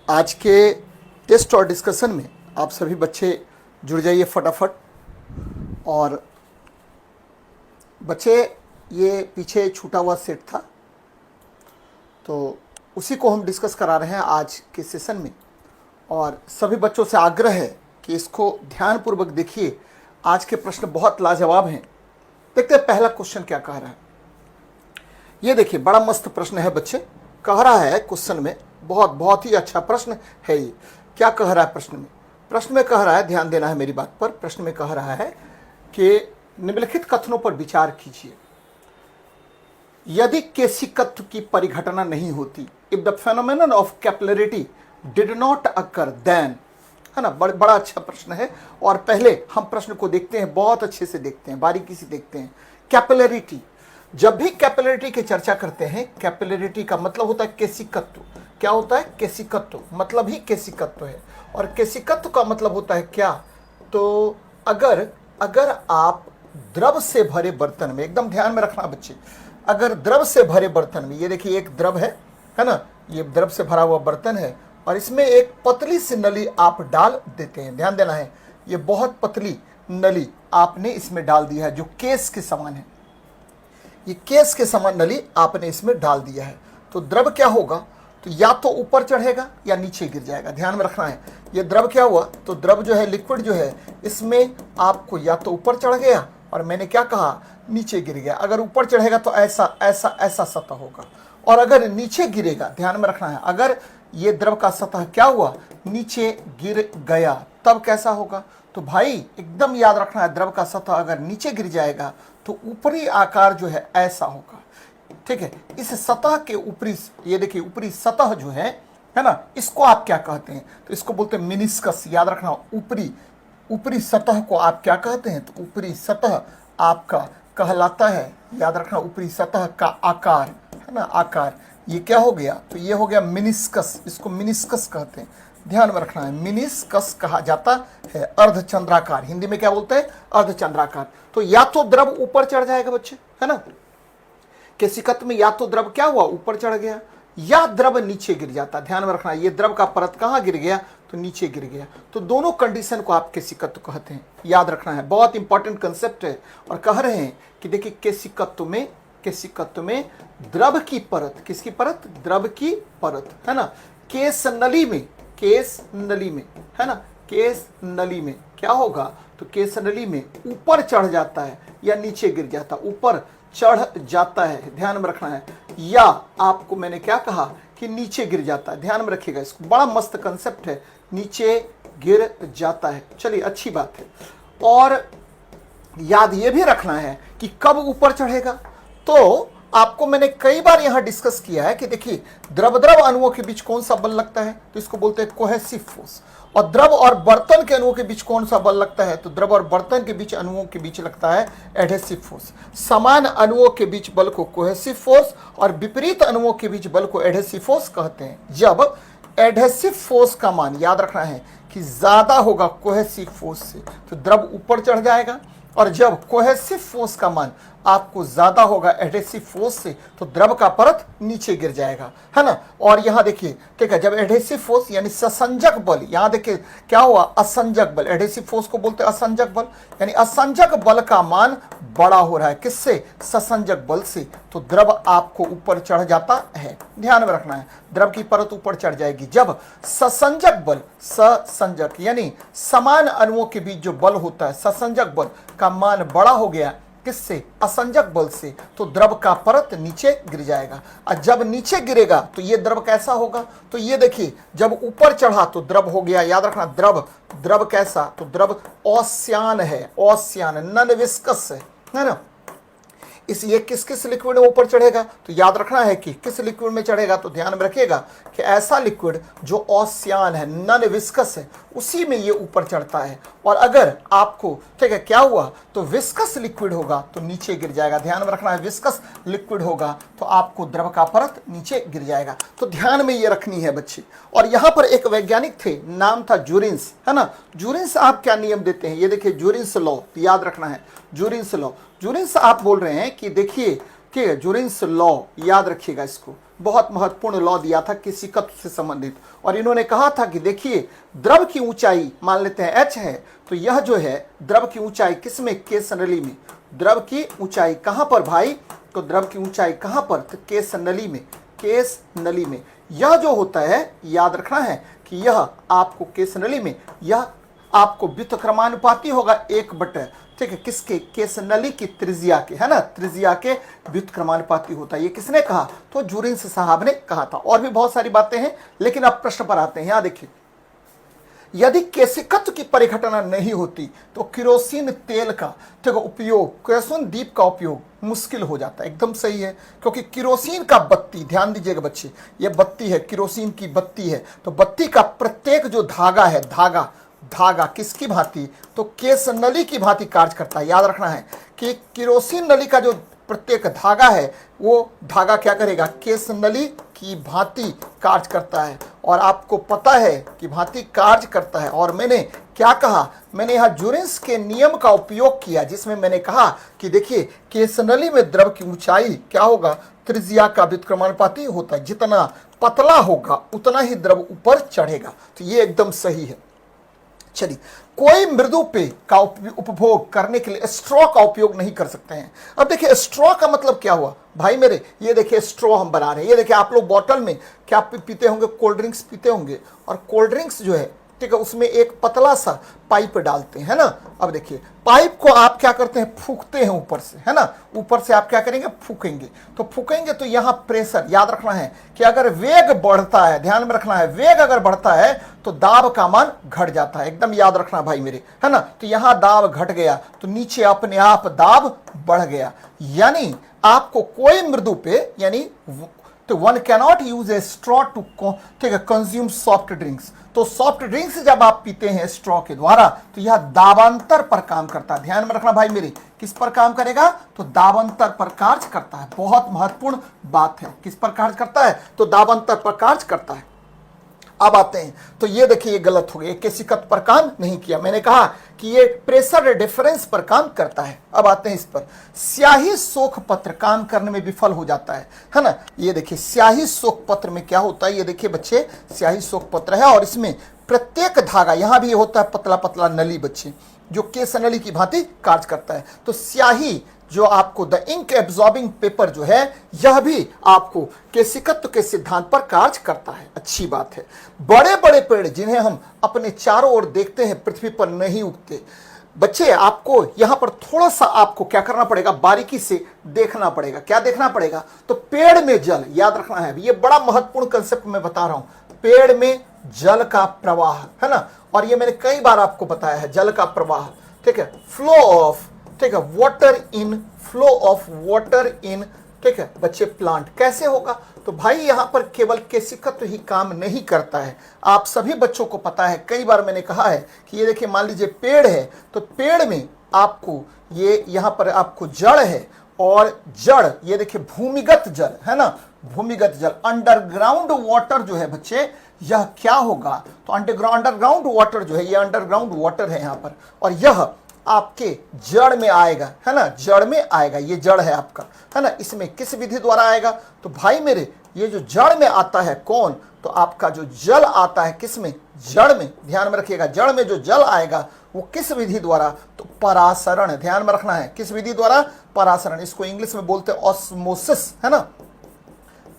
आज के टेस्ट और डिस्कशन में आप सभी बच्चे जुड़ जाइए फटाफट। और बच्चे, ये पीछे छूटा हुआ सेट था तो उसी को हम डिस्कस करा रहे हैं आज के सेशन में। और सभी बच्चों से आग्रह है कि इसको ध्यानपूर्वक देखिए। आज के प्रश्न बहुत लाजवाब हैं। देखते हैं पहला क्वेश्चन क्या कह रहा है। ये देखिए, बड़ा मस्त प्रश्न है बच्चे। कह रहा है क्वेश्चन में, बहुत ही अच्छा प्रश्न है ये। क्या कह रहा है प्रश्न में? प्रश्न में कह रहा है, ध्यान देना है मेरी बात पर। प्रश्न में कह रहा है कि निम्नलिखित कथनों पर विचार कीजिए। यदि केशिकत्व की परिघटना नहीं होती, if the phenomenon of capillarity did not occur then, है ना। बड़ा अच्छा प्रश्न है। और पहले हम प्रश्न को देखते हैं, बहुत अच्छे से देखते हैं, बारीकी से देखते हैं। कैपिलरिटी, जब भी कैपिलरिटी की चर्चा करते हैं, कैपिलरिटी का मतलब होता है केशिकत्व। क्या होता है? केशिकत्व, मतलब ही केशिकत्व है। और केशिकत्व का मतलब होता है क्या? तो अगर आप द्रव से भरे बर्तन में, एकदम ध्यान में रखना बच्चे, अगर द्रव से भरे बर्तन में, ये देखिए एक द्रव है ना, ये द्रव से भरा हुआ बर्तन है और इसमें एक पतली सी नली आप डाल देते हैं। ध्यान देना है, ये बहुत पतली नली आपने इसमें डाल दिया है, जो केस के समान है। ये केस के समान नली आपने इसमें डाल दिया है। तो द्रव क्या होगा? तो या तो ऊपर चढ़ेगा या नीचे गिर जाएगा। ध्यान में रखना है। ये द्रव क्या हुआ? तो द्रव जो है, लिक्विड जो है, इसमें आपको या तो ऊपर चढ़ गया, और मैंने क्या कहा, नीचे गिर गया। अगर ऊपर चढ़ेगा तो ऐसा सतह होगा, और अगर नीचे गिरेगा, ध्यान में रखना है, अगर ये द्रव का सतह क्या हुआ, नीचे गिर गया, तब कैसा होगा? तो भाई एकदम याद रखना है, द्रव का सतह अगर नीचे गिर जाएगा तो ऊपरी आकार जो है ऐसा होगा। ठीक है। इस सतह के ऊपरी, ये देखिए ऊपरी सतह जो है ना, इसको आप क्या कहते हैं? तो इसको बोलते हैं मिनिस्कस। याद रखना, ऊपरी सतह को आप क्या कहते हैं? तो ऊपरी सतह आपका कहलाता है, याद रखना, ऊपरी सतह का आकार, है ना, आकार। ये क्या हो गया? तो ये हो गया मिनिस्कस। इसको मिनिस्कस कहते हैं। ध्यान में रखना है, मिनिस्कस कहा जाता है। अर्धचंद्राकार, हिंदी में क्या बोलते हैं? अर्धचंद्राकार। तो या तो द्रव ऊपर चढ़ जाएगा बच्चे, है ना, केशिकत्व में या तो द्रव क्या हुआ, ऊपर चढ़ गया, या द्रव नीचे गिर जाता। ध्यान में रखना, ये द्रव का परत कहाँ गिर गया? तो नीचे गिर गया। तो दोनों कंडीशन को आप केशिकत्व कहते हैं। याद रखना है, बहुत इंपॉर्टेंट कंसेप्ट है। और कह रहे हैं कि देखिए, केशिकत्व में द्रव की परत, किसकी परत? द्रव की परत, है ना, केश नली में, है ना, केश नली में क्या होगा? तो केश नली में ऊपर चढ़ जाता है या नीचे गिर जाता? ऊपर चढ़ जाता है। ध्यान में रखना है। या आपको मैंने क्या कहा कि नीचे गिर जाता है। ध्यान में रखिएगा, इसको बड़ा मस्त कंसेप्ट है, नीचे गिर जाता है। चलिए, अच्छी बात है। और याद ये भी रखना है कि कब ऊपर चढ़ेगा। तो आपको मैंने कई बार यहां डिस्कस किया है कि देखिए, द्रव अणुओं के बीच कौन सा बल लगता है? तो इसको बोलते हैं कोहेसिव फोर्स। और द्रव और बर्तन के अणुओं के बीच कौन सा बल लगता है? तो द्रव और बर्तन के बीच, अणुओं के बीच लगता है एडहेसिव फोर्स। समान अणुओं के बीच बल को कोहेसिव फोर्स और विपरीत अणुओं के बीच बल को एडहेसिव फोर्स कहते हैं। जब एडहेसिव फोर्स का मान, याद रखना है, कि ज्यादा होगा कोहेसिव फोर्स से, तो द्रव ऊपर चढ़ जाएगा। और जब कोहेसिव फोर्स का मान आपको ज्यादा होगा एडहेसिव फोर्स से, तो द्रव का परत नीचे गिर जाएगा, है ना। और यहां देखिए, ठीक है, जब एडहेसिव फोर्स यानी ससंजक बल, यहां देखिए क्या हुआ, असंजक बल। एडहेसिव फोर्स को बोलते हैं असंजक बल, यानी असंजक बल का मान बड़ा हो रहा है, किससे? ससंजक बल से। तो द्रव आपको ऊपर चढ़ जाता है। ध्यान में रखना है, द्रव की परत ऊपर चढ़ जाएगी जब ससंजक बल, ससंजक यानी समान अणुओं के बीच जो बल होता है, ससंजक बल का मान बड़ा हो गया, किससे? असंजक बल से। तो द्रव का परत नीचे गिर जाएगा। और जब नीचे गिरेगा तो ये द्रव कैसा होगा? तो ये देखिए, जब ऊपर चढ़ा तो द्रव हो गया, याद रखना, द्रव कैसा? तो द्रव ओशियान है, ओशियान, नॉन विस्कस है ना। ये किस लिक्विड में ऊपर चढ़ेगा? तो याद रखना है कि किस लिक्विड में चढ़ेगा। तो ध्यान में रखिएगा कि ऐसा लिक्विड जो ओशियान है, नॉन विस्कस है, उसी में ये ऊपर चढ़ता है। और अगर आपको, ठीक है, क्या हुआ, तो विस्कस लिक्विड होगा तो नीचे गिर जाएगा। ध्यान में रखना है, विस्कस लिक्विड होगा तो आपको द्रव का परत नीचे गिर जाएगा। तो ध्यान में ये रखनी है बच्चे। और यहां पर एक वैज्ञानिक थे, नाम था जूरिन्स, है ना। जूरिन्स आप क्या नियम देते हैं? ये देखिए, जूरिन्स लॉ, याद रखना है, जूरिन्स लॉ। जूरिन्स आप बोल रहे हैं कि देखिए, ठीक है, जुरिन्स लॉ, याद रखिएगा इसको, बहुत महत्वपूर्ण लॉ दिया था केशिकत्व से संबंधित। और इन्होंने कहा था कि देखिए द्रव की ऊंचाई मान लेते हैं h है, तो यह जो है द्रव की ऊंचाई किसमें, केस नली में। द्रव की ऊंचाई कहां पर भाई, तो द्रव की ऊंचाई कहां पर, तो केस नली में, केस नली में। यह जो होता है याद रखना है कि यह आपको केस नली में, यह आपको व्युत्क्रमानुपाती होगा 1/, ठीक है, किसके, केस नली की त्रिज्या के, है ना, त्रिज्या के व्युत्क्रमानुपाती होता है। ये किसने कहा, तो जुरिन्स साहब ने कहा था। और भी बहुत सारी बातें हैं, लेकिन अब प्रश्न पर आते हैं। यहां देखिए, यदि केशिकत्व की परिघटना नहीं होती तो केरोसिन तेल का, ठीक है, उपयोग, केरोसिन दीप का उपयोग मुश्किल हो जाता है। एकदम सही है, क्योंकि केरोसिन का बत्ती, ध्यान दीजिएगा बच्चे, ये बत्ती है, केरोसिन की बत्ती है, तो बत्ती का प्रत्येक जो धागा है, धागा किसकी भांति, तो केस नली की भांति कार्य करता है। याद रखना है कि केरोसिन नली का जो प्रत्येक धागा है, वो धागा क्या करेगा, केस नली की भांति कार्य करता है। और आपको पता है कि भांति कार्य करता है। और मैंने क्या कहा, मैंने यहाँ जुरिन्स के नियम का उपयोग किया, जिसमें मैंने कहा कि देखिए केस नली में द्रव की ऊंचाई क्या होगा, त्रिज्या का व्युत्क्रमानुपाती होता है। जितना पतला होगा उतना ही द्रव ऊपर चढ़ेगा। तो ये एकदम सही है। चलिए, कोई मृदु पेय का उपभोग करने के लिए स्ट्रॉ का उपयोग नहीं कर सकते हैं। अब देखिए स्ट्रॉ का मतलब क्या हुआ भाई मेरे, ये देखिए स्ट्रॉ हम बना रहे हैं। ये देखिए आप लोग बॉटल में क्या पीते होंगे, कोल्ड ड्रिंक्स पीते होंगे, और कोल्ड ड्रिंक्स जो है, ठीक है, उसमें एक पतला सा पाइप डालते हैं, है ना। अब देखिए पाइप को आप क्या करते हैं, फूंकते हैं ऊपर से, है ना, ऊपर से आप क्या करेंगे, फूकेंगे। तो फूकेंगे तो यहाँ प्रेशर, याद रखना है कि अगर वेग बढ़ता है, ध्यान में रखना है, वेग अगर बढ़ता है तो दाब का मान घट जाता है। एकदम याद रखना भाई मेरे, है ना। तो यहाँ दाब घट गया तो नीचे अपने आप दाब बढ़ गया। यानी आपको कोई मृदु पे, यानी तो one cannot use a straw to, ठीक है, कंज्यूम सॉफ्ट ड्रिंक्स। तो सॉफ्ट ड्रिंक्स जब आप पीते हैं स्ट्रॉ के द्वारा, तो यह दाबांतर पर काम करता है। ध्यान में रखना भाई मेरे, किस पर काम करेगा, तो दाबांतर पर कार्य करता है। बहुत महत्वपूर्ण बात है, किस पर कार्य करता है, तो दाबांतर पर कार्य करता है। अब आते हैं, तो ये देखिए ये गलत हो गया, केशिकत्व पर काम नहीं किया। मैंने कहा कि ये प्रेशर डिफरेंस पर काम करता है। अब आते हैं इस पर, स्याही सोख पत्र काम करने में विफल हो जाता है ना। ये देखिए स्याही सोख पत्र में क्या होता है, ये देखिए बच्चे स्याही सोख पत्र है, और इसमें प्रत्येक धागा, यहां भी होता है पतला पतला नली बच्चे, जो केस नली की भांति कार्य करता है। तो स्याही जो आपको द इंक एब्जॉर्बिंग पेपर जो है, यह भी आपको केशिकत्व के सिद्धांत पर कार्य करता है। अच्छी बात है। बड़े बड़े पेड़ जिन्हें हम अपने चारों ओर देखते हैं, पृथ्वी पर नहीं उगते। बच्चे आपको यहां पर थोड़ा सा आपको क्या करना पड़ेगा, बारीकी से देखना पड़ेगा। क्या देखना पड़ेगा, तो पेड़ में जल, याद रखना है, ये बड़ा महत्वपूर्ण कंसेप्ट मैं बता रहा हूं। पेड़ में जल का प्रवाह, है ना, और ये मैंने कई बार आपको बताया है, जल का प्रवाह, ठीक है, फ्लो ऑफ, ठीक है, water in, flow of water in, ठीक है बच्चे, प्लांट कैसे होगा, तो भाई यहां पर केवल केशिकत्व ही काम नहीं करता है। आप सभी बच्चों को पता है, कई बार मैंने कहा है कि ये देखिए मान लीजिए पेड़ है, तो पेड़ में आपको ये यहां पर आपको जड़ है, और जड़ ये देखिए भूमिगत जल, है ना, भूमिगत जल, अंडरग्राउंड वाटर जो है बच्चे, यह क्या होगा, तो अंडरग्राउंड वाटर जो है, ये अंडरग्राउंड वाटर है यहां पर, और यह आपके जड़ में आएगा, है ना, जड़ में आएगा। ये जड़ है आपका, है ना, इसमें किस विधि द्वारा आएगा, तो भाई मेरे ये जो जड़ में आता है कौन, तो आपका जो जल आता है किसमें, जड़ में। ध्यान में रखिएगा, जड़ में जो जल आएगा वो किस विधि द्वारा, तो परासरण। ध्यान में रखना है, किस विधि द्वारा, परासरण। इसको इंग्लिश में बोलते हैं ऑस्मोसिस, है ना,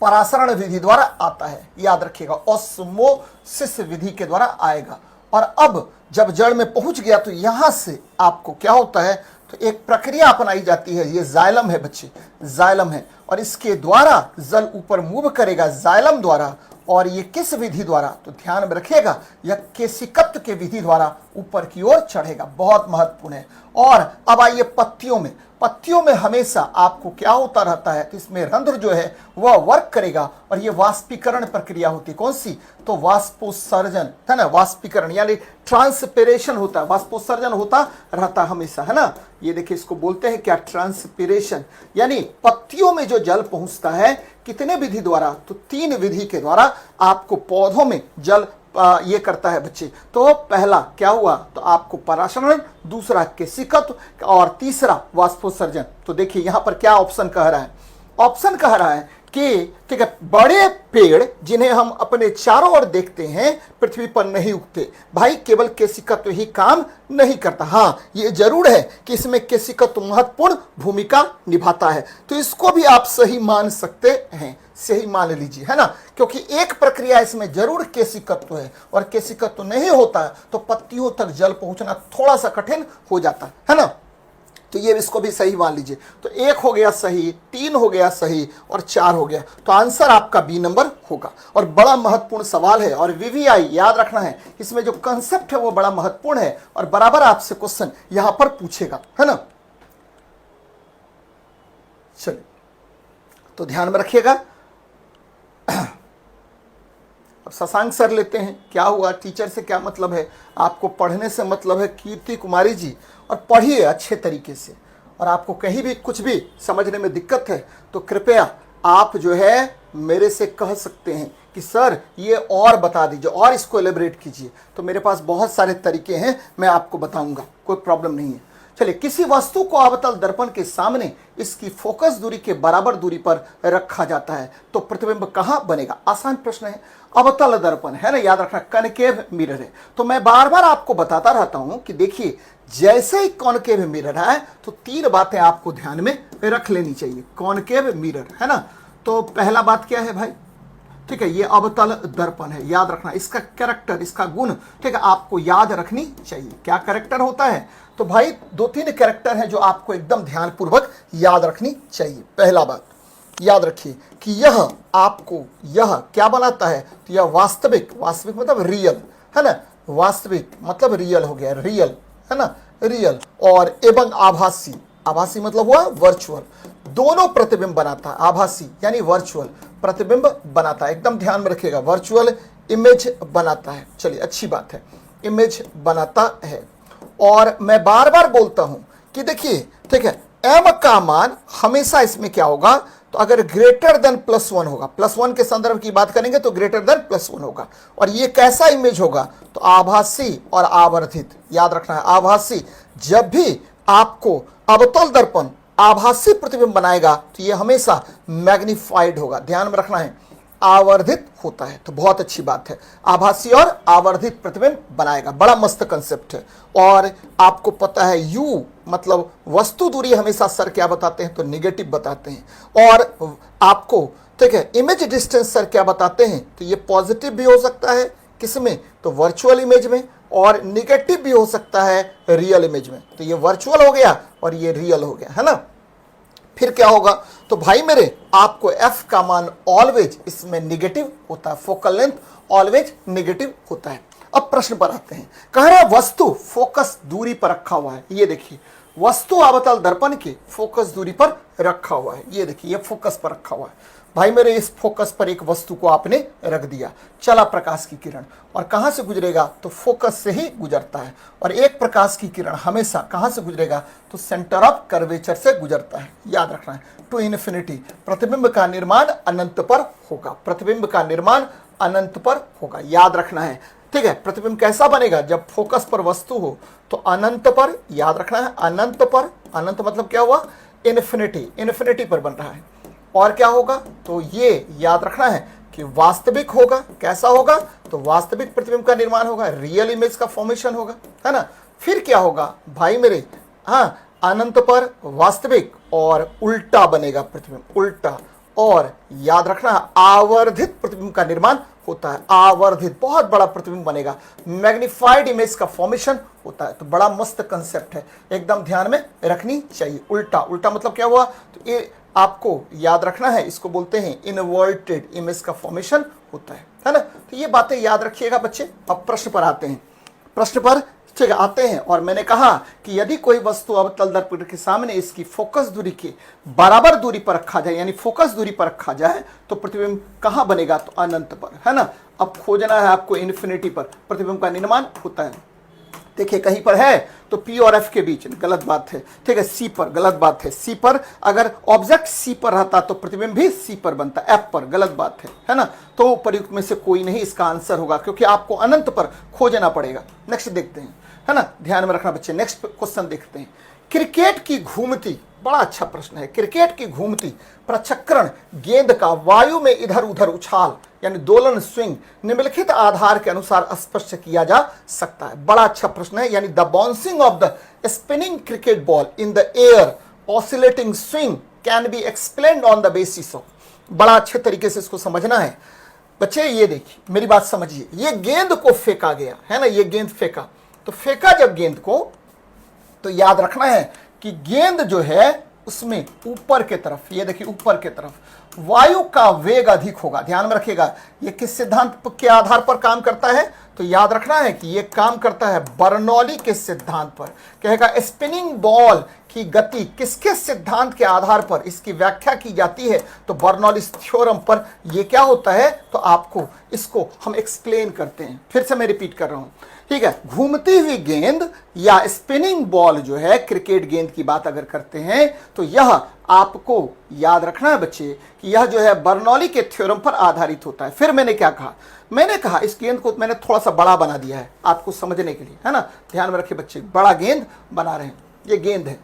परासरण विधि द्वारा आता है। याद रखिएगा, ऑस्मोसिस विधि के द्वारा आएगा। और अब जब जड़ में पहुंच गया तो यहां से आपको क्या होता है, तो एक प्रक्रिया अपनाई जाती है, ये जाइलम है बच्चे, जाइलम है, और इसके द्वारा जल ऊपर मूव करेगा जाइलम द्वारा। और ये किस विधि द्वारा, तो ध्यान में रखिएगा, यह केशिकत्व के विधि द्वारा ऊपर की ओर चढ़ेगा। बहुत महत्वपूर्ण है। और अब आइए पत्तियों में, पत्तियों में हमेशा आपको क्या होता रहता है, तो इसमें रंध्र जो है वह वर्क करेगा, और ये वाष्पीकरण प्रक्रिया होती है। कौन सी, तो वाष्पोत्सर्जन, है ना, वाष्पीकरण यानी ट्रांसपिरेशन होता है, वाष्पोत्सर्जन होता रहता हमेशा, है ना। ये देखिए इसको बोलते हैं क्या, ट्रांसपिरेशन। यानी पत्तियों में जो जल पहुंचता है कितने विधि द्वारा, तो 3 विधि के द्वारा आपको पौधों में जल ये करता है बच्चे। तो पहला क्या हुआ, तो आपको परासरण, दूसरा केशिकत्व, और तीसरा वाष्पोत्सर्जन। तो देखिए यहां पर क्या ऑप्शन कह रहा है, ऑप्शन कह रहा है कि ठीक है, बड़े पेड़ जिन्हें हम अपने चारों ओर देखते हैं पृथ्वी पर नहीं उगते। भाई केवल केशिकत्व ही काम नहीं करता, हाँ ये जरूर है कि इसमें केशिकत्व महत्वपूर्ण भूमिका निभाता है, तो इसको भी आप सही मान सकते हैं, सही मान लीजिए, है ना। क्योंकि एक प्रक्रिया इसमें जरूर केशिकत्व है, और केशिकत्व नहीं होता तो पत्तियों तक जल पहुंचना थोड़ा सा कठिन हो जाता है ना। तो ये इसको भी सही मान लीजिए। तो 1 हो गया सही, 3 हो गया सही, और 4 हो गया। तो आंसर आपका बी नंबर होगा। और बड़ा महत्वपूर्ण सवाल है, और वीवीआई याद रखना है, इसमें जो कंसेप्ट है वो बड़ा महत्वपूर्ण है, और बराबर आपसे क्वेश्चन यहां पर पूछेगा, है ना। चलिए तो ध्यान में रखिएगा। अब शशांक सर लेते हैं। क्या हुआ, टीचर से क्या मतलब है? आपको पढ़ने से मतलब है कीर्ति कुमारी जी, और पढ़िए अच्छे तरीके से। और आपको कहीं भी कुछ भी समझने में दिक्कत है तो कृपया आप जो है मेरे से कह सकते हैं कि सर ये और बता दीजिए, और इसको एलेबरेट कीजिए। तो मेरे पास बहुत सारे तरीके हैं, मैं आपको बताऊंगा, कोई प्रॉब्लम नहीं है। चलिए, किसी वस्तु को अवतल दर्पण के सामने इसकी फोकस दूरी के बराबर दूरी पर रखा जाता है तो प्रतिबिंब कहां बनेगा? आसान प्रश्न है। अवतल दर्पण है ना, याद रखना, कॉनकेव मिरर है। तो मैं बार बार आपको बताता रहता हूं कि देखिए, जैसे ही कॉनकेव मिरर है तो 3 बातें आपको ध्यान में रख लेनी चाहिए। कॉनकेव मिरर है ना, तो पहला बात क्या है भाई? ठीक है, ये अवतल दर्पण है, याद रखना। इसका कैरेक्टर, इसका गुण, ठीक है, आपको याद रखनी चाहिए। क्या कैरेक्टर होता है? तो भाई 2-3 कैरेक्टर हैं जो आपको एकदम ध्यानपूर्वक याद रखनी चाहिए। पहला बात याद रखिए कि यह आपको यह क्या बनाता है? तो यह वास्तविक, वास्तविक मतलब रियल, है ना। वास्तविक मतलब रियल हो गया, रियल, है ना, रियल। और एवं आभासी, आभासी मतलब हुआ वर्चुअल, दोनों प्रतिबिंब बनाता है। आभासी यानी वर्चुअल प्रतिबिंब बनाता है, एकदम ध्यान में रखिएगा, वर्चुअल इमेज बनाता है। चलिए अच्छी बात है, इमेज बनाता है। और मैं बार बार बोलता हूं कि देखिए, ठीक है, m का मान हमेशा इसमें क्या होगा? तो अगर ग्रेटर देन +1 होगा, +1 के संदर्भ की बात करेंगे तो ग्रेटर देन +1 होगा। और ये कैसा इमेज होगा? तो आभासी और आवर्धित, याद रखना है। आभासी, जब भी आपको अवतल दर्पण आभासी प्रतिबिंब बनाएगा तो ये हमेशा मैग्निफाइड होगा, ध्यान में रखना है। आवर्धित होता है, तो बहुत अच्छी बात है, आभासी और आवर्धित प्रतिबिंब बनाएगा। बड़ा मस्त कंसेप्ट है। और आपको पता है यू मतलब वस्तु दूरी हमेशा सर क्या बताते हैं? तो निगेटिव बताते हैं। और आपको ठीक है, इमेज डिस्टेंस सर क्या बताते हैं? तो ये पॉजिटिव भी हो सकता है, किसमें? तो वर्चुअल इमेज में, और निगेटिव भी हो सकता है रियल इमेज में। तो ये वर्चुअल हो गया और ये रियल हो गया, है ना। फिर क्या होगा? तो भाई मेरे, आपको f का मान ऑलवेज इसमें निगेटिव होता है, फोकल लेंथ ऑलवेज निगेटिव होता है। अब प्रश्न पर आते हैं। कह रहे वस्तु फोकस दूरी पर रखा हुआ है। ये देखिए, वस्तु अवतल दर्पण के फोकस दूरी पर रखा हुआ है। ये देखिए, ये फोकस पर रखा हुआ है। भाई मेरे, इस फोकस पर एक वस्तु को आपने रख दिया। चला प्रकाश की किरण, और कहां से गुजरेगा? तो फोकस से ही गुजरता है। और एक प्रकाश की किरण हमेशा कहां से गुजरेगा? तो सेंटर ऑफ कर्वेचर से गुजरता है, याद रखना है। टू इन्फिनिटी, प्रतिबिंब का निर्माण अनंत पर होगा, प्रतिबिंब का निर्माण अनंत पर होगा, याद रखना है। ठीक है, प्रतिबिंब कैसा बनेगा? जब फोकस पर वस्तु हो तो अनंत पर, याद रखना है, अनंत पर। अनंत मतलब क्या हुआ? इन्फिनिटी, इन्फिनिटी पर बन रहा है। और क्या होगा? तो ये याद रखना है कि वास्तविक होगा। कैसा होगा? तो वास्तविक प्रतिबिंब का निर्माण होगा, रियल इमेज का फॉर्मेशन होगा, है ना। फिर क्या होगा भाई मेरे? हाँ, अनंत पर वास्तविक, और उल्टा बनेगा प्रतिबिंब, उल्टा। और याद रखना, आवर्धित प्रतिबिंब का निर्माण होता है। आवर्धित, बहुत बड़ा प्रतिबिंब बनेगा, मैग्निफाइड इमेज का फॉर्मेशन होता है। तो बड़ा मस्त कंसेप्ट है, एकदम ध्यान में रखनी चाहिए। उल्टा, उल्टा मतलब क्या हुआ? तो ये आपको याद रखना है, इसको बोलते हैं इनवर्टेड इमेज का फॉर्मेशन होता है ना। तो ये बातें याद रखिएगा बच्चे। अब प्रश्न पर आते हैं, प्रश्न पर ठीक है आते हैं। और मैंने कहा कि यदि कोई वस्तु अवतल दर्पण के सामने इसकी फोकस दूरी के बराबर दूरी पर रखा जाए, यानी फोकस दूरी पर रखा जाए, तो प्रतिबिंब कहां बनेगा? तो अनंत पर, है ना। अब खोजना है आपको इन्फिनिटी पर प्रतिबिंब का निर्माण होता है। देखिए, कहीं पर है तो P और F के बीच, गलत बात है। ठीक है, C पर, गलत बात है। C पर, अगर ऑब्जेक्ट C पर रहता तो प्रतिबिंब भी C पर बनता, F पर, गलत बात है ना। तो प्रयुक्त में से कोई नहीं इसका आंसर होगा, क्योंकि आपको अनंत पर खोजना पड़ेगा। नेक्स्ट देखते हैं, है ना, ध्यान में रखना बच्चे। नेक्स्ट क्वेश्चन देखते हैं। क्रिकेट की घूमती बड़ा अच्छा प्रश्न है। क्रिकेट की घूमती प्रचक्रण गेंद का वायु में इधर उधर उछाल यानी दोलन स्विंग निम्नलिखित आधार के अनुसार स्पष्ट किया जा सकता है। बड़ा अच्छा प्रश्न है। यानी the bouncing off the spinning cricket ball in the air oscillating swing can be explained on the basis of. बड़ा अच्छे तरीके से इसको समझना है बच्चे। ये देखिए मेरी बात समझिए, ये गेंद को फेंका गया है ना, ये गेंद फेंका, तो फेंका जब गेंद को, तो याद रखना है कि गेंद जो है उसमें ऊपर के तरफ, ये देखिए ऊपर के तरफ वायु का वेग अधिक होगा। ध्यान में रखिएगा ये किस सिद्धांत के आधार पर काम करता है, तो याद रखना है कि ये काम करता है बर्नौली के सिद्धांत पर। कहेगा स्पिनिंग बॉल की गति किसके सिद्धांत के आधार पर इसकी व्याख्या की जाती है, तो बर्नौलीज थ्योरम पर। ये क्या होता है, तो आपको इसको हम एक्सप्लेन करते हैं। फिर से मैं रिपीट कर रहा हूं, ठीक है। घूमती हुई गेंद या स्पिनिंग बॉल जो है, क्रिकेट गेंद की बात अगर करते हैं, तो यह आपको याद रखना है बच्चे कि यह जो है बर्नौली के थ्योरम पर आधारित होता है। फिर मैंने क्या कहा, मैंने कहा इस गेंद को मैंने थोड़ा सा बड़ा बना दिया है आपको समझने के लिए, है ना। ध्यान में रखिए बच्चे, बड़ा गेंद बना रहे हैं। ये गेंद है,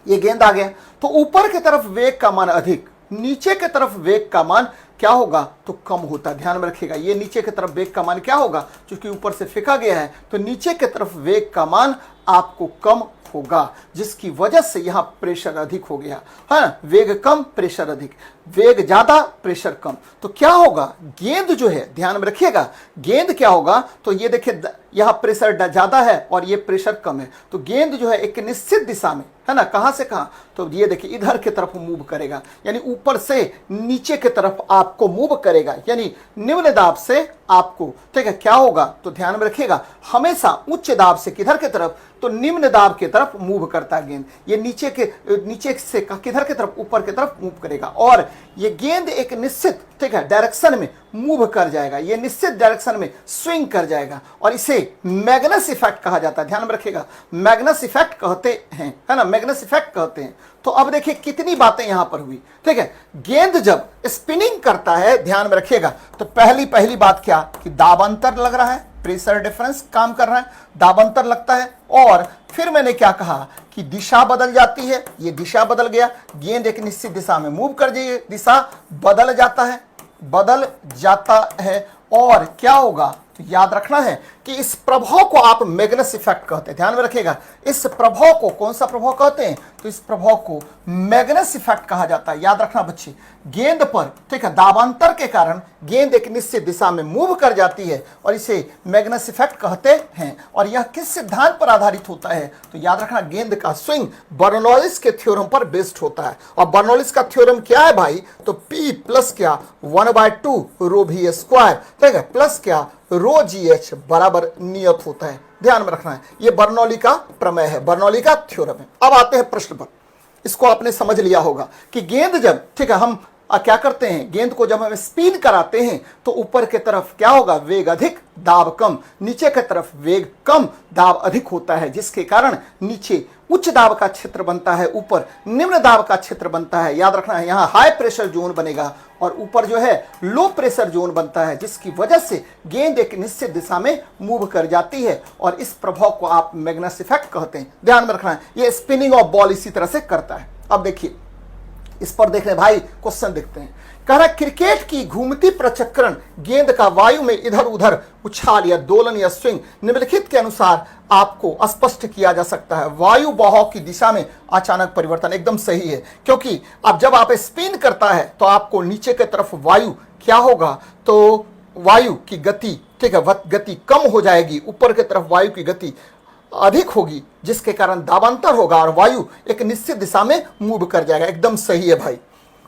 ये गेंद आ गया, तो ऊपर की तरफ वेग का मान अधिक, नीचे की तरफ वेग का मान क्या होगा, तो कम होता है। ध्यान में रखिएगा ये नीचे की तरफ वेग का मान क्या होगा, क्योंकि ऊपर से फेंका गया है, तो नीचे की तरफ वेग का मान आपको कम होगा, जिसकी वजह से यहां प्रेशर अधिक हो गया। हाँ, वेग कम प्रेशर अधिक, वेग ज्यादा प्रेशर कम, तो क्या होगा, गेंद जो है, ध्यान में रखिएगा गेंद क्या होगा, तो ये देखिए यहां प्रेशर ज्यादा है और ये प्रेशर कम है, तो गेंद जो है एक निश्चित दिशा में, है ना, कहां से कहां, तो ये देखिए इधर की तरफ मूव करेगा, यानी ऊपर से नीचे की तरफ आपको मूव करेगा, यानी निम्न दाब से आपको, ठीक है, क्या होगा, तो ध्यान में रखिएगा हमेशा उच्च दाब से किधर की तरफ, तो निम्न दाब की तरफ मूव करता है गेंद। ये नीचे से किधर की तरफ, ऊपर की तरफ मूव करेगा, और ये गेंद एक निश्चित, ठीक है, डायरेक्शन में मूव कर जाएगा, ये निश्चित डायरेक्शन में स्विंग कर जाएगा, और इसे मैग्नस इफेक्ट कहा जाता है। ध्यान में रखिएगा मैग्नस इफेक्ट कहते हैं, है ना, मैग्नस इफेक्ट कहते हैं। तो अब देखिए कितनी बातें यहां पर हुई, ठीक है। गेंद जब स्पिनिंग करता है, ध्यान में रखिएगा, तो पहली बात क्या, कि दाब अंतर लग रहा है, प्रेशर डिफरेंस काम कर रहा है, दाब अंतर लगता है, और फिर मैंने क्या कहा कि दिशा बदल जाती है, ये दिशा बदल गया, गेंद एक निश्चित दिशा में मूव कर जाइए, दिशा बदल जाता है, और क्या होगा, तो याद रखना है कि इस प्रभाव को आप मैग्नस इफेक्ट कहते हैं। ध्यान में रखिएगा इस प्रभाव को कौन सा प्रभाव कहते हैं, तो इस प्रभाव को मैग्नस इफेक्ट कहा जाता है। याद रखना बच्चे, गेंद पर, ठीक है, दाबांतर के कारण गेंद एक निश्चित दिशा में मूव कर जाती है, और इसे मैग्नस इफेक्ट कहते हैं। और यह किस सिद्धांत पर आधारित होता है, तो याद रखना गेंद का स्विंग बर्नौलिस के थ्योरम पर बेस्ड होता है। और बर्नौलिस का थ्योरम क्या है भाई, तो P प्लस क्या 1/2 रो V स्क्वायर, ठीक है, प्लस क्या रो GH बराबर नियत होता है। ध्यान में रखना है ये बर्नौली का प्रमेय है, बर्नौली का थ्योरम है। अब आते हैं प्रश्न पर, इसको आपने समझ लिया होगा कि गेंद जब, ठीक है, हम क्या करते हैं, गेंद को जब हम स्पिन कराते हैं तो ऊपर के तरफ क्या होगा, वेग अधिक दाब कम, नीचे की तरफ वेग कम दाब अधिक होता है, जिसके कारण नीचे उच्च दाब का क्षेत्र बनता है, ऊपर निम्न दाब का क्षेत्र बनता है। याद रखना है यहाँ हाई प्रेशर जोन बनेगा और ऊपर जो है लो प्रेशर जोन बनता है, जिसकी वजह से गेंद एक निश्चित दिशा में मूव कर जाती है, और इस प्रभाव को आप मैग्नस इफेक्ट कहते हैं। ध्यान में रखना है ये स्पिनिंग ऑफ बॉल इसी तरह से करता है। अब देखिए इस पर देख रहे भाई, क्वेश्चन देखते हैं। कह रहा है क्रिकेट की घूमती प्रचक्रण गेंद का वायु में इधर उधर उछाल या दोलन या स्विंग निम्नलिखित के अनुसार आपको स्पष्ट किया जा सकता है। वायु बहाव की दिशा में अचानक परिवर्तन, एकदम सही है, क्योंकि अब जब आप स्पिन करता है तो आपको नीचे की तरफ वायु क्या होगा, तो वायु की गति, ठीक है, गति कम हो जाएगी, ऊपर की तरफ वायु की गति अधिक होगी, जिसके कारण दाबांतर होगा और वायु एक निश्चित दिशा में मूव कर जाएगा। एकदम सही है भाई।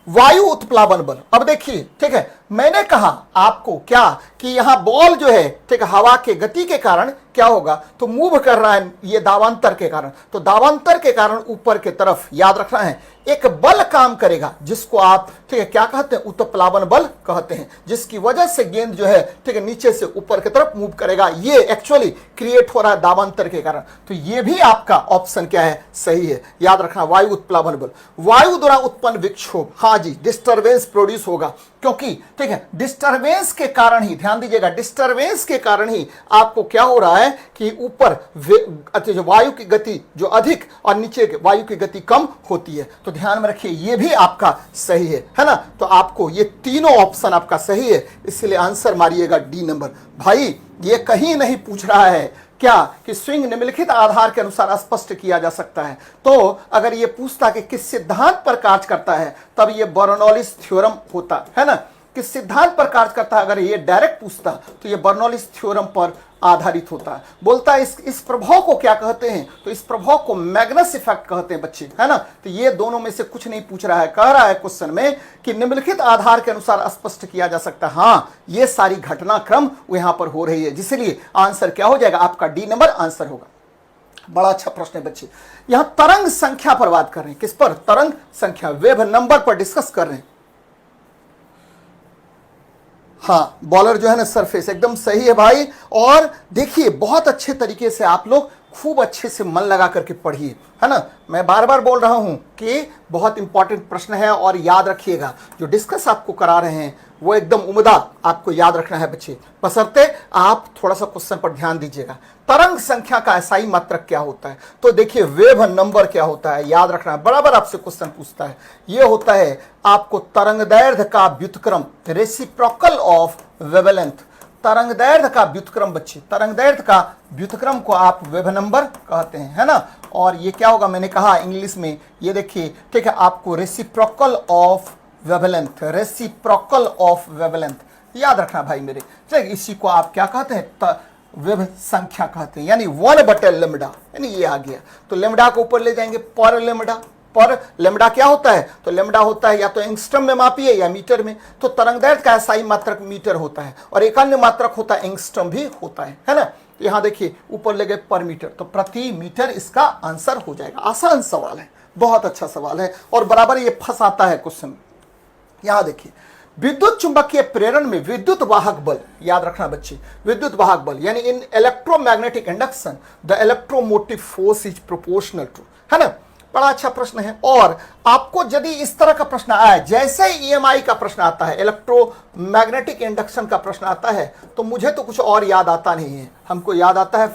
वायु उत्प्लावन बल, अब देखिए, ठीक है, मैंने कहा आपको क्या कि यहां बॉल जो है, ठीक है, हवा के गति के कारण क्या होगा, तो मूव कर रहा है ये दाबांतर के कारण, तो दाबांतर के कारण ऊपर के तरफ याद रखना है एक बल काम करेगा, जिसको आप, ठीक है, क्या कहते हैं, उत्प्लावन बल कहते हैं, जिसकी वजह से गेंद जो है, ठीक है, नीचे से ऊपर की तरफ मूव करेगा। ये एक्चुअली क्रिएट हो रहा है दाबांतर के कारण, तो ये भी आपका ऑप्शन क्या है, सही है। याद रखना वायु उत्प्लावन बल, वायु द्वारा उत्पन्न विक्षोभ, हाँ जी, डिस्टर्बेंस प्रोड्यूस होगा, क्योंकि ठीक है डिस्टरबेंस के कारण ही, ध्यान दीजिएगा, डिस्टरबेंस के कारण ही आपको क्या हो रहा है कि ऊपर वायु की गति जो अधिक और नीचे वायु की गति कम होती है। तो ध्यान में रखिए ये भी आपका सही है ना। तो आपको ये तीनों ऑप्शन आपका सही है, इसलिए आंसर मारिएगा डी नंबर। भाई ये कहीं नहीं पूछ रहा है क्या कि स्विंग निम्नलिखित आधार के अनुसार स्पष्ट किया जा सकता है। तो अगर ये पूछता कि किस सिद्धांत पर कार्य करता है तब ये बर्नौलिस थ्योरम होता है ना। किस सिद्धांत पर कार्य करता है, अगर ये डायरेक्ट पूछता तो ये बर्नौलिस थ्योरम पर आधारित होता है। बोलता है इस प्रभाव को क्या कहते हैं, तो इस प्रभाव को मैग्नस इफेक्ट कहते हैं बच्चे, है ना। तो ये दोनों में से कुछ नहीं पूछ रहा है, कह रहा है क्वेश्चन में कि निम्नलिखित आधार के अनुसार स्पष्ट किया जा सकता है। हाँ ये सारी घटनाक्रम यहां पर हो रही है, जिसलिए आंसर क्या हो जाएगा आपका डी नंबर आंसर होगा। बड़ा अच्छा प्रश्न है बच्चे। यहां तरंग संख्या पर बात कर रहे हैं, किस पर, तरंग संख्या, वेव नंबर पर डिस्कस कर रहे हैं। हाँ बॉलर जो है ना सरफेस, एकदम सही है भाई। और देखिए बहुत अच्छे तरीके से आप लोग खूब अच्छे से मन लगा करके पढ़िए, है ना। मैं बार बार बोल रहा हूं कि बहुत इंपॉर्टेंट प्रश्न है और याद रखिएगा जो डिस्कस आपको करा रहे हैं वो एकदम उम्दा आपको याद रखना है बच्चे, बशर्ते आप थोड़ा सा क्वेश्चन पर ध्यान दीजिएगा। तरंग संख्या का एसआई मात्रक क्या होता है, तो देखिए वेव नंबर क्या होता है, याद रखना है, बराबर आपसे क्वेश्चन पूछता है। ये होता है आपको तरंगदैर्घ्य का व्युत्क्रम, रेसिप्रोकल ऑफ वेवलेंथ। तरंगदैर्घ्य का व्युत्क्रम बच्चे, तरंगदैर्घ्य का व्युत्क्रम को आप वेव नंबर कहते हैं, है ना। और ये क्या होगा, मैंने कहा इंग्लिश में, ये देखिए ठीक है, आपको reciprocal of wavelength, reciprocal of wavelength याद रखना भाई मेरे। ठीक, इसी को आप क्या कहते हैं, वेव संख्या कहते हैं, यानी 1/λ, यानी ये आ गया। तो लेमडा को ऊपर ले जाएंगे, पर लेमडा, पर लेमडा क्या होता है, तो लेमडा होता है या तो एंगस्ट्रम में मापिए या मीटर में। तो तरंगदैर्घ्य का एसआई मात्रक मीटर होता है और एक अन्य मात्रक होता है एंगस्ट्रम भी होता है ना। तो यहां देखिए ऊपर ले गए पर मीटर, तो प्रति मीटर इसका आंसर हो जाएगा। आसान सवाल है, बहुत अच्छा सवाल है और बराबर ये फंसाता है क्वेश्चन। यहां देखिए विद्युत चुंबकीय प्रेरण में विद्युत वाहक बल, याद रखना बच्चे, विद्युत वाहक बल यानी in electromagnetic induction the electromotive force is proportional to, है ना। बड़ा अच्छा प्रश्न है। और आपको यदि इस तरह का प्रश्न आया, जैसे ईएमआई का प्रश्न आता है, इलेक्ट्रोमैग्नेटिक इंडक्शन का प्रश्न आता है, तो मुझे तो कुछ और याद आता नहीं है, हमको याद आता है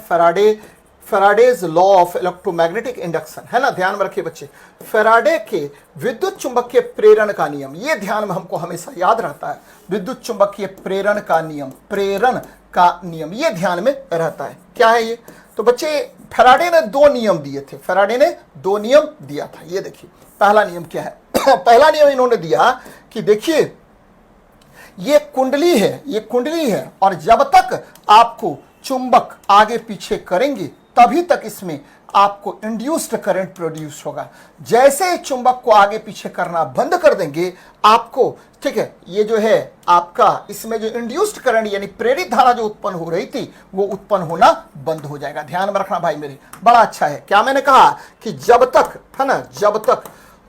Faraday's law of electromagnetic induction, है ना। ध्यान में रखिए बच्चे, फैराडे के विद्युत चुंबकीय प्रेरण का नियम, ये ध्यान में हमको हमेशा याद रहता है। विद्युत चुंबकीय प्रेरण का नियम, प्रेरण का नियम, ये ध्यान में रहता है। क्या है ये, तो बच्चे फैराडे ने 2 नियम दिए थे, फैराडे ने 2 नियम दिया था। ये देखिए पहला नियम क्या है पहला नियम इन्होंने दिया कि देखिए ये कुंडली है, ये कुंडली है और जब तक आपको चुंबक आगे पीछे करेंगे तभी तक इसमें आपको इंड्यूस्ड करंट प्रोड्यूस होगा। जैसे चुंबक को आगे पीछे करना बंद कर देंगे आपको, ठीक है, ये जो है आपका इसमें जो इंड्यूस्ड करंट यानी प्रेरित धारा जो उत्पन्न हो रही थी वो उत्पन्न होना बंद हो जाएगा। ध्यान में रखना भाई मेरे, बड़ा अच्छा है। क्या मैंने कहा कि जब तक, है ना,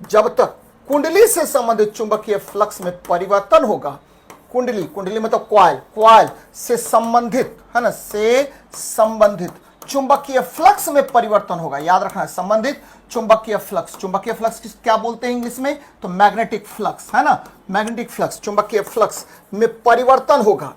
जब तक कुंडली से संबंधित चुंबकीय फ्लक्स में परिवर्तन होगा, कुंडली मतलब क्वाइल से संबंधित, है ना, से संबंधित चुंबकीय फ्लक्स में परिवर्तन होगा। याद रखना है, संबंधित चुंबकीय फ्लक्स, चुंबकीय फ्लक्स क्या बोलते हैं इंग्लिश में, तो मैग्नेटिक फ्लक्स, है ना। मैग्नेटिक फ्लक्स, चुंबकीय फ्लक्स में परिवर्तन होगा,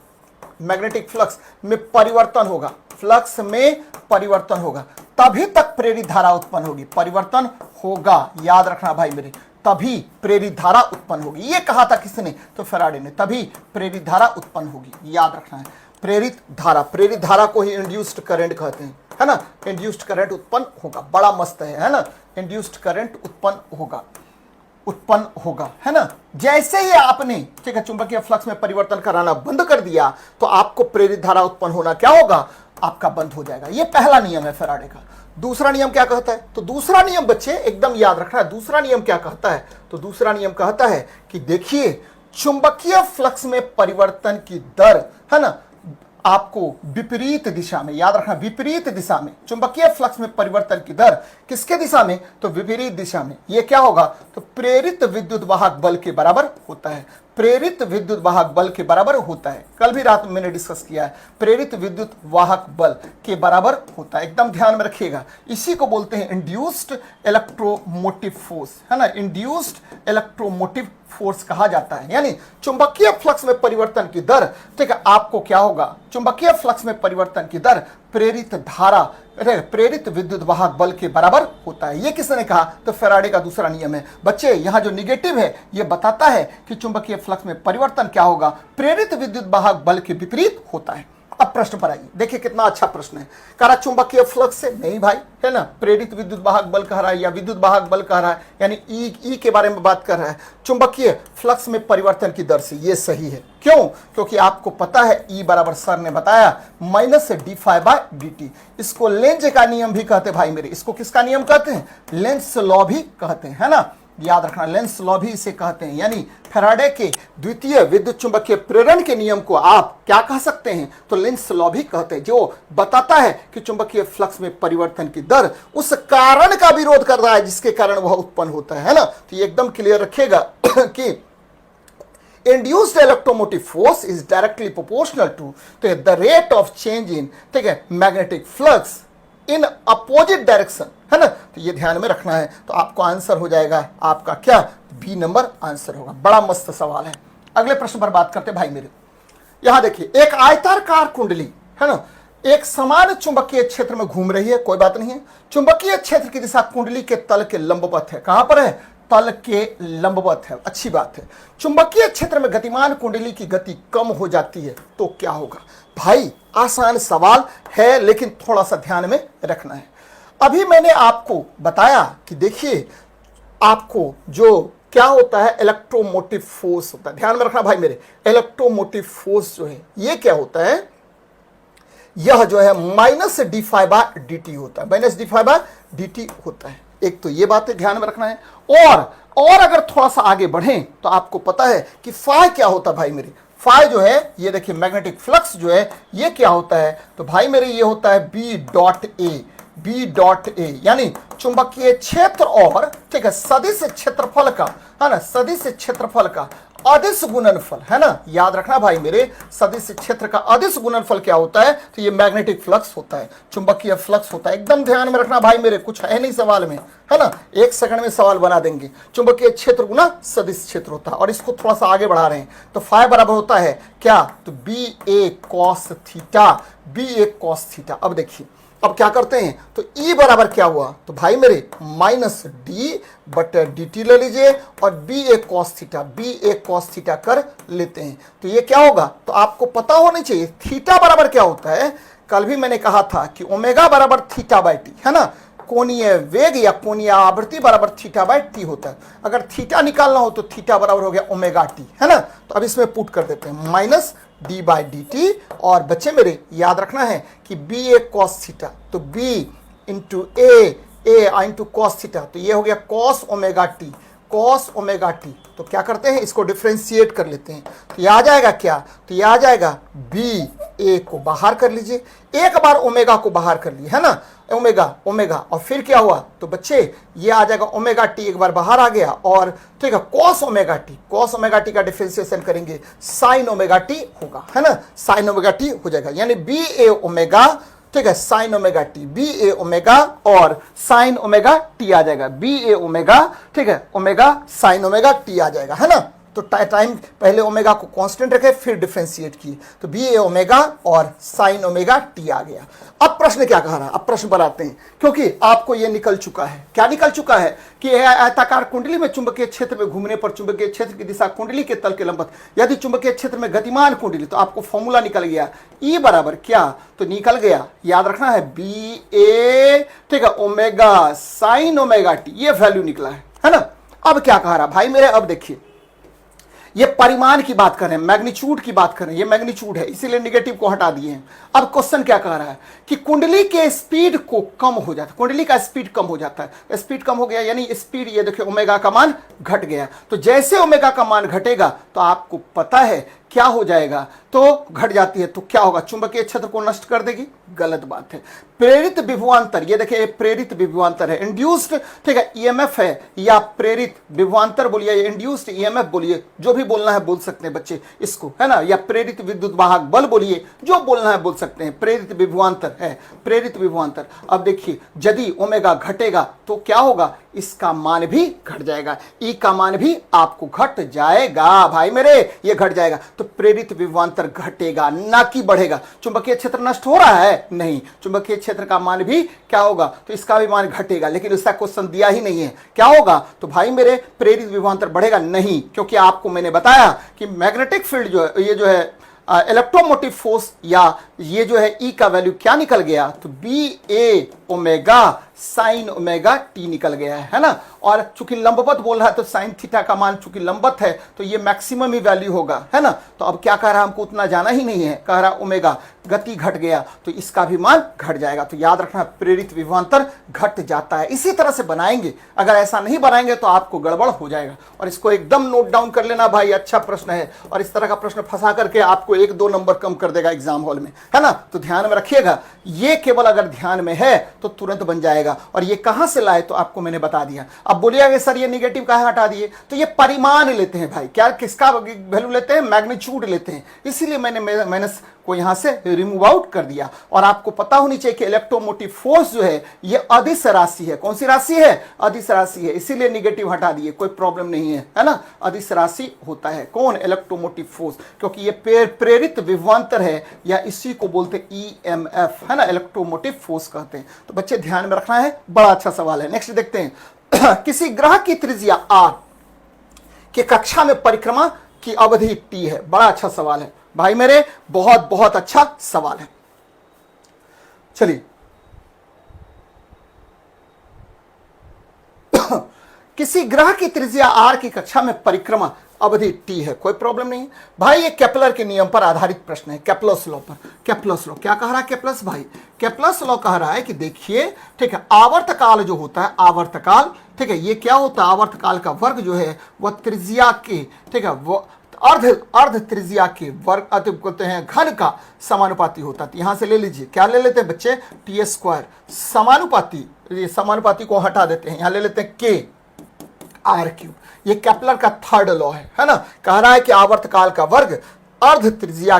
मैग्नेटिक फ्लक्स में परिवर्तन होगा, फ्लक्स में परिवर्तन होगा, तभी तक प्रेरित धारा उत्पन्न होगी। परिवर्तन होगा, याद रखना भाई मेरे, तभी प्रेरित धारा उत्पन्न होगी। ये कहा था किसने, तो फैराडे ने, तभी प्रेरित धारा उत्पन्न होगी। याद रखना है, प्रेरित धारा को ही इंड्यूस्ड करंट कहते हैं, है ना। इंड्यूस्ड करंट उत्पन्न होगा, बड़ा मस्त है ना। इंड्यूस्ड करंट उत्पन्न होगा, है ना। जैसे ही आपने, ठीक है, चुंबकीय फ्लक्स में परिवर्तन कराना बंद कर दिया तो आपको प्रेरित धारा उत्पन्न होना क्या होगा, आपका बंद हो जाएगा। ये पहला नियम है फैराडे का। दूसरा नियम क्या कहता है, तो दूसरा नियम बच्चे एकदम याद रखना है, दूसरा नियम क्या कहता है, तो दूसरा नियम कहता है कि देखिए चुंबकीय फ्लक्स में परिवर्तन की दर, है ना, आपको विपरीत दिशा में, याद रखना, विपरीत दिशा में चुंबकीय फ्लक्स में परिवर्तन की दर किसके दिशा में, तो विपरीत दिशा में। ये क्या होगा, तो प्रेरित विद्युत वाहक बल के बराबर होता है। प्रेरित विद्युत वाहक बल के बराबर होता है। कल भी रात में मैंने डिस्कस किया है, प्रेरित विद्युत वाहक बल के बराबर होता है, एकदम ध्यान में रखिएगा। इसी को बोलते हैं इंड्यूस्ड इलेक्ट्रोमोटिव फोर्स, है ना, इंड्यूस्ड इलेक्ट्रोमोटिव फोर्स कहा जाता है। यानी चुंबकीय फ्लक्स में परिवर्तन की दर, ठीक है, आपको क्या होगा, चुंबकीय फ्लक्स में परिवर्तन की दर प्रेरित धारा, प्रेरित विद्युत वाहक बल के बराबर होता है। ये किसने कहा, तो फैराडे का दूसरा नियम है। बच्चे यहां जो निगेटिव है ये बताता है कि चुंबकीय फ्लक्स में परिवर्तन क्या होगा, प्रेरित विद्युत वाहक बल के विपरीत होता है। अब प्रश्न पर आइए, देखिए कितना अच्छा प्रश्न है। कह रहा चुंबकीय फ्लक्स से, नहीं भाई, है ना, प्रेरित विद्युत वाहक बल कह रहा है या विद्युत वाहक बल कह रहा है, यानी ई के बारे में बात कर रहा है, चुंबकीय फ्लक्स में परिवर्तन की दर से। ये सही है, क्यों, क्योंकि आपको पता है ई बराबर सर ने बताया माइनस d∅dt। इसको लेंज का नियम भी कहते हैं भाई मेरे, इसको किसका नियम कहते हैं, लेंस लॉ भी कहते हैं, है ना, याद रखना, लेंस लॉ भी इसे कहते हैं। यानी फैराडे के द्वितीय विद्युत चुंबकीय प्रेरण के नियम को आप क्या कह सकते हैं, तो लेंस लॉ भी कहते हैं, जो बताता है कि चुंबकीय फ्लक्स में परिवर्तन की दर उस कारण का विरोध कर रहा है जिसके कारण वह उत्पन्न होता है ना। तो ये एकदम क्लियर रखिएगा कि induced electromotive force is directly proportional to the rate of change in, ठीक है, magnetic flux in opposite direction, है ना। तो ये ध्यान में रखना है। तो आपको आंसर हो जाएगा आपका क्या, बी नंबर आंसर होगा। बड़ा मस्त सवाल है। अगले प्रश्न पर बात करते भाई मेरे। यहां देखिए, एक आयताकार कुंडली, है ना, एक समान चुंबकीय क्षेत्र में घूम रही है, कोई बात नहीं है। चुंबकीय क्षेत्र की दिशा कुंडली के तल के लंबवत है। कहां पर है, तल के लंबवत है, अच्छी बात है। चुंबकीय क्षेत्र में गतिमान कुंडली की गति कम हो जाती है तो क्या होगा। भाई आसान सवाल है लेकिन थोड़ा सा ध्यान में रखना है। अभी मैंने आपको बताया कि देखिए आपको जो क्या होता है, इलेक्ट्रोमोटिव फोर्स होता है। ध्यान में रखना भाई मेरे, इलेक्ट्रोमोटिव फोर्स जो है ये क्या होता है, यह जो है माइनस d∅dt होता है, माइनस d∅dt होता है। एक तो ये बातें ध्यान में रखना है। और अगर थोड़ा सा आगे बढ़ें तो आपको पता है कि फाई क्या होता है भाई मेरे, फाई जो है ये देखिए मैग्नेटिक फ्लक्स जो है ये क्या होता है, तो भाई मेरे ये होता है B.A, यानी चुंबकीय क्षेत्र और, ठीक है, सदिश क्षेत्रफल का, है ना, सदिश क्षेत्रफल का अदिश गुणनफल, है ना। याद रखना भाई मेरे, सदिश क्षेत्र का अदिश गुणनफल क्या होता है, तो ये मैग्नेटिक फ्लक्स होता है, चुंबकीय फ्लक्स होता है। एकदम ध्यान में रखना भाई मेरे, कुछ है नहीं सवाल में, है ना, एक सेकंड में सवाल बना देंगे। चुंबकीय क्षेत्र गुना सदिश क्षेत्र होता है। और इसको थोड़ा सा आगे बढ़ा रहे हैं तो फाई बराबर होता है क्या, तो BA cos theta, BA cos theta. अब देखिए अब क्या करते हैं, तो E बराबर क्या हुआ, तो भाई मेरे माइनस d/dt ले लीजिए और BA cos थीटा कर लेते हैं। तो ये क्या होगा, तो आपको पता होना चाहिए थीटा बराबर क्या होता है। कल भी मैंने कहा था कि ओमेगा बराबर θ/t, है ना, कोणीय वेग या कोणीय आवृत्ति बराबर θ/t होता है। अगर थीटा निकालना हो तो थीटा बराबर हो गया ओमेगा टी, है ना। तो अब इसमें पुट कर देते हैं माइनस d/dt, और बच्चे मेरे याद रखना है कि BA cos थीटा, तो B into A into cos theta, तो ये हो गया cos ओमेगा टी। तो क्या करते हैं, इसको डिफ्रेंशिएट कर लेते हैं। तो ये आ जाएगा क्या, तो ये आ जाएगा BA को बाहर कर लीजिए, एक बार ओमेगा को बाहर कर लिए, है ना, ओमेगा, और फिर क्या हुआ, तो बच्चे ये आ जाएगा ओमेगा टी, एक बार बाहर आ गया, और ठीक है cos ओमेगा टी का डिफरेंशिएशन करेंगे sin ओमेगा टी होगा, है ना, sin ओमेगा टी हो जाएगा। यानी BA ओमेगा, ठीक है, sin omega T, BA omega और sin ओमेगा टी आ जाएगा, BA ओमेगा, ठीक है, ओमेगा sin ओमेगा टी आ जाएगा, है ना। तो टाइम पहले ओमेगा को कांस्टेंट रखे फिर डिफरेंशिएट किए, तो BA ओमेगा और sin ओमेगा टी आ गया। अब प्रश्न क्या कह रहा है, अब प्रश्न पर आते हैं, क्योंकि आपको यह निकल चुका है, क्या निकल चुका है कि आयताकार कुंडली में चुंबकीय क्षेत्र में घूमने पर चुंबकीय क्षेत्र की दिशा कुंडली के तल के लंबवत, यदि चुंबकीय क्षेत्र में गतिमान कुंडली, तो आपको फॉर्मूला निकल गया E बराबर क्या, तो निकल गया, याद रखना है BA, ठीक है, ओमेगा sin ओमेगा टी, ये वैल्यू निकला है ना। अब क्या कह रहा भाई मेरे, अब देखिए ये परिमाण की बात कर रहे हैं, मैग्नीट्यूड की बात कर रहे हैं, ये मैग्नीट्यूड है इसीलिए निगेटिव को हटा दिए हैं। अब क्वेश्चन क्या कह रहा है कि कुंडली के स्पीड को कम हो जाता है, कुंडली का स्पीड कम हो जाता है, स्पीड कम हो गया यानी स्पीड, ये देखिए ओमेगा का मान घट गया। तो जैसे ओमेगा का मान घटेगा तो आपको पता है क्या हो जाएगा, तो घट जाती है तो क्या होगा, चुंबकीय क्षेत्र को नष्ट कर देगी, गलत बात है। प्रेरित विभवांतर, ये देखिए प्रेरित विभवांतर है, इंड्यूस्ड, ठीक है, ईएमएफ है या प्रेरित विभवांतर बोलिए, इंड्यूस्ड ईएमएफ बोलिए, जो भी बोलना है बोल सकते हैं बच्चे इसको, है ना, या प्रेरित विद्युत वाहक बल बोलिए, जो बोलना है बोल सकते हैं, प्रेरित विभवांतर है, प्रेरित विभवांतर। अब देखिए यदि ओमेगा घटेगा तो क्या होगा, इसका मान भी घट जाएगा, ई का मान भी आपको घट जाएगा भाई मेरे, ये घट जाएगा, तो प्रेरित विभवांतर घटेगा ना कि बढ़ेगा। चुंबकीय क्षेत्र नष्ट हो रहा है, नहीं, चुंबकीय क्षेत्र का मान भी क्या होगा, तो इसका भी मान घटेगा, लेकिन उसका क्वेश्चन दिया ही नहीं है, क्या होगा, तो भाई मेरे प्रेरित विभवांतर बढ़ेगा नहीं, क्योंकि आपको मैंने बताया कि मैग्नेटिक फील्ड जो है, ये जो है इलेक्ट्रोमोटिव फोर्स, या ये जो है ई का वैल्यू क्या निकल गया, तो बी ए ओमेगा साइन ओमेगा टी निकल गया है ना। और चूंकि लंबवत बोल रहा है तो साइन थीटा का मान चूंकि लंबवत है तो ये मैक्सिमम ही वैल्यू होगा, है ना। तो अब क्या कह रहा है, हमको उतना जाना ही नहीं है, कह रहा ओमेगा गति घट गया तो इसका भी मान घट जाएगा। तो याद रखना प्रेरित विभवांतर घट जाता है, इसी तरह से बनाएंगे, अगर ऐसा नहीं बनाएंगे तो आपको गड़बड़ हो जाएगा। और इसको एकदम नोट डाउन कर लेना भाई, अच्छा प्रश्न है, और इस तरह का प्रश्न फंसा करके आपको 1-2 नंबर कम कर देगा एग्जाम हॉल में, है ना। तो ध्यान में रखिएगा, ये केवल अगर ध्यान में है तो तुरंत बन जाएगा। और ये कहां से लाए, तो आपको मैंने बता दिया। अब बोलिएगा सर ये निगेटिव कहां हटा दिए, तो ये परिमाण लेते हैं भाई, क्या किसका वैल्यू लेते हैं, मैग्नीट्यूड लेते हैं, इसीलिए मैंने माइनस को यहां से रिमूव आउट कर दिया। और आपको पता होनी चाहिए कि इलेक्ट्रोमोटिव फोर्स जो है ये अदिश राशि है, कौन सी राशि है, अदिश राशि है, इसीलिए निगेटिव हटा दिए, कोई प्रॉब्लम नहीं है ना। अदिश राशि होता है कौन, इलेक्ट्रोमोटिव फोर्स, क्योंकि ये प्रेरित विभवांतर है, या इसी को बोलते ईएमएफ, है ना, इलेक्ट्रोमोटिव फोर्स कहते हैं। तो बच्चे ध्यान में रखना है, बड़ा अच्छा सवाल है। नेक्स्ट देखते हैं किसी ग्रह की त्रिज्या आर के कक्षा में परिक्रमा की अवधि टी है, बड़ा अच्छा सवाल है भाई मेरे, बहुत बहुत अच्छा सवाल है। चलिए किसी ग्रह की त्रिज्या आर की कक्षा में परिक्रमा अवधि टी है, कोई प्रॉब्लम नहीं भाई। ये केपलर के नियम पर आधारित प्रश्न है, केपलर्स लॉ पर। केपलर्स लॉ क्या कह रहा है केपलर्स भाई, केपलर्स लॉ कह रहा है कि देखिए, ठीक है, आवर्तकाल जो होता है, आवर्तकाल, ठीक है, ये क्या होता है, आवर्तकाल का वर्ग जो है वह त्रिज्या के, ठीक है, वो अर्ध त्रिज्या के वर्ग कहते हैं घन का समानुपाती होता है। यहां से ले लीजिए, क्या ले लेते हैं बच्चे, टी स्क्वायर समानुपाती, ये समानुपाती को हटा देते हैं, यहां ले लेते हैं के आर क्यूब। ये केपलर का थर्ड लॉ है ना, कह रहा है कि आवर्तकाल का वर्ग अर्ध त्रिज्या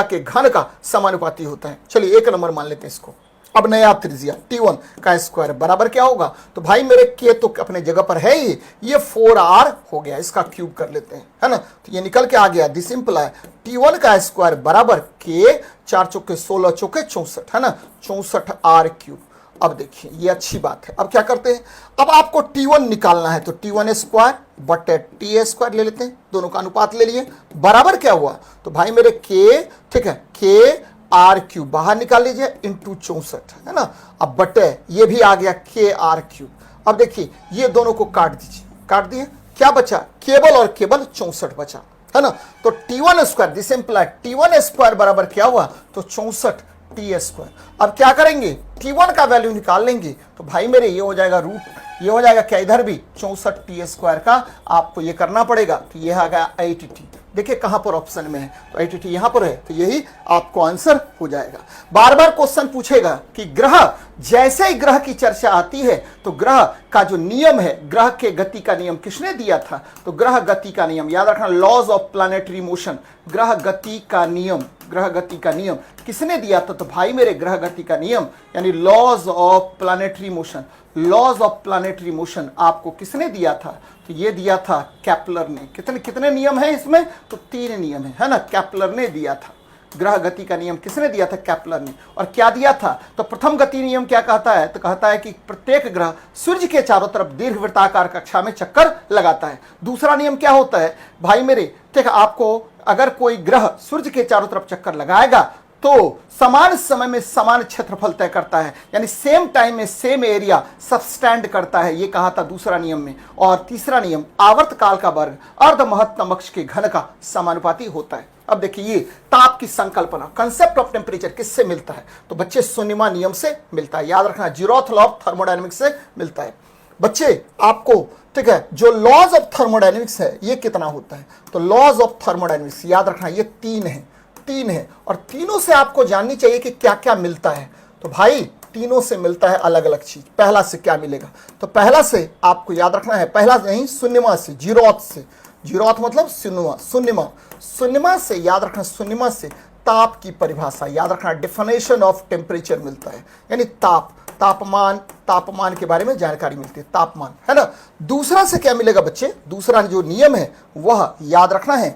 के घन का समानुपाती होता है। चलिए 1 नंबर मान लेते हैं इसको। अब नया त्रिज्या T1 का स्क्वायर बराबर क्या होगा, तो भाई मेरे के तो अपने जगह पर है ही, ये 4R हो गया, इसका क्यूब कर लेते हैं, है ना। तो ये निकल के आ गया, दिस सिंपल है, T1 का स्क्वायर बराबर के 4 चौके 16 चौके 64, है ना, 64R क्यूब। अब देखिए ये अच्छी बात है। अब क्या करते हैं, अब आपको T1 निकालना है, तो T1 स्क्वायर बटे T स्क्वायर ले लेते हैं, दोनों का अनुपात ले लिए, बराबर क्या हुआ, तो भाई मेरे के, ठीक है, के आर क्यूब बाहर निकाल लीजिए इंटू 64, है ना। अब बटे ये भी आ गया के आर क्यूब। अब देखिए ये दोनों को काट दीजिए, काट दिए, क्या बचा, केवल और केवल 64 बचा, है ना। तो T1 square, this imply T1 square बराबर क्या हुआ, तो 64 टी स्क्वायर। अब क्या करेंगे, T1 का वैल्यू निकाल लेंगे, तो भाई मेरे ये हो जाएगा रूट, ये हो जाएगा क्या, इधर भी 64 टी स्क्वायर का आपको ये करना पड़ेगा, तो ये आ गया 80T। देखिए कहां पर ऑप्शन में है, तो 80T यहां पर है, तो यही आपको आंसर हो जाएगा। बार बार क्वेश्चन पूछेगा कि ग्रह, जैसे ही ग्रह की चर्चा आती है तो ग्रह का जो नियम है, ग्रह के गति का नियम किसने दिया था, तो ग्रह गति का नियम याद रखना, लॉज ऑफ प्लैनेटरी मोशन, ग्रह गति का नियम, ग्रह गति का नियम किसने दिया था, तो भाई मेरे ग्रह गति का नियम यानी laws of planetary motion, laws of planetary motion आपको किसने दिया था, तो ये दिया था केपलर ने। कितने कितने नियम हैं इसमें, तो 3 नियम है ना, केपलर ने दिया था। ग्रह गति का नियम किसने दिया था, केपलर ने। और क्या दिया था, तो प्रथम गति नियम क्या कहता है, तो कहता है कि प्रत्येक ग्रह सूर्य के चारों तरफ दीर्घवृत्ताकार कक्षा में चक्कर लगाता है। दूसरा नियम क्या होता है भाई मेरे, ठीक है, आपको अगर कोई ग्रह सूर्य के चारों तरफ चक्कर लगाएगा तो समान समय में समान क्षेत्रफल तय करता है, यानी सेम टाइम में सेम एरिया सबस्टैंड करता है, ये कहा था दूसरा नियम में। और तीसरा नियम, आवर्तकाल का वर्ग अर्ध महत्तम अक्ष के घन का समानुपाती होता है। अब देखिए ये ताप की संकल्पना, कंसेप्ट ऑफ टेम्परेचर किससे मिलता है, तो बच्चे शून्यमा नियम से मिलता है, याद रखना, जीरोथ लॉ ऑफ थर्मोडायनेमिक्स से मिलता है। बच्चे आपको, ठीक है, जो लॉज ऑफ थर्मोडायनेमिक्स है ये कितना होता है, तो लॉज ऑफ थर्मोडायनेमिक्स याद रखना ये 3 है और तीनों से आपको जाननी चाहिए कि क्या क्या मिलता है। तो भाई तीनों से मिलता है अलग अलग चीज। पहला से क्या मिलेगा, तो पहला से आपको याद रखना है, पहला नहीं शून्यमा से, जीरोथ से, जीरोथ मतलब शून्यमा से याद रखना, शून्यमा से ताप की परिभाषा याद रखना, डेफिनेशन ऑफ टेम्परेचर मिलता है, यानी तापमान के बारे में जानकारी मिलती है, तापमान, है ना। दूसरा से क्या मिलेगा बच्चे, दूसरा जो नियम है वह याद रखना है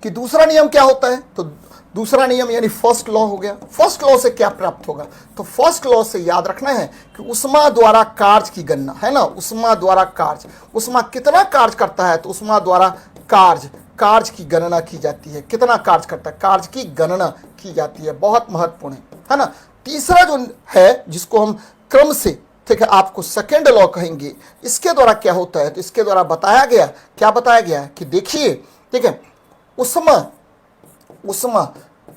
कि दूसरा नियम क्या होता है, तो दूसरा नियम यानी फर्स्ट लॉ हो गया। फर्स्ट लॉ से क्या प्राप्त होगा, तो फर्स्ट लॉ से याद रखना है कि उष्मा द्वारा कार्य की गणना, है ना, उष्मा द्वारा कार्य, उष्मा कितना कार्य करता है, तो उष्मा द्वारा कार्य की गणना की जाती है, कितना कार्य करता है, कार्य की गणना की जाती है, बहुत महत्वपूर्ण है ना। तीसरा जो है जिसको हम क्रम से, ठीक है, आपको सेकेंड लॉ कहेंगे, इसके द्वारा क्या होता है, तो इसके द्वारा बताया गया, क्या बताया गया कि देखिए, ठीक है, उष्मा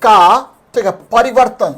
का, ठीक है, परिवर्तन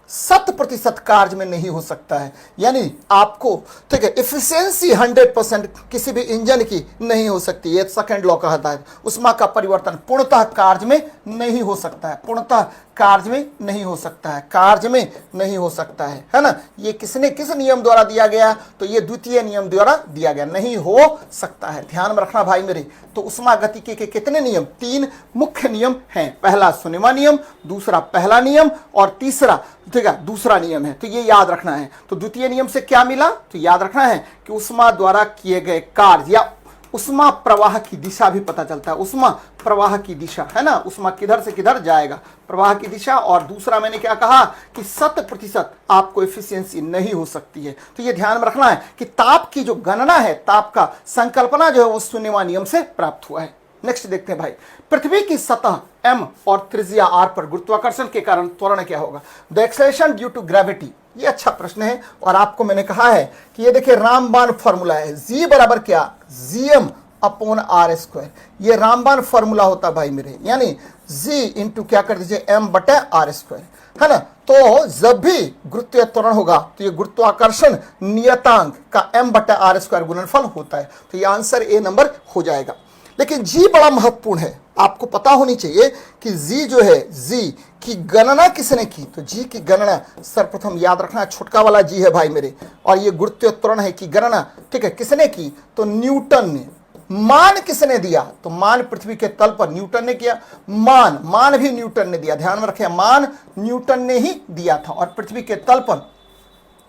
100% कार्य में नहीं हो सकता है, यानी आपको, ठीक है, एफिशिएंसी 100% किसी भी इंजन की नहीं हो सकती, ये सेकंड लॉ कहता है। उष्मा का परिवर्तन पूर्णतः कार्य में नहीं हो सकता है, पूर्णतः कार्य में नहीं हो सकता है, कार्य में नहीं हो सकता है ना। ये किस नियम द्वारा दिया गया, तो ये द्वितीय नियम द्वारा दिया गया, नहीं हो सकता है, ध्यान में रखना भाई मेरे। तो उष्मा गतिकी के कितने नियम, 3 मुख्य नियम हैं, पहला शून्यमा नियम, दूसरा पहला नियम और तीसरा, ठीक है, दूसरा नियम है, तो ये याद रखना है। तो द्वितीय नियम से क्या मिला, तो याद रखना है कि उष्मा द्वारा किए गए कार्य या उष्मा प्रवाह की दिशा भी पता चलता है, उष्मा प्रवाह की दिशा, है ना, उष्मा किधर से किधर जाएगा, प्रवाह की दिशा। और दूसरा मैंने क्या कहा कि 100% आपको एफिशिएंसी नहीं हो सकती है, तो ये ध्यान में रखना है कि ताप की जो गणना है, ताप का संकल्पना जो है वो शून्यमा नियम से प्राप्त हुआ है। नेक्स्ट देखते हैं भाई, पृथ्वी की सतह m और त्रिज्या r पर गुरुत्वाकर्षण के कारण त्वरण क्या होगा, the acceleration due to gravity. ये अच्छा प्रश्न है और आपको मैंने कहा है कि ये देखिए रामबाण फॉर्मूला है, g बराबर क्या, gm अपॉन r स्क्वायर, ये रामबाण फॉर्मूला होता है भाई मेरे, यानी g इंटू क्या कर दीजिए m बटे r स्क्वायर, है ना। तो जब भी गुरुत्वीय त्वरण होगा तो ये गुरुत्वाकर्षण नियतांक का m बटे r स्क्वायर गुणनफल होता है, तो ये आंसर ए नंबर हो जाएगा। लेकिन जी बड़ा महत्वपूर्ण है, आपको पता होनी चाहिए कि जी जो है, जी की गणना किसने की, तो जी की गणना सर्वप्रथम याद रखना, छोटका वाला जी है भाई मेरे, और ये गुरुत्वीय त्वरण है की गणना, ठीक है, किसने की, तो न्यूटन ने। मान किसने दिया, तो मान पृथ्वी के तल पर न्यूटन ने किया, मान भी न्यूटन ने दिया, ध्यान में रखें, मान न्यूटन ने ही दिया था और पृथ्वी के तल पर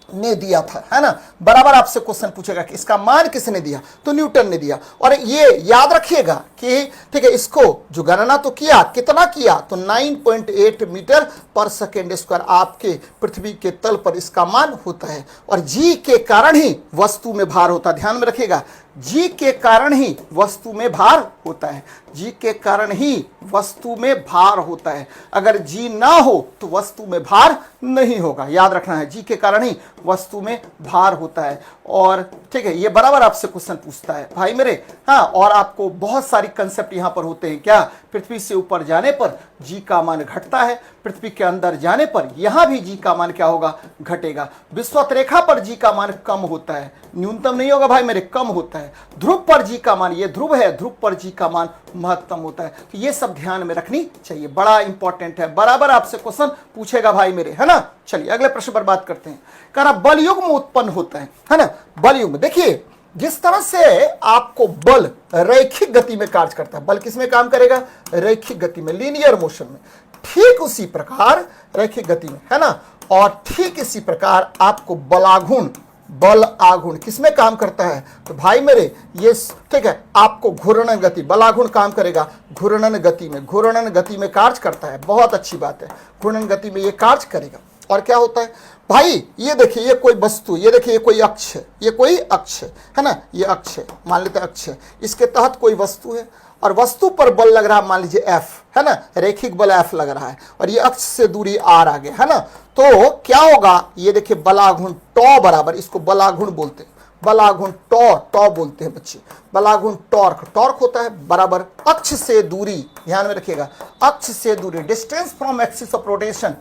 ने दिया था, है ना। बराबर आपसे क्वेश्चन पूछेगा कि इसका मान किसने दिया, तो न्यूटन ने दिया। और ये याद रखिएगा कि, ठीक है, इसको जो गणना तो किया, कितना किया, तो 9.8 मीटर पर सेकेंड स्क्वायर आपके पृथ्वी के तल पर इसका मान होता है। और जी के कारण ही वस्तु में भार होता है, ध्यान में रखिएगा, जी के कारण ही वस्तु में भार होता है, जी के कारण ही वस्तु में भार होता है, अगर जी ना हो तो वस्तु में भार नहीं होगा, याद रखना है, जी के कारण ही वस्तु में भार होता है। और ठीक है, ये बराबर आपसे क्वेश्चन पूछता है भाई मेरे, हाँ। और आपको बहुत सारी कंसेप्ट यहां पर होते हैं, क्या, पृथ्वी से ऊपर जाने पर जी का मान घटता है, पृथ्वी के अंदर जाने पर यहां भी जी का मान क्या होगा, घटेगा। विषुवत रेखा पर जी का मान कम होता है, न्यूनतम नहीं होगा भाई मेरे, कम होता है। ध्रुव पर जी का मान, ये ध्रुव है, ध्रुव पर जी का मान महत्तम होता है। तो ये सब ध्यान में रखनी चाहिए, बड़ा इंपॉर्टेंट है, बराबर आपसे क्वेश्चन पूछेगा भाई मेरे, है ना। चलिए अगले प्रश्न पर बात करते हैं। कह रहा बल युग्म उत्पन्न होता है ना। बल युग्म, देखिए जिस तरह से आपको बल रैखिक गति में कार्य करता है, बल किस में काम करेगा, रैखिक गति में, लीनियर मोशन में, ठीक उसी प्रकार रैखिक गति में, है ना। और ठीक इसी प्रकार आपको बलाघूर्ण, बल आघूर्ण किसमें काम करता है, तो भाई मेरे ये, ठीक है, आपको घूर्णन गति, बलाघूर्ण काम करेगा घूर्णन गति में, घूर्णन गति में कार्य करता है, बहुत अच्छी बात है, घूर्णन गति में ये कार्य करेगा। और क्या होता है भाई, ये देखिए, ये कोई वस्तु, ये देखिए, ये कोई अक्ष है, ये कोई अक्ष है ना, ये अक्ष है, मान लेते हैं अक्ष है, इसके तहत कोई वस्तु है और वस्तु पर बल लग रहा है, मान लीजिए F, है ना, रैखिक बल F लग रहा है और ये अक्ष से दूरी R आगे, है ना। तो क्या होगा, ये देखिए बलाघूर्ण टॉ बराबर, इसको बलाघूर्ण बोलते हैं, बलाघूर्ण टॉ बोलते हैं बच्चे, बलाघूर्ण टॉर्क होता है बराबर अक्ष से दूरी, ध्यान में रखिएगा, अक्ष से दूरी, distance from axis of rotation,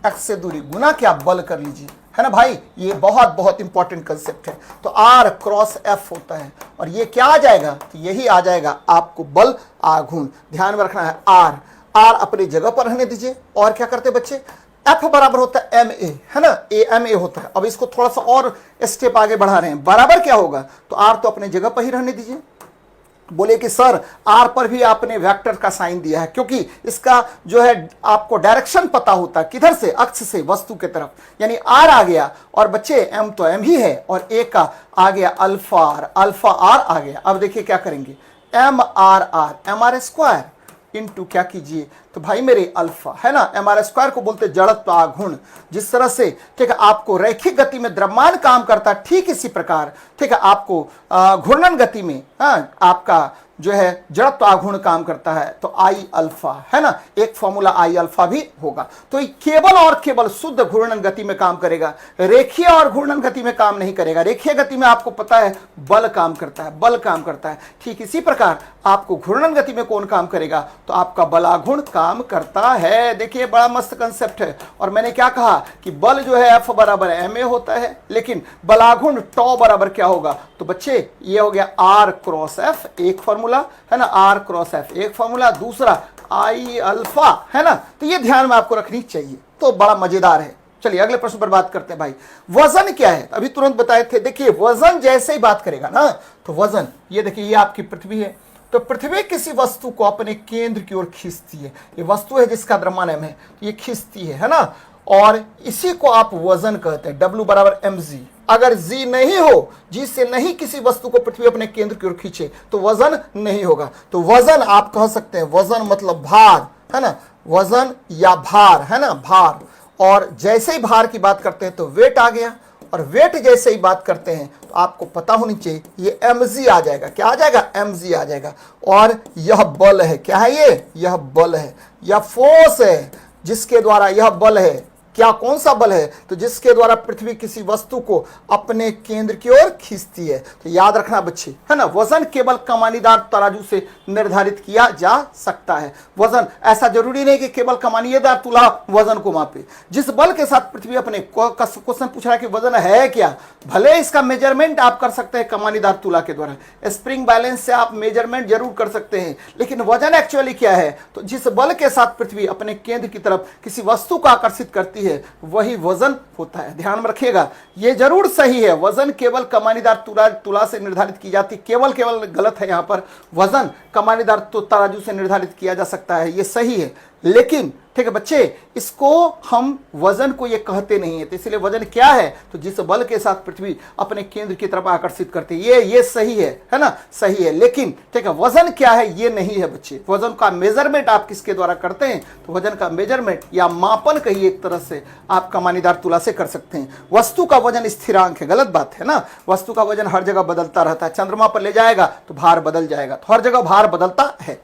अक्ष से दूरी गुना क्या, बल कर लीजिए, है ना भाई, ये बहुत बहुत इंपॉर्टेंट कंसेप्ट है। तो R क्रॉस F होता है और ये क्या आ जाएगा, तो यही आ जाएगा आपको बल आघूर्ण। ध्यान में रखना है, R अपनी जगह पर रहने दीजिए। और क्या करते बच्चे, F बराबर होता है ma, है ना, ma होता है। अब इसको थोड़ा सा और स्टेप आगे बढ़ा रहे हैं, बराबर क्या होगा, तो R तो अपने जगह पर ही रहने दीजिए। बोले कि सर R पर भी आपने वेक्टर का साइन दिया है, क्योंकि इसका जो है आपको डायरेक्शन पता होता है, किधर से, अक्ष से वस्तु के तरफ, यानी R आ गया। और बच्चे M तो M ही है और A का आ गया अल्फा R आ गया। अब देखिए क्या करेंगे, mr स्क्वायर इंटू क्या कीजिए, तो भाई मेरे अल्फा, है ना, mr स्क्वायर को बोलते जड़त्व आघूर्ण। जिस तरह से ठीक है आपको रैखिक गति में द्रव्यमान काम करता है, ठीक इसी प्रकार ठीक है आपको घूर्णन गति में आपका जो है जड़त्व आघूर्ण काम करता है। तो आई अल्फा, है ना, एक फॉर्मूला आई अल्फा भी होगा। तो ये केवल और केवल शुद्ध घूर्णन गति में काम करेगा, रेखीय और घूर्णन गति में काम नहीं करेगा। रेखीय गति में आपको पता है बल काम करता है, बल काम करता है। ठीक इसी प्रकार आपको घूर्णन गति में कौन काम करेगा, तो आपका बलाघूर्ण काम करता है। देखिए बड़ा मस्त कंसेप्ट है। और मैंने क्या कहा कि बल जो है F बराबर ma होता है, लेकिन बलाघूर्ण टॉ बराबर क्या होगा, तो बच्चे ये हो गया R क्रॉस F, एक फॉर्मूला, है ना, R क्रॉस F एक फॉर्मूला, दूसरा आई अल्फा, है ना। तो ये ध्यान में आपको रखनी चाहिए। तो बड़ा मजेदार है। चलिए अगले प्रश्न पर बात करते हैं भाई। वजन क्या है, अभी तुरंत बताए थे। देखिए वजन जैसे ही बात करेगा ना, तो वजन, ये देखिए ये आपकी पृथ्वी है, तो पृथ्वी किसी वस्तु को अपने केंद्र की ओर खींचती है। ये वस्तु है जिसका द्रव्यमान m है, तो ये खींचती है ना, और इसी को आप वजन कहते हैं। W बराबर mg। अगर g नहीं हो, g से नहीं किसी वस्तु को पृथ्वी अपने केंद्र की ओर खींचे, तो वजन नहीं होगा। तो वजन आप कह सकते हैं, वजन मतलब भार, है ना, वजन या भार, है ना, भार। और जैसे ही भार की बात करते हैं तो वेट आ गया, और वेट जैसे ही बात करते हैं तो आपको पता होनी चाहिए ये mg आ जाएगा। क्या आ जाएगा, mg आ जाएगा। और यह बल है, क्या है ये, यह बल है, यह फोर्स है जिसके द्वारा यह बल है। क्या, कौन सा बल है, तो जिसके द्वारा पृथ्वी किसी वस्तु को अपने केंद्र की ओर खींचती है। तो याद रखना बच्चे, है ना, वजन केवल कमानीदार तराजू से निर्धारित किया जा सकता है। वजन ऐसा जरूरी नहीं कि केवल कमानीदार तुला वजन को मापे। जिस बल के साथ पृथ्वी अपने, क्वेश्चन पूछ रहा है कि वजन है क्या, भले इसका मेजरमेंट आप कर सकते हैं कमानीदार तुला के द्वारा, स्प्रिंग बैलेंस से आप मेजरमेंट जरूर कर सकते हैं, लेकिन वजन एक्चुअली क्या है, तो जिस बल के साथ पृथ्वी अपने केंद्र की तरफ किसी वस्तु को आकर्षित करती है वही वजन होता है। ध्यान में रखिएगा, ये जरूर सही है, वजन केवल कमानीदार तुला से निर्धारित की जाती, केवल गलत है यहाँ पर, वजन कमानीदार तराजू से निर्धारित किया जा सकता है, ये सही है। लेकिन ठीक है बच्चे, इसको हम वजन को ये कहते नहीं है। तो इसलिए वजन क्या है, तो जिस बल के साथ पृथ्वी अपने केंद्र की तरफ आकर्षित करती है, ये सही है ना, सही है। लेकिन ठीक है वजन क्या है, ये नहीं है बच्चे। वजन का मेजरमेंट आप किसके द्वारा करते हैं, तो वजन का मेजरमेंट या मापन कहिए एक तरह से, आप कमानीदार तुला से कर सकते हैं। वस्तु का वजन स्थिरांक है, गलत बात है ना, वस्तु का वजन हर जगह बदलता रहता है। चंद्रमा पर ले जाएगा तो भार बदल जाएगा, तो हर जगह भार बदलता है।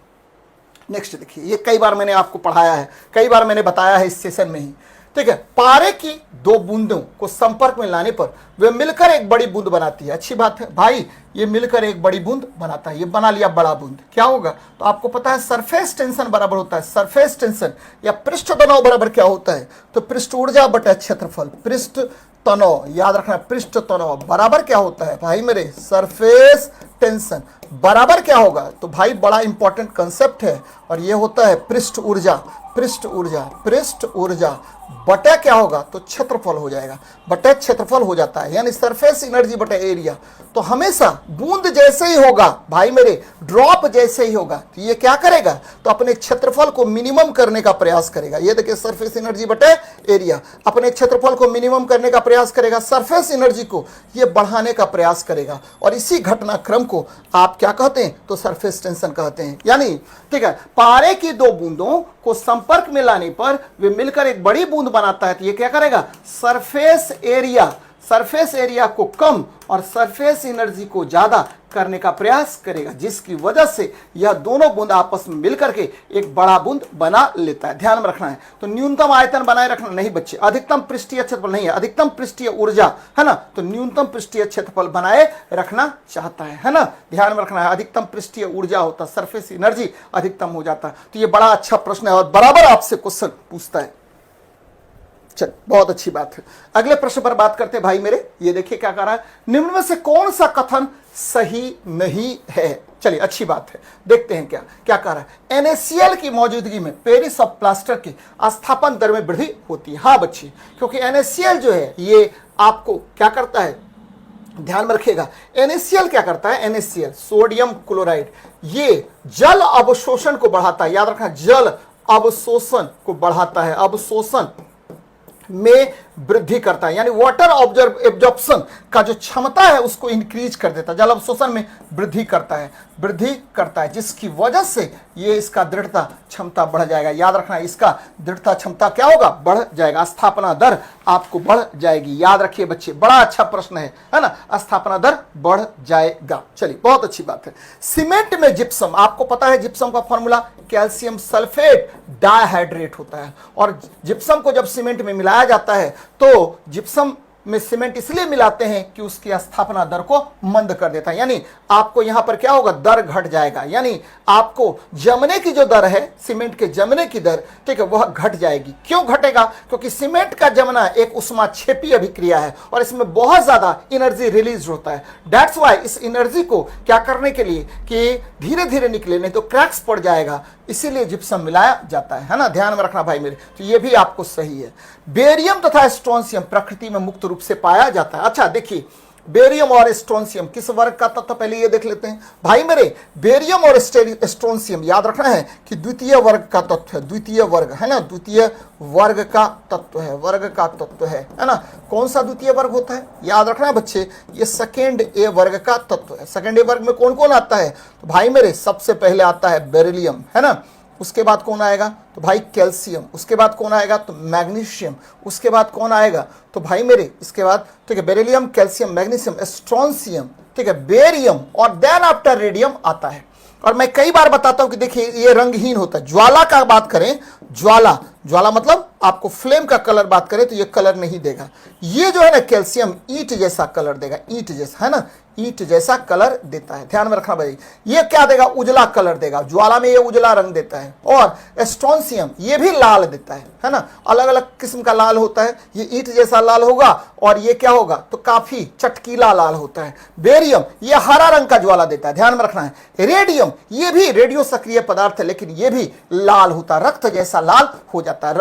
नेक्स्ट देखिए, ये कई बार मैंने आपको पढ़ाया है, कई बार मैंने बताया है इस सेशन में ही। ठीक है, पारे की दो बूंदों को संपर्क में लाने पर वे मिलकर एक बड़ी बूंद बनाती है। अच्छी बात है भाई, ये मिलकर एक बड़ी बूंद बनाता है। ये बना लिया बड़ा बूंद, क्या होगा, तो आपको पता है सरफेस टेंशन बराबर होता है, सरफेस टेंशन या पृष्ठ तनाव बराबर क्या होता है, तो पृष्ठ ऊर्जा बटा क्षेत्रफल, पृष्ठ तनाव, याद रखना, पृष्ठ तनाव बराबर क्या होता है भाई मेरे, सरफेस टेंशन बराबर क्या होगा, तो भाई बड़ा इंपॉर्टेंट कंसेप्ट है, और ये होता है पृष्ठ ऊर्जा, पृष्ठ ऊर्जा, पृष्ठ ऊर्जा बटा क्या होगा, तो क्षेत्रफल हो जाएगा, बटे क्षेत्रफल हो जाता है, यानी सरफेस एनर्जी बटे एरिया। तो हमेशा बूंद जैसे ही होगा भाई मेरे, ड्रॉप जैसे ही होगा, तो ये क्या करेगा, तो अपने क्षेत्रफल को मिनिमम करने का प्रयास करेगा। ये देखिए सरफेस एनर्जी बटे एरिया, अपने क्षेत्रफल को मिनिमम करने का प्रयास करेगा, सरफेस एनर्जी को ये बढ़ाने का प्रयास करेगा, और इसी घटनाक्रम को आप क्या कहते हैं, तो सरफेस टेंशन कहते हैं। यानी ठीक है, पारे की दो बूंदों को संपर्क में लाने पर वे मिलकर एक बड़ी बूंद बनाता है, तो ये क्या करेगा, सरफेस एरिया को कम और सरफेस एनर्जी को ज्यादा करने का प्रयास करेगा, जिसकी वजह से यह दोनों बूंद आपस में मिलकर के एक बड़ा बूंद बना लेता है। ध्यान में रखना है, तो न्यूनतम आयतन बनाए रखना नहीं बच्चे, अधिकतम पृष्ठीय क्षेत्रफल नहीं है, अधिकतम पृष्ठीय ऊर्जा है ना, तो न्यूनतम पृष्ठीय क्षेत्रफल बनाए रखना चाहता है ना, ध्यान में रखना है। अधिकतम पृष्ठीय ऊर्जा होता, सरफेस एनर्जी अधिकतम हो जाता है। तो ये बड़ा अच्छा प्रश्न है और बराबर आपसे क्वेश्चन पूछता है। चल, बहुत अच्छी बात है। अगले प्रश्न पर बात करते हैं भाई मेरे। ये देखिए क्या कर रहा है, निम्न में से कौन सा कथन सही नहीं है। चलिए, अच्छी बात है, देखते हैं क्या क्या कह रहा है। NaCl की मौजूदगी में पेरिस ऑफ प्लास्टर की स्थापन दर में वृद्धि होती है। हाँ बच्चे, क्योंकि NaCl जो है ये आपको क्या करता है, ध्यान में रखिएगा। NaCl क्या करता है, NaCl सोडियम क्लोराइड ये जल अवशोषण को बढ़ाता है। याद रखना, जल अवशोषण को बढ़ाता है, अवशोषण में वृद्धि करता है, यानी वाटर एब्जॉर्प्शन का जो क्षमता है उसको इंक्रीज कर देता है, जल अवशोषण में वृद्धि करता है, जिसकी वजह से ये इसका दृढ़ता क्षमता बढ़ जाएगा। याद रखना, इसका दृढ़ता क्षमता क्या होगा, बढ़ जाएगा, स्थापना दर आपको बढ़ जाएगी। याद रखिए बच्चे, बड़ा अच्छा प्रश्न है ना, स्थापना दर बढ़ जाएगा। चलिए, बहुत अच्छी बात है। सीमेंट में जिप्सम, आपको पता है जिप्सम का फॉर्मूला कैल्शियम सल्फेट डाइहाइड्रेट होता है, और जिप्सम को जब सीमेंट में मिलाया जाता है तो जिप्सम में सीमेंट इसलिए मिलाते हैं कि उसकी स्थापना दर को मंद कर देता है, यानी आपको यहां पर क्या होगा, दर घट जाएगा, यानी आपको जमने की जो दर है, सीमेंट के जमने की दर, ठीक है, वह घट जाएगी। क्यों घटेगा, क्योंकि सीमेंट का जमना एक उष्माक्षेपी अभिक्रिया है और इसमें बहुत ज्यादा एनर्जी रिलीज होता है। दैट्स वाई इस एनर्जी को क्या करने के लिए कि धीरे धीरे निकले, नहीं तो क्रैक्स पड़ जाएगा, इसीलिए जिप्सम मिलाया जाता है ना, ध्यान में रखना भाई मेरे। तो ये भी आपको सही है। बेरियम तथा स्ट्रोंशियम प्रकृति में मुक्त रूप से पाया जाता है। अच्छा देखिए, बेरियम और स्ट्रोंशियम किस वर्ग का तत्व, पहले ये देख लेते हैं भाई मेरे। बेरियम और स्ट्रोंशियम याद रखना है कि द्वितीय वर्ग का तत्व है, द्वितीय वर्ग है ना, द्वितीय वर्ग का तत्व है, वर्ग का तत्व है ना। कौन सा द्वितीय वर्ग होता है, याद रखना है बच्चे, ये सेकेंड ए वर्ग का तत्व है। सेकेंड ए वर्ग में कौन कौन आता है, तो भाई मेरे सबसे पहले आता है बेरिलियम, है ना, उसके बाद कौन आएगा, तो भाई कैल्शियम, उसके बाद कौन आएगा, तो मैग्नीशियम, उसके बाद कौन आएगा, तो भाई मेरे इसके बाद, ठीक है, बेरिलियम, कैल्शियम, मैग्नीशियम, स्ट्रोंशियम, ठीक है, बेरियम, और देन आफ्टर रेडियम आता है। और मैं कई बार बताता हूं कि देखिए ये रंगहीन होता है। ज्वाला का बात करें, ज्वाला, ज्वाला मतलब आपको फ्लेम का कलर बात करें तो ये कलर नहीं देगा। ये जो है ना कैल्शियम ईंट जैसा कलर देगा, ईंट जैसा, है ना, ईंट जैसा कलर देता है, ध्यान में रखना भाई। ये क्या देगा, उजला कलर देगा, ज्वाला में ये उजला रंग देता है। और स्ट्रोंशियम ये भी लाल देता है ना, अलग अलग किस्म का लाल होता है, ये ईंट जैसा लाल होगा और ये क्या होगा, तो काफी चटकीला लाल होता है। बेरियम ये हरा रंग का ज्वाला देता है, ध्यान में रखना है। रेडियम ये भी रेडियो सक्रिय पदार्थ है, लेकिन ये भी लाल होता है, रक्त जैसा लाल हो जाता है,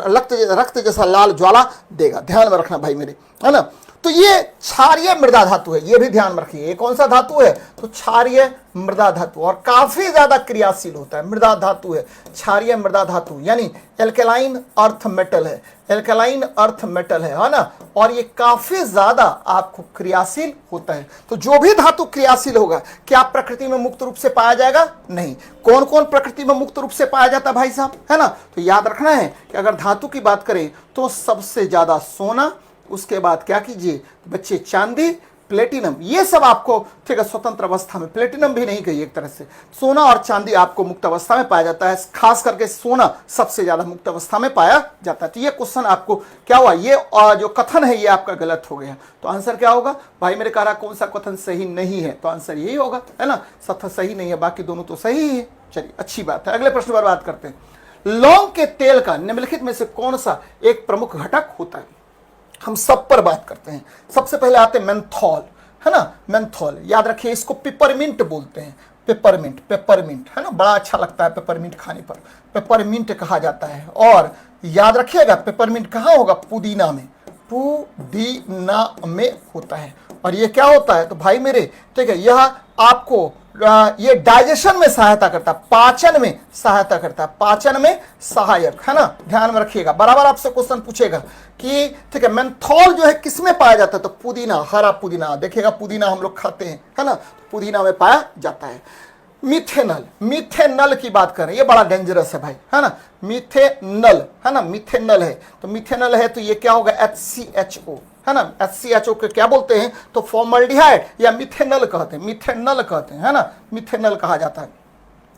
रक्त जैसा लाल ज्वाला देगा, ध्यान में रखना भाई मेरे, है ना। तो ये क्षारीय मृदा धातु है, ये भी ध्यान में रखिए। ये कौन सा धातु है, तो क्षारीय मृदा धातु, और काफी ज्यादा क्रियाशील होता है, मृदा धातु है, क्षारीय मृदा धातु, यानी एल्केलाइन अर्थ मेटल है, एल्केलाइन अर्थ मेटल है ना, और ये काफी ज्यादा आपको क्रियाशील होता है। तो जो भी धातु क्रियाशील होगा, क्या प्रकृति में मुक्त रूप से पाया जाएगा, नहीं। कौन कौन प्रकृति में मुक्त रूप से पाया जाता है भाई साहब, है ना, तो याद रखना है कि अगर धातु की बात करें तो सबसे ज्यादा सोना, उसके बाद क्या कीजिए बच्चे, चांदी, प्लेटिनम, ये सब आपको, ठीक है, स्वतंत्र अवस्था में, प्लेटिनम भी नहीं कही एक तरह से, सोना और चांदी आपको मुक्त अवस्था में पाया जाता है। खास करके सोना सबसे ज्यादा मुक्त अवस्था में पाया जाता है। तो ये क्वेश्चन आपको क्या हुआ, ये जो कथन है ये आपका गलत हो गया। तो आंसर क्या होगा भाई मेरे, कह रहा कौन सा कथन सही नहीं है, तो आंसर यही होगा, है ना, सत्य सही नहीं है, बाकी दोनों तो सही है। चलिए, अच्छी बात है। अगले प्रश्न पर बात करते हैं। लौंग के तेल का निम्नलिखित में से कौन सा एक प्रमुख घटक होता है, हम सब पर बात करते हैं। सबसे पहले आते हैं मेंथॉल, है ना, मेंथॉल, याद रखिए इसको पिपरमिंट बोलते हैं, पेपरमिंट, पेपरमिंट, है ना, बड़ा अच्छा लगता है पेपरमिंट खाने पर, पेपरमिंट कहा जाता है। और याद रखिएगा पेपरमिंट कहाँ होगा, पुदीना में, पुदीना में होता है। और ये क्या होता है, तो भाई मेरे, ठीक है, यह आपको ये डाइजेशन में सहायता करता है, पाचन में सहायता करता है, पाचन में सहायक, है ना, ध्यान में रखिएगा। बराबर आपसे क्वेश्चन पूछेगा कि ठीक है मेंथॉल जो है किसमें पाया जाता है, तो पुदीना, हरा पुदीना, देखिएगा पुदीना हम लोग खाते हैं, है ना, पुदीना में पाया जाता है। मिथेनल, मिथेनल की बात करें, ये बड़ा डेंजरस है भाई, है ना, मिथेनल, है ना, मिथेनल है, तो मिथेनल है तो ये क्या होगा, HCHO, है ना, HCHO के क्या बोलते हैं, तो फॉर्मल्डिहाइड या मिथेनल कहते हैं, मिथेनल कहते हैं, है ना, मिथेनल कहा जाता है।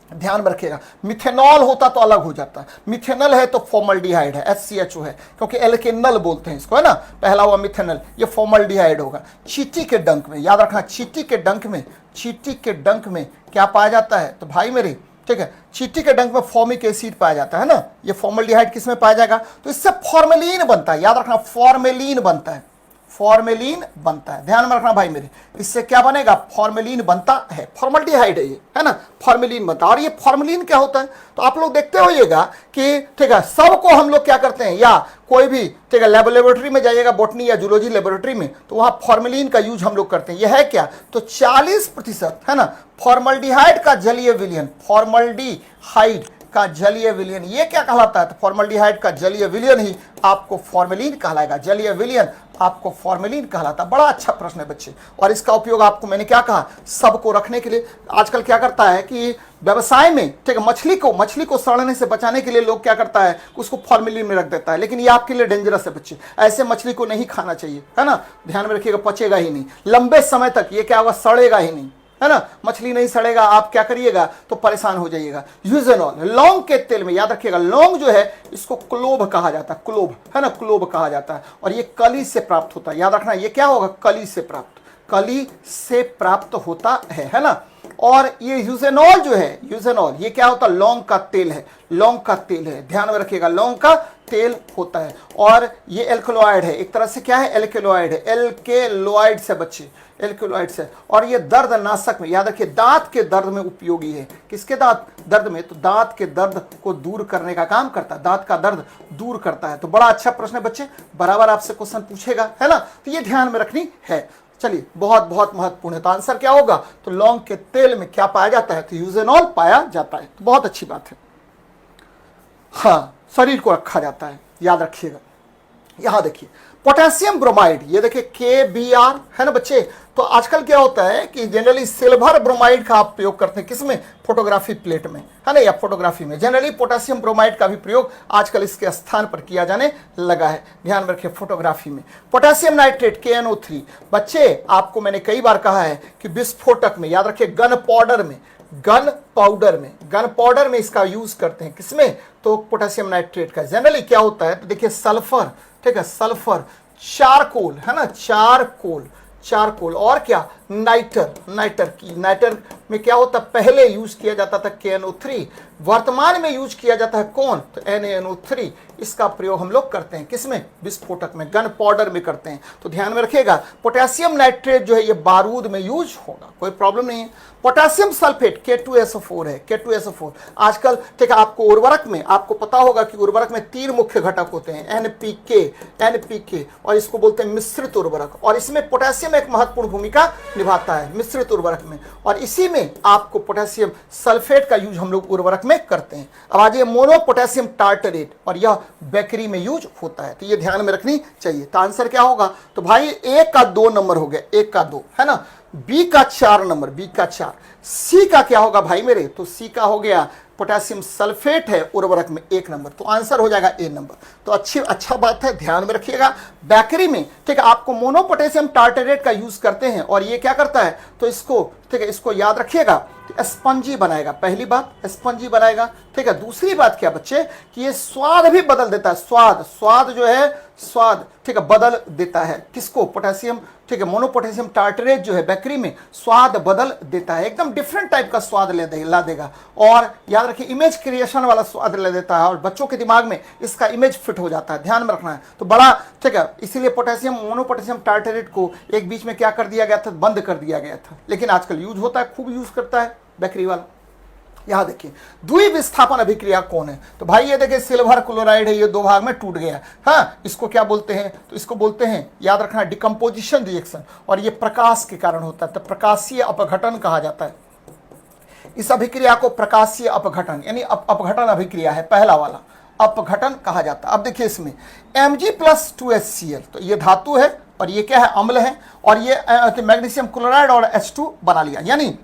ध्यान में रखिएगा, मिथेनॉल होता तो अलग हो जाता है, मिथेनल है तो फॉर्मल्डिहाइड है, HCHO है, क्योंकि एल्केनल बोलते हैं इसको, है ना, पहला हुआ मिथेनल, ये फॉर्मल्डिहाइड होगा। चींटी के डंक में, याद रखना, चींटी के डंक में, चींटी के डंक में क्या पाया जाता है, तो भाई मेरे ठीक है, चींटी के डंक में फॉर्मिक एसिड पाया जाता है ना, ये फॉर्मल्डिहाइड किस में पाया जाएगा, तो इससे फॉर्मेलिन बनता है, याद रखना फॉर्मेलिन बनता है, फॉर्मेलिन बनता है, ध्यान में रखना भाई मेरे, इससे क्या बनेगा, फॉर्मेलिन बनता है, फॉर्मल्डिहाइड है ये, है ना, फॉर्मेलिन बनता है। और ये फॉर्मेलिन क्या होता है, तो आप लोग देखते होइएगा कि ठीक है, सबको हम लोग क्या करते हैं, या कोई भी ठीक है लेबोरेटरी में जाइएगा, बॉटनी या जूलॉजी लेबोरेटरी में, तो वहां फॉर्मेलिन का यूज हम लोग करते हैं। यह है क्या, तो 40% है ना फॉर्मल्डिहाइड का जलीय विलयन, फॉर्मल्डिहाइड का जलीय विलयन, ये क्या कहलाता है, तो फॉर्मल्डिहाइड का जलीय विलयन ही आपको फॉर्मेलिन कहलाएगा, जलीय विलयन आपको फॉर्मेलिन कहलाता है। बड़ा अच्छा प्रश्न है बच्चे, और इसका उपयोग आपको मैंने क्या कहा, सबको रखने के लिए। आजकल क्या करता है कि व्यवसाय में ठीक है मछली को सड़ने से बचाने के लिए लोग क्या करता है, उसको फॉर्मेलिन में रख देता है, लेकिन ये आपके लिए डेंजरस है बच्चे, ऐसे मछली को नहीं खाना चाहिए, है ना, ध्यान में रखिएगा, पचेगा ही नहीं लंबे समय तक, ये क्या होगा, सड़ेगा ही नहीं, है ना, मछली नहीं सड़ेगा, आप क्या करिएगा तो परेशान हो जाइएगा। यूजेनॉल लौंग के तेल में, याद रखिएगा लौंग जो है इसको क्लोव कहा जाता है, क्लोव है ना, क्लोव कहा जाता है, और ये कली से प्राप्त होता है, याद रखना ये क्या होगा, कली से प्राप्त होता है ना। और ये यूजेनॉल जो है, यूजेनॉल ये क्या होता है, लौंग का तेल है, लौंग का तेल है, ध्यान में रखिएगा लौंग का तेल होता है। और ये एल्कलॉइड है, एक तरह से क्या है, एल्कलॉइड है, एल्केलॉइड से बच्चे, एल्कलॉइड से। और ये दर्द नाशक में, याद रखिए दांत के दर्द में उपयोगी है, किसके दांत दर्द में, तो दांत के दर्द को दूर करने का काम करता है, दांत का दर्द दूर करता है। तो बड़ा अच्छा प्रश्न है बच्चे, बराबर आपसे क्वेश्चन पूछेगा, है ना, तो ये ध्यान में रखनी है। चलिए बहुत बहुत महत्वपूर्ण है, तो आंसर क्या होगा, तो लौंग के तेल में क्या पाया जाता है, तो यूजेनॉल पाया जाता है, तो बहुत अच्छी बात है। हाँ, शरीर को रखा जाता है, याद रखिएगा। यहां देखिए पोटेशियम ब्रोमाइड, ये देखिए KBr है ना बच्चे। तो आजकल क्या होता है कि जनरली सिल्वर ब्रोमाइड का आप प्रयोग करते हैं, किसमें, फोटोग्राफी प्लेट में, है ना, या फोटोग्राफी में जनरली पोटेशियम ब्रोमाइड का भी प्रयोग आजकल इसके स्थान पर किया जाने लगा है, ध्यान में रखिए, फोटोग्राफी में। पोटेशियम नाइट्रेट KNO3, बच्चे आपको मैंने कई बार कहा है कि विस्फोटक में, याद रखिए गन पाउडर में इसका यूज करते हैं, किसमें, तो पोटेशियम नाइट्रेट का। जनरली क्या होता है, तो देखिए सल्फर, ठीक है, सल्फर, चारकोल है ना, चारकोल और क्या, नाइटर में क्या होता है, पहले यूज किया जाता था KNO3, वर्तमान में यूज किया जाता है कौन, तो NaNO3। इसका प्रयोग हम लोग करते हैं किसमें, विस्फोटक में, गन पाउडर में करते हैं। तो ध्यान में रखिएगा पोटेशियम नाइट्रेट जो है ये बारूद में यूज होगा, कोई प्रॉब्लम नहीं है। पोटेशियम सल्फेट K2SO4 है, K2SO4 आजकल ठीक है, आपको उर्वरक में आपको पता होगा कि उर्वरक में 3 मुख्य घटक होते हैं, NPK, और इसको बोलते हैं मिश्रित उर्वरक, और इसमें पोटेशियम एक महत्वपूर्ण भूमिका निभाता है मिश्रित उर्वरक में, और इसी में आपको पोटेशियम सल्फेट का यूज हम लोग उर्वरक में करते हैं। अब आज ये मोनो पोटेशियम टार्टरेट, और यह बेकरी में यूज होता है, तो ये ध्यान में रखनी चाहिए। तो आंसर क्या होगा, तो भाई A का 2 नंबर हो गया, 1 का 2 है ना, B का 4 नंबर, B का 4। C का क्या होगा भाई मेरे, तो C का हो गया पोटेशियम सल्फेट है उर्वरक में 1 नंबर, तो आंसर हो जाएगा A नंबर। तो अच्छा बात है, ध्यान में रखिएगा। बेकरी में ठीक है आपको मोनो पोटेशियम टार्टरेट का यूज करते हैं, और ये क्या करता है, तो इसको ठीक है, इसको याद रखिएगा, स्पंजी बनाएगा, पहली बात स्पंजी बनाएगा, ठीक है। दूसरी बात क्या बच्चे, कि ये स्वाद भी बदल देता है, स्वाद जो है, स्वाद ठीक है बदल देता है, किसको, पोटेशियम ठीक है, मोनो पोटेशियम टार्टरेट जो है बेकरी में स्वाद बदल देता है, एकदम डिफरेंट टाइप का स्वाद ला देगा, और याद रखिए इमेज क्रिएशन वाला स्वाद ले देता है, और बच्चों के दिमाग में इसका इमेज फिट हो जाता है, ध्यान में रखना है। तो बड़ा ठीक है, इसीलिए पोटेशियम मोनो पोटेशियम टार्टरेट को एक बीच में क्या कर दिया गया था, बंद कर दिया गया था, लेकिन आजकल यूज होता है, खूब यूज करता है बेकरी वाला। यहां देखिए द्विविस्थापन अभिक्रिया कौन है, तो भाई ये देखिए सिल्वर क्लोराइड है, ये 2 भाग में टूट गया, हाँ इसको क्या बोलते हैं, तो इसको बोलते हैं, याद रखना, डिकम्पोजिशन रिएक्शन, और ये प्रकाश के कारण होता है, तो प्रकाशीय अपघटन कहा जाता है। इस अभिक्रिया को प्रकाशीय अपघटन यानी अपघटन अभिक्रिया है, पहला वाला अपघटन कहा जाता है। अब देखिए इसमें Mg+2HCl, तो ये धातु है और ये क्या है, अम्ल है, और ये मैग्नीशियम क्लोराइड और H2 बना लिया, यानी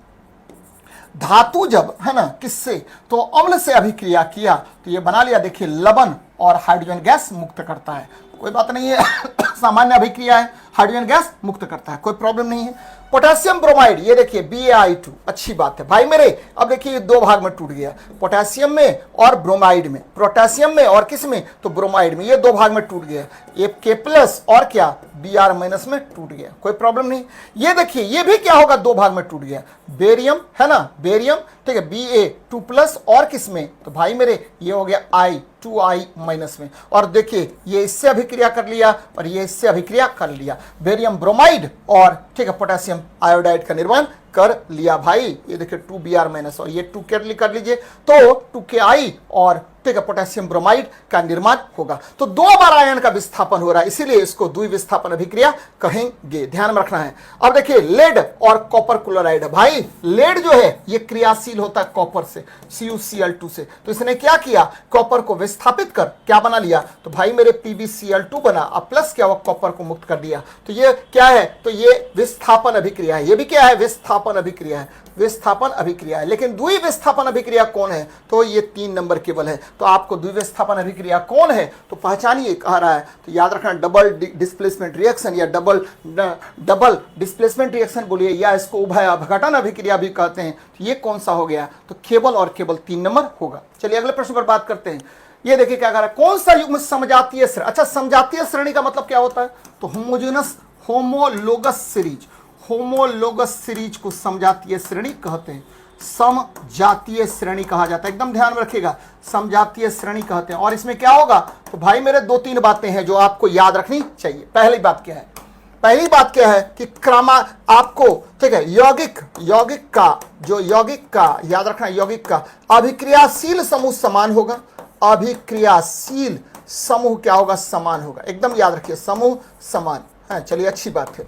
धातु जब है ना किससे, तो अम्ल से अभिक्रिया किया तो ये बना लिया, देखिए लवण और हाइड्रोजन गैस मुक्त करता है, कोई बात नहीं है सामान्य अभिक्रिया है, हाइड्रोजन गैस मुक्त करता है, कोई प्रॉब्लम नहीं है। पोटेशियम ब्रोमाइड, ये देखिए BaI2, अच्छी बात है भाई मेरे। अब देखिए 2 भाग में टूट गया, पोटेशियम में और ब्रोमाइड में, पोटेशियम में और किस में, तो ब्रोमाइड में, ये 2 भाग में टूट गया, ये K+ और क्या बी आर माइनस में टूट गया, कोई प्रॉब्लम नहीं। ये देखिए ये भी क्या होगा, दो भाग में टूट गया, बेरियम है ना, बेरियम, ठीक है, Ba2+ और किसमें, तो भाई मेरे ये हो गया I2I माइनस में। और देखिए ये इससे अभिक्रिया कर लिया और ये इससे अभिक्रिया कर लिया, बेरियम ब्रोमाइड और ठीक है पोटेशियम आयोडाइड का निर्माण कर लिया भाई। ये देखिए 2Br माइनस और ये 2 कर लीजिए तो 2Ki और ठीक है पोटेशियम ब्रोमाइड का निर्माण होगा। तो दो बार आयन का विस्थापन हो रहा है, इसीलिए इसको द्विविस्थापन अभिक्रिया कहेंगे, ध्यान में रखना है। अब देखिए लेड और कॉपर क्लोराइड, भाई लेड जो है ये क्रियाशील होता है कॉपर से, CuCl2 से, तो इसने क्या किया, कॉपर को विस्थापित कर क्या बना लिया, तो भाई मेरे PbCl2 बना, अब प्लस क्या हुआ, कॉपर को मुक्त कर दिया। तो ये क्या है, तो ये विस्थापन अभिक्रिया है, ये भी क्या है, विस्थापन अभिक्रिया है, विस्थापन अभिक्रिया है। लेकिन द्विविस्थापन अभिक्रिया कौन है, तो ये 3 नंबर केवल है। तो आपको द्विविस्थापन अभिक्रिया कौन है तो पहचानिए, कह रहा है, तो याद रखना डबल डिस्प्लेसमेंट रिएक्शन या डबल डिस्प्लेसमेंट रिएक्शन बोलिए, या इसको उभय अपघटन अभिक्रिया भी कहते हैं। तो ये कौन सा हो गया, तो केवल और केवल 3 नंबर होगा। चलिए अगले प्रश्न पर बात करते हैं। ये देखिए क्या कह रहा है, कौन सा युग्म समजातीय श्रेणी, अच्छा समजातीय श्रेणी का मतलब क्या होता है, तो homogeneous homologous series, homologous series को समजातीय श्रेणी कहते हैं, समजातीय श्रेणी कहा जाता है, एकदम ध्यान में रखिएगा, समजातीय श्रेणी कहते हैं। और इसमें क्या होगा, तो भाई मेरे 2-3 बातें हैं जो आपको याद रखनी चाहिए। पहली बात क्या है, पहली बात क्या है कि क्रमा आपको ठीक है यौगिक का जो यौगिक का याद रखना, यौगिक का अभिक्रियाशील समूह समान होगा, अभिक्रियाशील समूह क्या होगा, समान होगा, एकदम याद रखिए, समूह समान है। चलिए अच्छी बात है,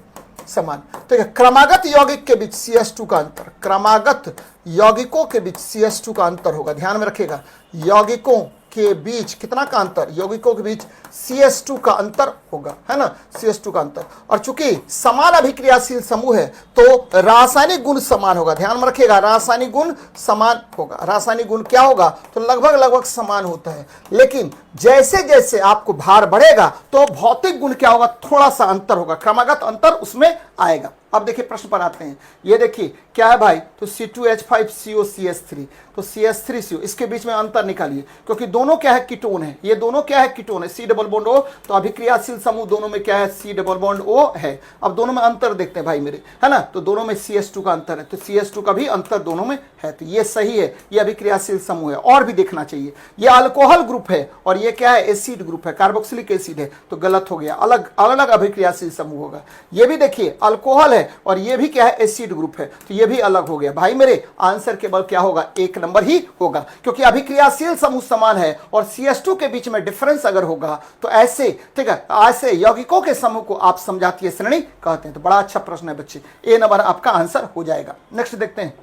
समान। तो क्रमागत यौगिक के बीच CH2 का अंतर, क्रमागत यौगिकों के बीच CH2 का अंतर होगा, ध्यान में रखिएगा, यौगिकों के बीच कितना का अंतर, यौगिकों के बीच CH2 का अंतर होगा, है ना, CH2 का अंतर। और चूंकि समान अभिक्रियाशील समूह है तो रासायनिक गुण समान होगा, ध्यान में रखिएगा, रासायनिक गुण समान होगा। रासायनिक गुण क्या होगा, तो लगभग समान होता है। लेकिन जैसे जैसे आपको भार बढ़ेगा तो भौतिक गुण क्या होगा, थोड़ा सा अंतर होगा, क्रमागत अंतर उसमें आएगा। अब देखिए प्रश्न पर आते हैं, ये देखिए क्या है भाई, तो C2H5COCH3, तो CH3CO, इसके बीच में अंतर निकालिए, क्योंकि दोनों क्या है, कीटोन है, ये दोनों क्या है, कीटोन है, C डबल बॉन्ड O, तो अभिक्रियाशील समूह दोनों में क्या है, C डबल बॉन्ड O है। अब दोनों में अंतर देखते हैं भाई मेरे, है ना, तो दोनों में CH2 का अंतर है, तो CH2 का भी अंतर दोनों में है, तो ये सही है, ये अभिक्रियाशील समूह है। और भी देखना चाहिए, ये अल्कोहल ग्रुप है और ये क्या है, एसिड ग्रुप है, कार्बोक्सिलिक एसिड है, तो गलत हो गया, अलग अलग अभिक्रियाशील समूह होगा। ये भी देखिए अल्कोहल है और ये भी क्या है, एसिड ग्रुप है, तो ये भी अलग हो गया। भाई मेरे आंसर केवल क्या होगा, 1 नंबर ही होगा, क्योंकि अभिक्रियाशील समूह समान है और CH2 के बीच में डिफरेंस अगर होगा तो ऐसे ठीक है, ऐसे यौगिकों के समूह को आप समजातीय श्रेणी कहते हैं। तो बड़ा अच्छा प्रश्न है बच्चे, A नंबर आपका आंसर हो जाएगा। नेक्स्ट देखते हैं,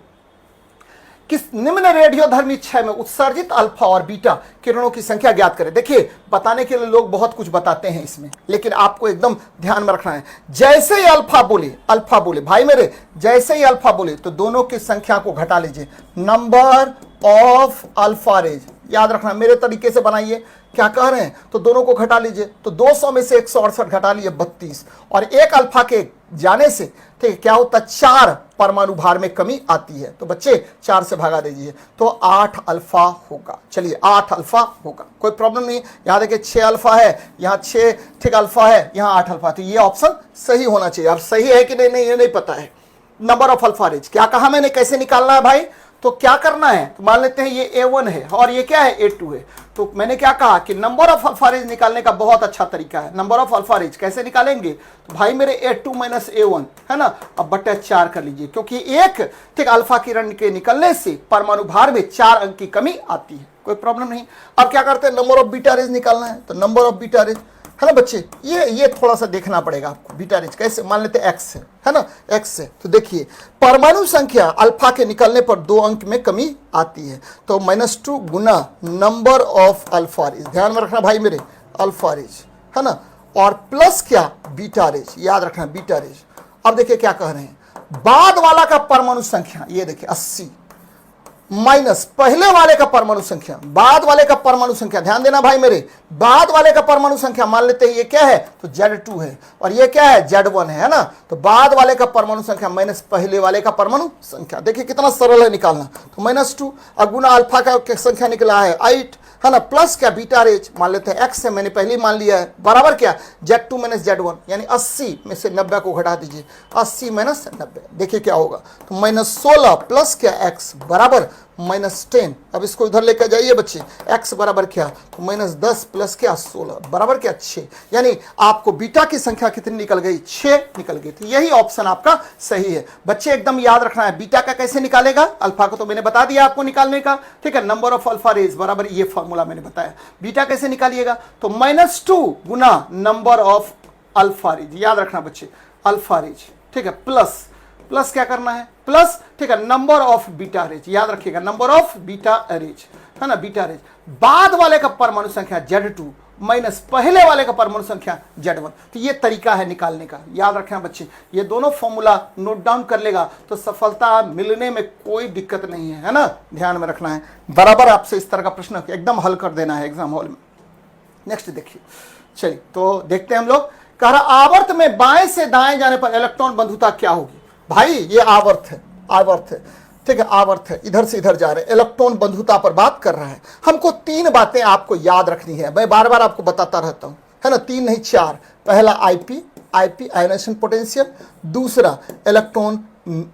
किस निम्न रेडियोधर्मी क्षय में उत्सर्जित अल्फा और बीटा किरणों की संख्या ज्ञात करें। देखिए बताने के लिए लोग बहुत कुछ बताते हैं इसमें, लेकिन आपको एकदम ध्यान में रखना है, जैसे ही अल्फा बोले भाई मेरे, जैसे ही अल्फा बोले तो दोनों की संख्या को घटा लीजिए, नंबर ऑफ अल्फा रेज, याद रखना, मेरे तरीके से बनाइए, क्या कह रहे हैं, तो दोनों को घटा लीजिए, तो 200 में से 168 घटा लिए 32, और एक अल्फा के जाने से ठीक है क्या होता है, 4 परमाणु भार में कमी आती है, तो बच्चे 4 से भागा दीजिए तो 8 अल्फा होगा। चलिए 8 अल्फा होगा, कोई प्रॉब्लम नहीं। यहाँ देखिए 6 अल्फा है, यहाँ 6 ठीक अल्फा है, यहाँ 8 अल्फा, तो ये ऑप्शन सही होना चाहिए। अब सही है कि नहीं ये नहीं पता है। नंबर ऑफ अल्फा रेज क्या कहा मैंने, कैसे निकालना है भाई, तो क्या करना है, तो मान लेते हैं ये A1 है और ये क्या है, A2 है, तो मैंने क्या कहा कि नंबर ऑफ अल्फा रेज निकालने का बहुत अच्छा तरीका है। नंबर ऑफ अल्फा रेज कैसे निकालेंगे, तो भाई मेरे A2 माइनस A1 है ना, अब बटे 4 कर लीजिए, क्योंकि एक ठीक अल्फा किरण के निकलने से परमाणु भार में 4 अंक की कमी आती है, कोई प्रॉब्लम नहीं। अब क्या करते हैं, नंबर ऑफ बीटा रेज निकालना है, तो नंबर ऑफ बीटा रेज है ना बच्चे, ये थोड़ा सा देखना पड़ेगा आपको, बीटा रेज कैसे, मान लेते हैं x है ना, x है, तो देखिए परमाणु संख्या अल्फा के निकलने पर 2 अंक में कमी आती है, तो -2 गुना नंबर ऑफ अल्फा रेज, ध्यान में रखना भाई मेरे, अल्फा रेज है ना, और प्लस क्या, बीटा रेज, याद रखना बीटा रेज। अब देखिए क्या कह रहे हैं, बाद वाला का परमाणु संख्या, ये देखिए 80 माइनस पहले वाले का परमाणु संख्या, बाद वाले का परमाणु संख्या, ध्यान देना भाई मेरे, बाद वाले का परमाणु संख्या मान लेते हैं ये क्या है, तो Z2 है और ये क्या है, Z1 है ना, तो बाद वाले का परमाणु संख्या माइनस पहले वाले का परमाणु संख्या, देखिए कितना सरल है निकालना, तो -2 और गुना अल्फा का संख्या निकला है 8 है ना, प्लस क्या बीटा रेज मान लेते हैं एक्स है, मैंने पहले ही मान लिया है, बराबर क्या Z2 माइनस Z1, यानी 80 में से 90 को घटा दीजिए, 80 माइनस 90, देखिए क्या होगा, तो -16 प्लस क्या x बराबर -10। अब इसको इधर लेकर जाइए बच्चे, x बराबर क्या, तो -10 प्लस क्या 16 बराबर क्या 6, यानी आपको बीटा की संख्या कितनी निकल गई, 6 निकल गई थी। यही ऑप्शन आपका सही है बच्चे, एकदम याद रखना है। बीटा का कैसे निकालेगा, अल्फा को तो मैंने बता दिया आपको निकालने का, ठीक है, नंबर ऑफ अल्फा रेज बराबर ये फॉर्मूला मैंने बताया। बीटा कैसे निकालिएगा, तो -2 गुना नंबर ऑफ अल्फा रेज, याद रखना बच्चे अल्फा रेज, ठीक है, प्लस प्लस क्या करना है, प्लस, ठीक है, नंबर ऑफ बीटा रेज, याद रखिएगा नंबर ऑफ बीटा रेज, है ना, बीटा रेज, बाद वाले का परमाणु संख्या Z2 माइनस पहले वाले का परमाणु संख्या Z1। तो ये तरीका है निकालने का, याद रखना बच्चे, ये दोनों फॉर्मूला नोट डाउन कर लेगा तो सफलता मिलने में कोई दिक्कत नहीं है ना, ध्यान में रखना है। बराबर आपसे इस तरह का प्रश्न एकदम हल कर देना है एग्जाम हॉल में। नेक्स्ट देखिए, चलिए तो देखते हैं हम लोग, कह रहा आवर्त में बाएं से दाएं जाने पर इलेक्ट्रॉन बंधुता क्या होगी। भाई ये आवर्त है, आवर्त है, ठीक है, आवर्त है, इधर से इधर जा रहे, इलेक्ट्रॉन बंधुता पर बात कर रहा है। हमको 3 बातें आपको याद रखनी है, मैं बार बार आपको बताता रहता हूं, है ना, 3 नहीं 4। पहला आईपी आयोनाइजेशन पोटेंशियल, दूसरा इलेक्ट्रॉन,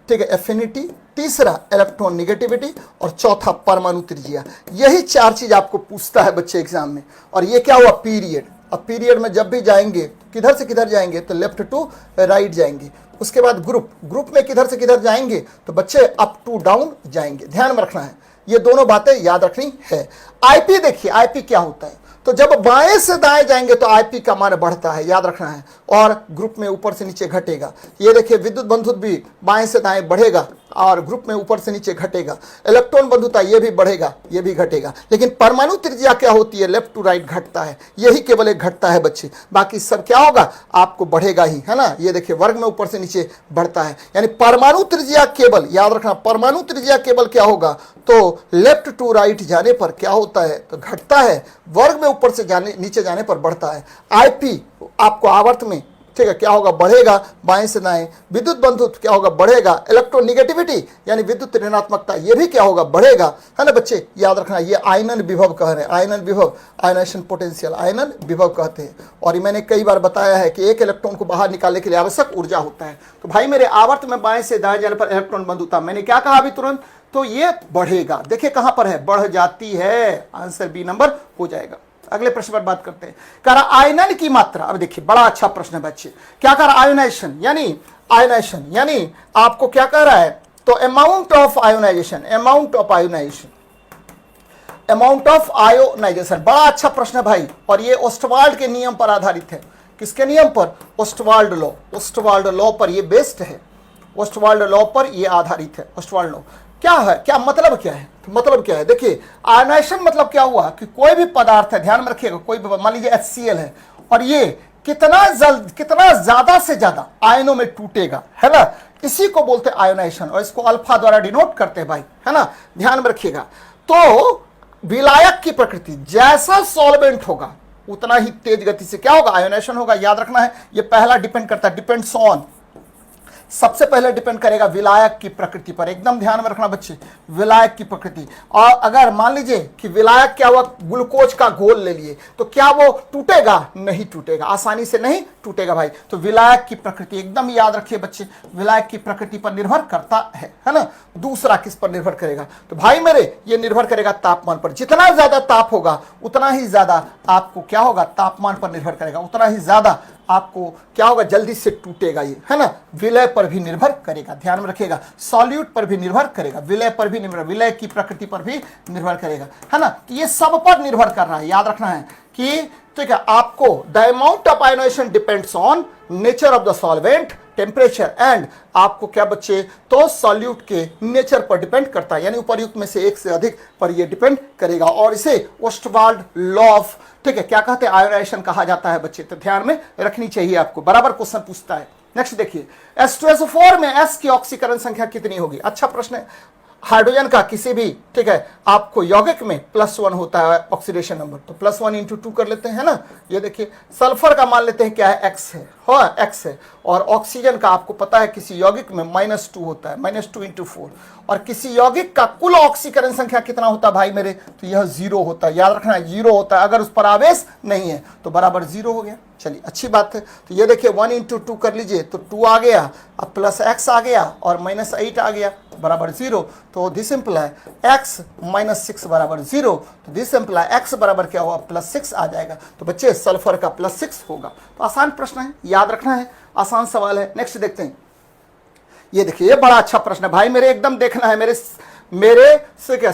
ठीक है, एफिनिटी, तीसरा इलेक्ट्रॉन निगेटिविटी, और चौथा परमाणु त्रिज्या। यही 4 चीज आपको पूछता है बच्चे एग्जाम में। और ये क्या हुआ, पीरियड। अब पीरियड में जब भी जाएंगे किधर से किधर जाएंगे, तो लेफ्ट टू राइट जाएंगे। उसके बाद ग्रुप में किधर से किधर जाएंगे, तो बच्चे अप टू डाउन जाएंगे, ध्यान में रखना है, ये दोनों बातें याद रखनी है। आईपी देखिए, आईपी क्या होता है, तो जब बाएं से दाएं जाएंगे तो आईपी का मान बढ़ता है, याद रखना है, और ग्रुप में ऊपर से नीचे घटेगा। ये देखिए विद्युत बंधुत्व भी बाएं से दाएं बढ़ेगा और ग्रुप में ऊपर से नीचे घटेगा। इलेक्ट्रॉन बंधुता ये भी बढ़ेगा, ये भी घटेगा। लेकिन परमाणु त्रिज्या क्या होती है, लेफ्ट टू राइट घटता है, यही केवल एक घटता है बच्चे, बाकी सब क्या होगा, आपको बढ़ेगा ही, है ना। ये देखिए वर्ग में ऊपर से नीचे बढ़ता है, यानी परमाणु त्रिज्या केवल, याद रखना, परमाणु त्रिज्या केवल क्या होगा, तो लेफ्ट टू राइट जाने पर क्या होता है, तो घटता है, वर्ग में ऊपर से जाने नीचे जाने पर बढ़ता है। आईपी आपको आवर्त में, ठीक है, क्या होगा, बढ़ेगा बाएं से दाएं। विद्युत बंधुत्व क्या होगा, बढ़ेगा। इलेक्ट्रोनिगेटिविटी यानी विद्युत ऋणात्मकता, ये भी क्या होगा, बढ़ेगा, है ना बच्चे, याद रखना। ये आयनन विभव कह रहे हैं, आयनन विभव, आयनाइजेशन पोटेंशियल, आयनन विभव कहते हैं। और ये मैंने कई बार बताया है कि एक इलेक्ट्रॉन को बाहर निकालने के लिए आवश्यक ऊर्जा होता है। तो भाई मेरे आवर्त में बाएं से दाएं जाने पर इलेक्ट्रॉन बंधुता, मैंने क्या कहा अभी तुरंत, तो ये बढ़ेगा। देखिए कहां पर है, बढ़ जाती है, आंसर बी नंबर हो जाएगा। अगले प्रश्न पर बात करते हैं, कह रहा आयनन की मात्रा। अब देखिए बड़ा अच्छा प्रश्न है बच्चे, क्या कह रहा, आयोनाइजेशन यानी आपको क्या कह रहा है, तो अमाउंट ऑफ आयोनाइजेशन, बड़ा अच्छा प्रश्न है भाई। और ये ओस्टवाल्ड के नियम पर आधारित है। किसके नियम पर, ओस्टवाल्ड लॉ पर ये बेस्ड है, ओस्टवाल्ड लॉ पर ये आधारित है। ओस्टवाल्ड लॉ क्या है, क्या मतलब क्या है, तो मतलब क्या है, देखिए आयनाइजेशन मतलब क्या हुआ कि कोई भी पदार्थ है, ध्यान में रखिएगा, कोई भी, मान लीजिए HCl है, और ये कितना ज्यादा से ज्यादा आयनों में टूटेगा, है ना, इसी को बोलते हैं आयोनाइजेशन, और इसको अल्फा द्वारा डिनोट करते हैं भाई, है ना, ध्यान में रखिएगा। तो विलायक की प्रकृति, जैसा सॉल्वेंट होगा उतना ही तेज गति से क्या होगा, आयोनाइजेशन होगा, याद रखना है। ये पहला डिपेंड करता है, डिपेंड्स ऑन, सबसे पहले डिपेंड करेगा विलायक की प्रकृति पर, एकदम ध्यान में रखना बच्चे, विलायक की प्रकृति। और अगर मान लीजिए कि विलायक क्या हुआ, ग्लूकोज का घोल ले लिए, तो क्या वो टूटेगा, नहीं टूटेगा, आसानी से नहीं टूटेगा भाई। तो विलायक की प्रकृति एकदम याद रखिए बच्चे, विलायक की प्रकृति पर निर्भर करता है ना। दूसरा किस पर निर्भर करेगा, तो भाई मेरे ये निर्भर करेगा तापमान पर। जितना ज्यादा ताप होगा उतना ही ज्यादा आपको क्या होगा, तापमान पर निर्भर करेगा, उतना ही ज्यादा आपको क्या होगा, जल्दी से टूटेगा ये, है ना। विलय पर भी निर्भर करेगा, ध्यान में रखिएगा, सॉल्यूट पर भी निर्भर करेगा, विलय पर भी निर्भर, विलय की प्रकृति पर भी निर्भर करेगा, है ना। तो ये सब पर निर्भर कर रहा है, याद रखना है कि ठीक है, आपको the amount of ionization depends on nature of the solvent, temperature and, आपको क्या बच्चे, तो सॉल्यूट के नेचर पर डिपेंड करता है, यानी उपर्युक्त में से एक से अधिक पर ये डिपेंड करेगा। और इसे ओस्टवाल्ड लॉ ऑफ, ठीक है, क्या कहते हैं, आयोनाइजेशन कहा जाता है बच्चे। तो ध्यान में रखनी चाहिए आपको, बराबर क्वेश्चन पूछता है। नेक्स्ट देखिए, S2SO4 में S की ऑक्सीकरण संख्या कितनी होगी, अच्छा प्रश्न है। हाइड्रोजन का किसी भी, ठीक है, आपको यौगिक में +1 होता है ऑक्सीडेशन नंबर, तो +1 × 2 कर लेते हैं ना। ये देखिए सल्फर का मान लेते हैं क्या है, X है, हाँ एक्स है, और ऑक्सीजन का आपको पता है किसी यौगिक में -2 होता है, -2 × 4, और किसी यौगिक का कुल ऑक्सीकरण संख्या कितना होता है भाई मेरे, तो यह 0 होता है, याद रखना 0 होता है, अगर उस पर आवेश नहीं है तो बराबर 0 हो गया। चलिए अच्छी बात है, तो ये देखिए 1 × 2 कर लीजिए तो 2 आ गया, अब प्लस x आ गया और -8 आ गया बराबर 0, तो दिस इम्प्लाई x -6 बराबर 0, तो दिस इम्प्लाई x बराबर क्या हुआ +6 आ जाएगा। तो बच्चे सल्फर का +6 होगा। तो आसान प्रश्न है, याद रखना है, आसान सवाल है। नेक्स्ट देखते हैं, ये देखिए ये बड़ा अच्छा प्रश्न है भाई मेरे, एकदम देखना है, मेरे से क्या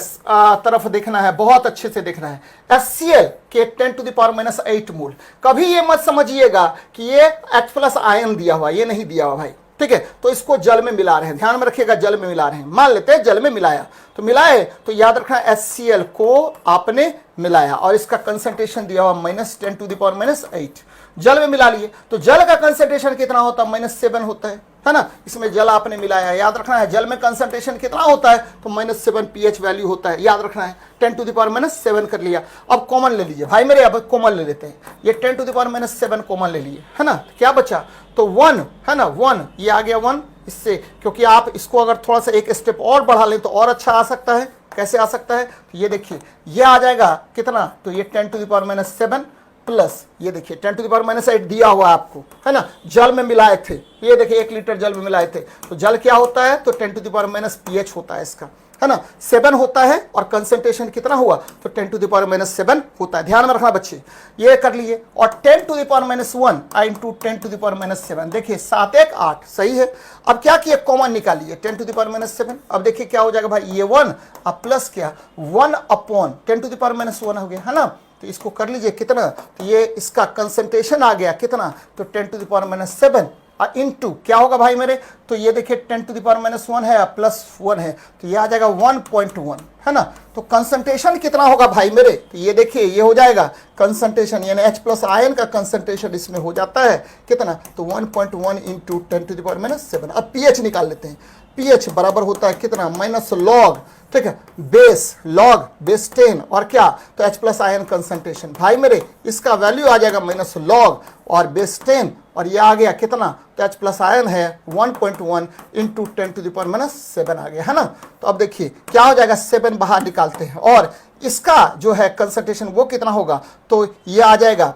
तरफ देखना है, बहुत अच्छे से देखना है। HCl के 10⁻⁻8 मोल, कभी ये मत समझिएगा कि ये H+ आयन दिया हुआ, ये नहीं दिया हुआ भाई, ठीक है। तो इसको जल में मिला रहे हैं, ध्यान में रखिएगा, जल में मिला रहे हैं, मान लेते हैं जल में मिलाया, तो मिलाए तो याद रखना HCl को आपने मिलाया और इसका कंसंट्रेशन दिया हुआ -10⁻⁸, जल में मिला लिए, तो जल का कंसंट्रेशन कितना होता है -7 होता है ना। इसमें जल आपने मिलाया, याद रखना है जल में कंसंट्रेशन कितना होता है, तो -7 pH वैल्यू होता है, याद रखना है। 10⁻⁷ कर लिया, अब कॉमन ले लीजिए भाई मेरे, अब कॉमन ले लेते हैं, ये 10⁻⁷ कॉमन ले लिए, है ना, क्या बचा, तो 1 है ना, 1 ये आ गया 1 इससे, क्योंकि आप इसको अगर थोड़ा सा एक स्टेप और बढ़ा लें तो और अच्छा आ सकता है। कैसे आ सकता है, तो ये देखिए ये आ जाएगा कितना, तो ये 10⁻⁷ प्लस ये देखिए 10⁻⁸ दिया हुआ आपको, है ना, जल में मिलाए थे, ये देखिए 1 लीटर जल में मिलाए थे, तो जल क्या होता है, तो 10⁻⁻ pH होता है इसका, है ना, 7 होता है, और कंसंट्रेशन कितना हुआ, तो 10⁻⁷ होता है, ध्यान में रखना बच्चे, ये कर लिए। और 10⁻⁻1 × 10⁻⁷, देखिए 7 1 8 सही है। अब क्या किए, कॉमन निकालिए 10⁻⁷, अब देखिए क्या हो जाएगा भाई, ये 1 अब प्लस क्या 1/10⁻⁻1 हो गया, है ना, तो इसको कर लीजिए कितना, तो ये इसका कंसंट्रेशन आ गया कितना, तो 10⁻⁷ इंटू क्या होगा भाई मेरे, तो ये देखिए 10⁻⁻1 है +1 है, तो ये आ जाएगा 1.1, है ना। तो कंसंट्रेशन कितना होगा भाई मेरे, तो ये देखिए ये हो जाएगा कंसंट्रेशन, यानी H+ आयन का कंसंट्रेशन इसमें हो जाता है कितना, तो 1.1 × 10⁻⁷। अब pH निकाल लेते हैं, pH बराबर होता है कितना, -log, ठीक है, बेस 10 और क्या, तो H+ आयन कंसंट्रेशन भाई मेरे, इसका वैल्यू आ जाएगा -log और बेस 10, और ये आ गया कितना, तो H+ आयन है 1.1 × 10⁻⁷ आ गया, है ना। तो अब देखिए क्या हो जाएगा, 7 बाहर निकालते हैं, और इसका जो है कंसंट्रेशन वो कितना होगा, तो ये आ जाएगा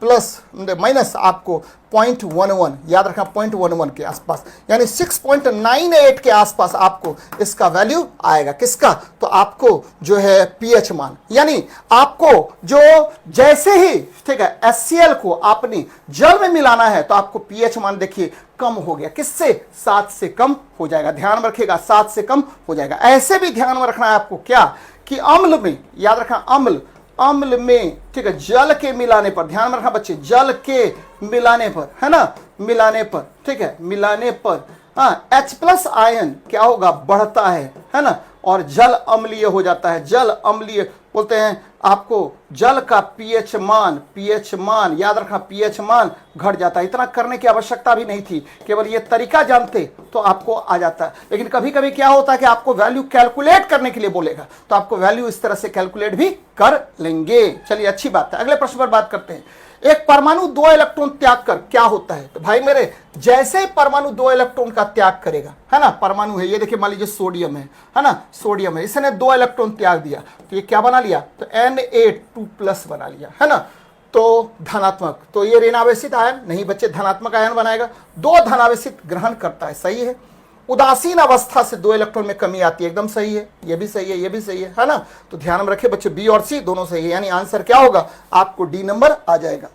माइनस आपको 0.11, याद रखना 0.11 के आसपास, यानी 6.98 के आसपास आपको इसका वैल्यू आएगा, किसका, तो आपको जो है pH मान, यानी आपको जो जैसे ही, ठीक है, HCl को आपने जल में मिलाना है तो आपको pH मान देखिए कम हो गया, किससे, 7 से कम हो जाएगा, ध्यान में रखिएगा 7 से कम हो जाएगा। ऐसे भी ध्यान में रखना है आपको क्या, कि अम्ल में, याद रखना अम्ल में, ठीक है, जल के मिलाने पर, ध्यान में रखना बच्चे, जल के मिलाने पर, है ना, मिलाने पर, ठीक है, मिलाने पर, हाँ, H+ आयन क्या होगा, बढ़ता है ना, और जल अम्लीय हो जाता है, जल अम्लीय बोलते हैं आपको, जल का pH मान याद रखना, pH मान घट जाता है। इतना करने की आवश्यकता भी नहीं थी, केवल ये तरीका जानते तो आपको आ जाता है। लेकिन कभी कभी क्या होता है कि आपको वैल्यू कैलकुलेट करने के लिए बोलेगा, तो आपको वैल्यू इस तरह से कैलकुलेट भी कर लेंगे। चलिए अच्छी बात है, अगले प्रश्न पर बात करते हैं। एक परमाणु 2 इलेक्ट्रॉन त्याग कर क्या होता है, तो भाई मेरे जैसे ही परमाणु 2 इलेक्ट्रॉन का त्याग करेगा, है ना, परमाणु है, ये देखिए मान लीजिए सोडियम है ना, सोडियम है, इसने 2 इलेक्ट्रॉन त्याग दिया, तो ये क्या बना लिया, तो Na2+ बना लिया, है ना, तो धनात्मक, तो ये ऋणावेशित आयन नहीं बच्चे, धनात्मक आयन बनाएगा, 2 धनावेशित ग्रहण करता है, सही है। उदासीन अवस्था से 2 इलेक्ट्रॉन में कमी आती है, एकदम सही है, ये भी सही है, ये भी सही है ना। तो ध्यान में रखिए बच्चे, बी और सी दोनों सही है, यानी आंसर क्या होगा, आपको डी नंबर आ जाएगा।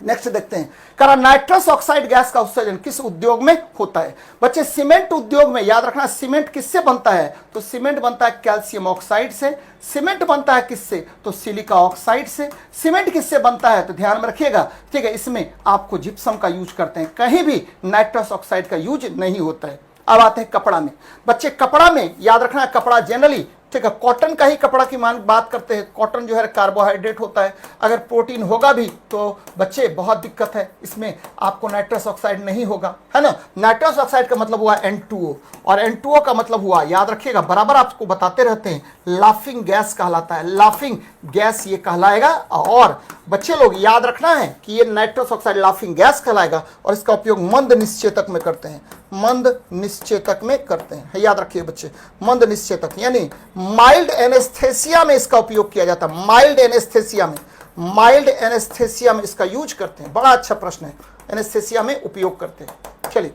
नेक्स्ट देखते हैं, करा नाइट्रस ऑक्साइड गैस का उत्सर्जन किस उद्योग में होता है, बच्चे सीमेंट उद्योग में। याद रखना सीमेंट किससे बनता है, तो सीमेंट बनता है कैल्शियम ऑक्साइड से। सीमेंट बनता है किससे, तो सिलिका ऑक्साइड से। सीमेंट किससे बनता है, तो ध्यान में रखिएगा, ठीक है, इसमें आपको जिप्सम का यूज करते हैं, कहीं भी नाइट्रस ऑक्साइड का यूज नहीं होता है। अब आते हैं कपड़ा में, बच्चे कपड़ा में याद रखना कपड़ा जनरली ठीक है, कॉटन का ही कपड़ा की बात करते हैं। कॉटन जो है कार्बोहाइड्रेट होता है, अगर प्रोटीन होगा भी तो बच्चे बहुत दिक्कत है, इसमें आपको नाइट्रस ऑक्साइड नहीं होगा, है ना। नाइट्रस ऑक्साइड का मतलब हुआ N2O, और N2O का मतलब हुआ, याद रखिएगा, बराबर आपको बताते रहते हैं, लाफिंग गैस कहलाता है, लाफिंग गैस ये कहलाएगा। और बच्चे लोग याद रखना है कि ये नाइट्रस ऑक्साइड लाफिंग गैस कहलाएगा, और इसका उपयोग मंद निश्चेतक में करते हैं, मंद निश्चेतक में करते हैं, याद रखिए बच्चे, मंद निश्चेतक यानी माइल्ड एनेस्थेसिया में इसका उपयोग किया जाता है, माइल्ड एनेस्थेसिया में, माइल्ड एनेस्थेसिया में इसका यूज करते हैं। बड़ा अच्छा प्रश्न है, एनेस्थेसिया में उपयोग करते हैं। चलिए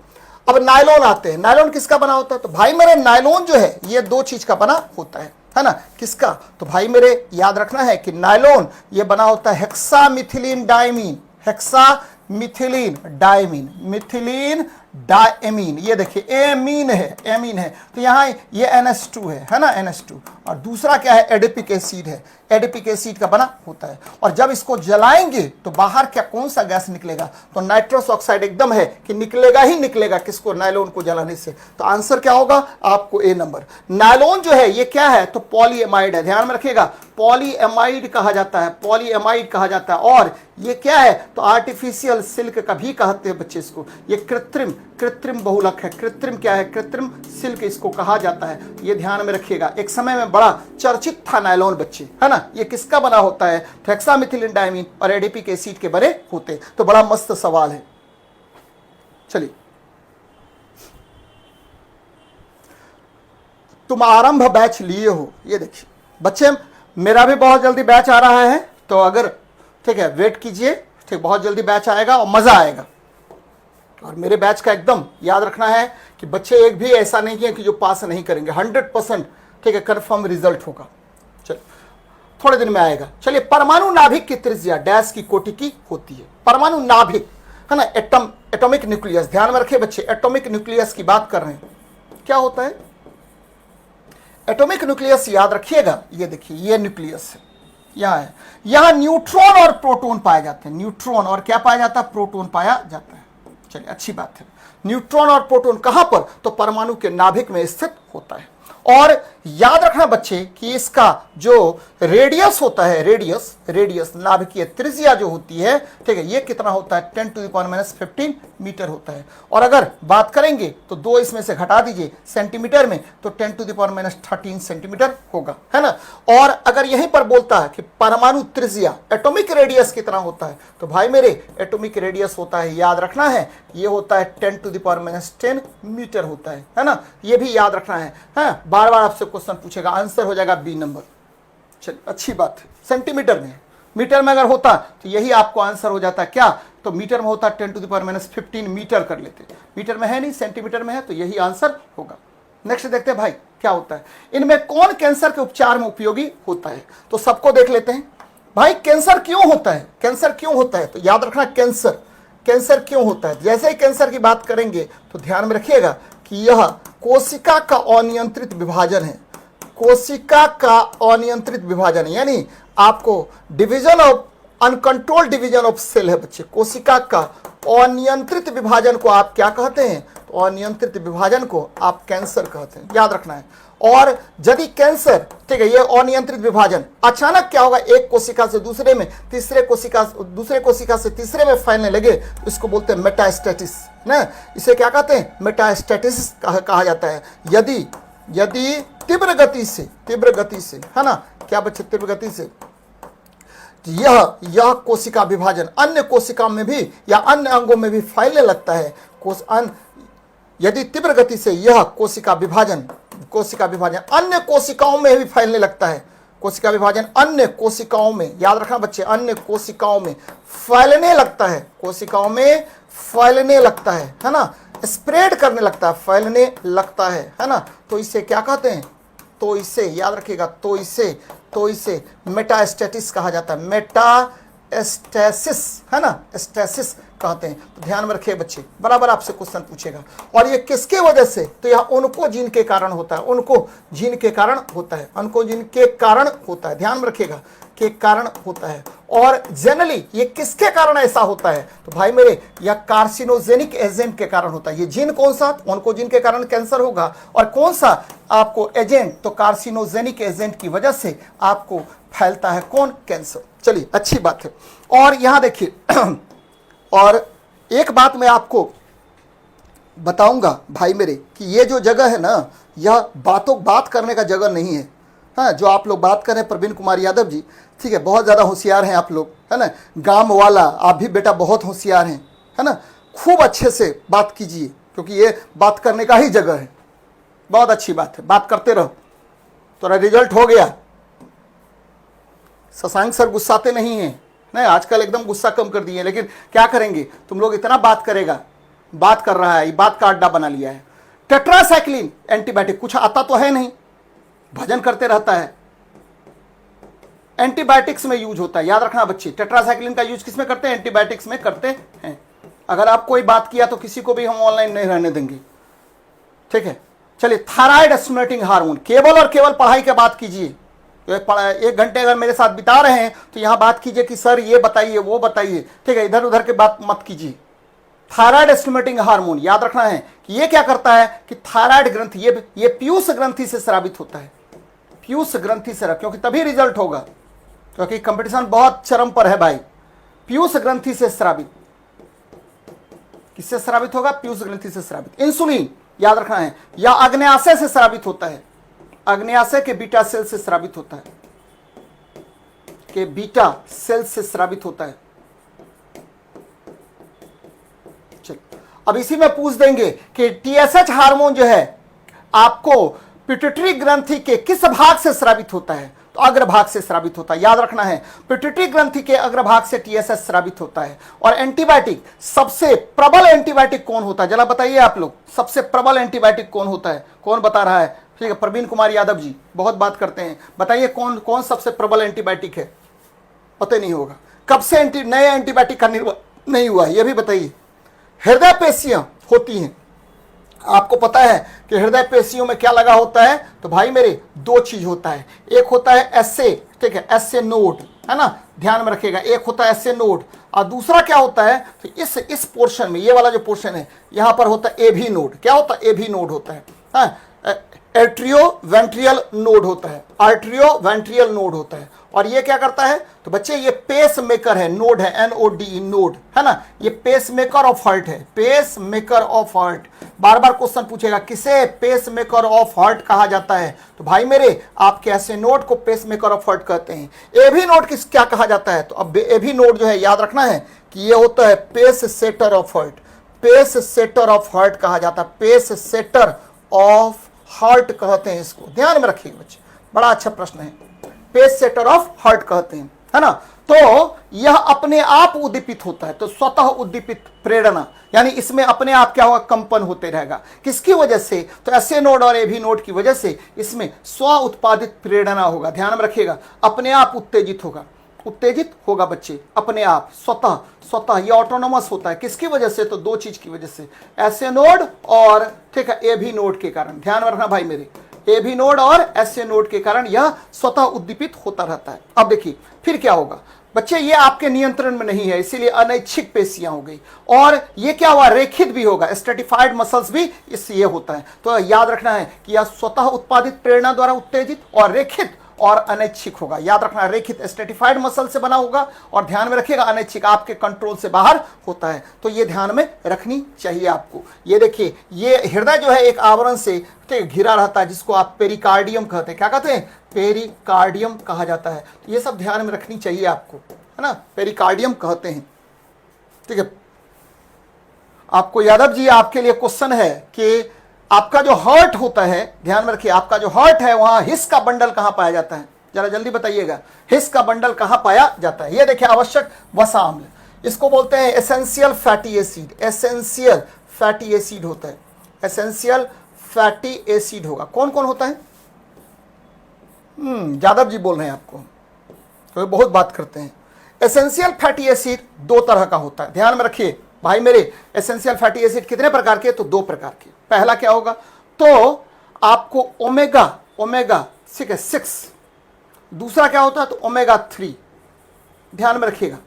अब नायलॉन आते हैं। नायलॉन किसका बना होता है? तो भाई मेरे नायलॉन जो है ये दो चीज का बना होता है ना। किसका? तो भाई मेरे याद रखना है कि नायलॉन ये बना होता है हेक्सामिथिलीन डायमीन, हेक्सामिथिलीन डायमीन, मिथिलीन डायमीन, ये देखिए एमीन है, एमीन है, तो यहाँ ये NH2 है ना, NH2, और दूसरा क्या है? एडिपिक एसिड है, एडिपिक एसिड का बना होता है। और जब इसको जलाएंगे तो बाहर क्या कौन सा गैस निकलेगा? तो नाइट्रस ऑक्साइड एकदम है कि निकलेगा ही निकलेगा, किसको? नायलॉन को जलाने से। तो आंसर क्या होगा आपको? ए नंबर। नायलॉन जो है ये क्या है? तो पॉलीएमाइड है, ध्यान में रखिएगा, पॉलीएमाइड कहा जाता है, पॉलीएमाइड कहा जाता है। और ये क्या है? तो आर्टिफिशियल सिल्क का भी कहते हैं बच्चे इसको, ये कृत्रिम, कृत्रिम बहुलक है, कृत्रिम क्या है? कृत्रिम सिल्क इसको कहा जाता है, ये ध्यान में रखिएगा। एक समय में बड़ा चर्चित था नायलॉन बच्चे, है ना। ये किसका बना होता है? हेक्सामिथिलीन डायमीन और एडिपिक एसिड के बने होते। तो बड़ा मस्त सवाल है। चलिए, तुम आरंभ बैच लिए हो, ये देखिए बच्चे, मेरा भी बहुत जल्दी बैच आ रहा है, तो अगर ठीक है वेट कीजिए, ठीक, बहुत जल्दी बैच आएगा और मजा आएगा। और मेरे बैच का एकदम याद रखना है कि बच्चे एक भी ऐसा नहीं है कि जो पास नहीं करेंगे, 100% ठीक है कंफर्म रिजल्ट होगा। चलिए थोड़े दिन में आएगा। चलिए, परमाणु नाभिक की त्रिज्या डैश की कोटि की होती है? परमाणु नाभिक है ना, एटॉमिक न्यूक्लियस, ध्यान में रखिए बच्चे, एटॉमिक न्यूक्लियस की बात कर रहे हैं। क्या होता है एटॉमिक न्यूक्लियस? याद रखिएगा, ये देखिए ये न्यूक्लियस है, यहाँ है, यहाँ न्यूट्रॉन और प्रोटॉन पाए जाते हैं, न्यूट्रॉन और क्या पाया जाता है? प्रोटॉन पाया जाता है। चलिए अच्छी बात है। न्यूट्रॉन और प्रोटॉन कहां पर? तो परमाणु के नाभिक में स्थित होता है। और याद रखना बच्चे कि इसका जो रेडियस होता है, रेडियस नाभिकीय त्रिज्या जो होती है, ठीक है, ये कितना होता है? 10⁻15 मीटर होता है। और अगर बात करेंगे तो 2 इसमें से घटा दीजिए सेंटीमीटर में, तो 10⁻13 सेंटीमीटर होगा, है ना। और अगर यहीं पर बोलता है कि परमाणु त्रिज्या एटॉमिक रेडियस कितना होता है, तो भाई मेरे एटॉमिक रेडियस होता है, याद रखना है, ये होता है 10⁻10 मीटर होता है ना। ये भी याद रखना है, बार बार आपसे क्वेश्चन पूछेगा, आंसर हो जाएगा बी नंबर। चलिए अच्छी बात है, सेंटीमीटर में, मीटर में अगर होता तो यही आपको आंसर हो जाता। क्या? तो मीटर में होता 10⁻15 मीटर कर लेते, मीटर में है नहीं, सेंटीमीटर में है, तो यही आंसर होगा। नेक्स्ट देखते हैं भाई क्या होता है, इनमें कौन कैंसर के उपचार में उपयोगी होता है? तो सबको देख लेते हैं भाई, कैंसर क्यों होता है? कैंसर क्यों होता है? तो याद रखना, कैंसर क्यों होता है? जैसे ही कैंसर की बात करेंगे तो ध्यान में रखिएगा कि यह कोशिका का अनियंत्रित विभाजन है, कोशिका का अनियंत्रित विभाजन, यानी आपको division of, uncontrolled division of cell है बच्चे। कोशिका का अनियंत्रित विभाजन को आप क्या कहते हैं? तो अनियंत्रित विभाजन को आप कैंसर कहते हैं, याद रखना है। और यदि कैंसर, ठीक है, ये अनियंत्रित विभाजन अचानक क्या होगा, एक कोशिका से दूसरे में, दूसरे कोशिका से तीसरे में फैलने लगे, इसको बोलते हैं मेटास्टेसिस ना। इसे क्या कहते हैं? मेटास्टेसिस कहा जाता है। यदि तीव्र गति से, है ना, क्या बच्चे? तीव्र गति से यह कोशिका विभाजन अन्य कोशिकाओं में भी या अन्य अंगों में भी फैलने लगता है। यदि तीव्र गति से यह कोशिका विभाजन अन्य कोशिकाओं में भी फैलने लगता है, कोशिका विभाजन अन्य कोशिकाओं में, याद रखना बच्चे, अन्य कोशिकाओं में फैलने लगता है, कोशिकाओं में फैलने लगता है ना, स्प्रेड करने लगता है, फैलने लगता है ना। तो इसे क्या कहते हैं? तो इसे याद रखिएगा, तो इसे मेटास्टेसिस कहा जाता है, मेटास्टेसिस, है ना, स्टेसिस कहते हैं। तो ध्यान में रखिए बच्चे, बराबर आपसे क्वेश्चन पूछेगा। और ये किसके वजह से, तो यह ओन्कोजीन के कारण होता है, ओन्कोजीन के कारण होता है, ओन्कोजीन के कारण होता है, ध्यान में रखिएगा, के कारण होता है। और जनरली ये किसके कारण ऐसा होता है, तो भाई मेरे यह कार्सिनोजेनिक एजेंट के कारण होता है। ये जीन कौन सा, ओन्कोजीन के कारण कैंसर होगा, और कौन सा आपको एजेंट, तो कार्सिनोजेनिक एजेंट की वजह से आपको फैलता है कौन, कैंसर। चलिए अच्छी बात है। और यहां देखिए और एक बात मैं आपको बताऊंगा भाई मेरे कि ये जो जगह है ना, यह बात करने का जगह नहीं है। हाँ, जो आप लोग बात कर रहे हैं प्रवीण कुमार यादव जी, ठीक है, बहुत ज़्यादा होशियार हैं आप लोग, है ना, गांव वाला, आप भी बेटा बहुत होशियार हैं, है ना, खूब अच्छे से बात कीजिए, क्योंकि ये बात करने का ही जगह है। बहुत अच्छी बात है, बात करते रहो। तो रिजल्ट हो गया। शशांक सर गुस्साते नहीं हैं, नहीं, आजकल एकदम गुस्सा कम कर दिए, लेकिन क्या करेंगे, तुम लोग इतना बात करेगा, बात कर रहा है, ये बात का अड्डा बना लिया है। टेट्रासाइक्लिन एंटीबायोटिक, कुछ आता तो है नहीं, भजन करते रहता है, एंटीबायोटिक्स में यूज होता है, याद रखना बच्चे। टेट्रासाइक्लिन का यूज किस में करते हैं, एंटीबायोटिक्स में करते हैं। अगर आप कोई बात किया तो किसी को भी हम ऑनलाइन नहीं रहने देंगे, ठीक है। चलिए, थायराइड स्टिमुलेटिंग हार्मोन, केवल और केवल पढ़ाई के बात कीजिए। तो 1 घंटे अगर मेरे साथ बिता रहे हैं तो यहां बात कीजिए कि सर ये बताइए, वो बताइए, ठीक है, इधर उधर की बात मत कीजिए। थायराइड स्टिमुलेटिंग हार्मोन, याद रखना है कि ये क्या करता है कि थायराइड ग्रंथि, ये पीयूष ग्रंथि से स्रावित होता है, पीयूष ग्रंथि से, क्योंकि तभी रिजल्ट होगा, क्योंकि कंपटीशन बहुत चरम पर है भाई। पीयूष ग्रंथि से स्रावित, किससे स्रावित होगा, पीयूष ग्रंथि से स्रावित। इंसुलिन, याद रखना है, या अग्न्याशय से स्रावित होता है, अग्न्याशय के बीटा सेल से स्रावित होता है, के बीटा सेल से स्रावित होता है। चल, अब इसी में पूछ देंगे कि टीएसएच हार्मोन जो है आपको पिट्यूटरी ग्रंथि के किस भाग से स्रावित होता है, तो अग्रभाग से स्रावित होता है। याद रखना है, पिट्यूटरी ग्रंथि के अग्रभाग से टीएसएच स्रावित होता है। और एंटीबायोटिक, सबसे प्रबल एंटीबायोटिक कौन होता है, जरा बताइए आप लोग, सबसे प्रबल एंटीबायोटिक कौन होता है, कौन बता रहा है, ठीक है, प्रवीण कुमार यादव जी बहुत बात करते हैं, बताइए कौन कौन सबसे प्रबल एंटीबायोटिक है, पता नहीं होगा। कब से नए एंटीबायोटिक का निर्माण नहीं हुआ, यह भी बताइए। हृदय पेशियां होती हैं, आपको पता है कि हृदय पेशियों में क्या लगा होता है, तो भाई मेरे 2 चीज होता है, एक होता है एसए, ठीक है, एसए नोड, है ना, ध्यान में रखिएगा, एक होता है एसए नोड, और दूसरा क्या होता है, तो इस पोर्शन में, ये वाला जो पोर्शन है, यहां पर होता है एभी नोड। क्या होता है, एभी नोड होता है, हाँ, एट्रियो वेंट्रियल नोड होता है, आर्ट्रियो वेंट्रियल नोड होता है। और ये क्या करता है, तो बच्चे ये पेस मेकर है, नोड है, NODE नोड, है ना, ये पेस मेकर ऑफ हार्ट है, पेस मेकर ऑफ हार्ट। बार बार क्वेश्चन पूछेगा किसे पेस मेकर ऑफ हार्ट कहा जाता है, तो भाई मेरे आपके ऐसे नोड को पेस मेकर ऑफ हार्ट कहते हैं। एभी नोड किस क्या कहा जाता है, तो अब एभी नोड जो है, याद रखना है कि ये होता है pacesetter of heart, pacesetter of heart कहा जाता है, पेस सेटर ऑफ हार्ट कहते हैं इसको, ध्यान में रखिए बच्चे, बड़ा अच्छा प्रश्न है, पेस सेटर ऑफ हार्ट कहते हैं, है ना। तो यह अपने आप उद्दीपित होता है, तो स्वतः उद्दीपित प्रेरणा, यानी इसमें अपने आप क्या होगा, कंपन होते रहेगा, किसकी वजह से, तो एसए नोड और एभी नोड की वजह से इसमें स्व उत्पादित प्रेरणा होगा, ध्यान में रखिएगा, अपने आप उत्तेजित होगा, उत्तेजित होगा बच्चे, अपने आप, स्वतः स्वतः, ये ऑटोनोमस होता है, किसकी वजह से, तो 2 चीज की वजह से, एसए नोड और, ठीक है, एभी नोड के कारण, ध्यान में रखना भाई मेरे, एभी नोड और एसए नोड के कारण यह स्वतः उद्दीपित होता रहता है। अब देखिए फिर क्या होगा बच्चे, ये आपके नियंत्रण में नहीं है, इसीलिए अनैच्छिक पेशियां हो गई, और ये क्या हुआ, रेखित भी होगा, स्ट्रेटिफाइड मसल्स भी इससे होता है। तो याद रखना है कि यह स्वतः उत्पादित प्रेरणा द्वारा उत्तेजित और रेखित और अनैच्छिक होगा, याद रखना, रेखित स्ट्रेटिफाइड मसल से बना होगा, और ध्यान में रखिएगा अनैच्छिक आपके कंट्रोल से बाहर होता है, तो ये ध्यान में रखनी चाहिए आपको। ये देखिए, ये हृदय जो है एक आवरण से घिरा रहता है, जिसको आप पेरिकार्डियम कहते हैं, क्या कहते हैं, पेरिकार्डियम कहा जाता है, तो ये सब ध्यान में रखनी चाहिए आपको, है ना, पेरिकार्डियम कहते हैं, ठीक है। आपको यादव जी, आपके लिए क्वेश्चन है कि आपका जो हार्ट होता है, ध्यान में रखिए, आपका जो हार्ट है वहां हिस का बंडल कहां पाया जाता है, जरा जल्दी बताइएगा, हिस का बंडल कहां पाया जाता है। ये देखिए, आवश्यक वसा अम्ल, इसको बोलते हैं essential fatty acid, essential fatty acid होता है, एसेंशियल फैटी एसिड होगा। कौन कौन होता है, यादव जी बोल रहे हैं आपको, तो बहुत बात करते हैं। एसेंशियल फैटी एसिड 2 तरह का होता है, ध्यान में रखिए, भाई मेरे एसेंशियल फैटी एसिड कितने प्रकार के? तो 2 प्रकार के। पहला क्या होगा? तो आपको ओमेगा 6, दूसरा क्या होता है? तो ओमेगा 3। ध्यान में रखिएगा,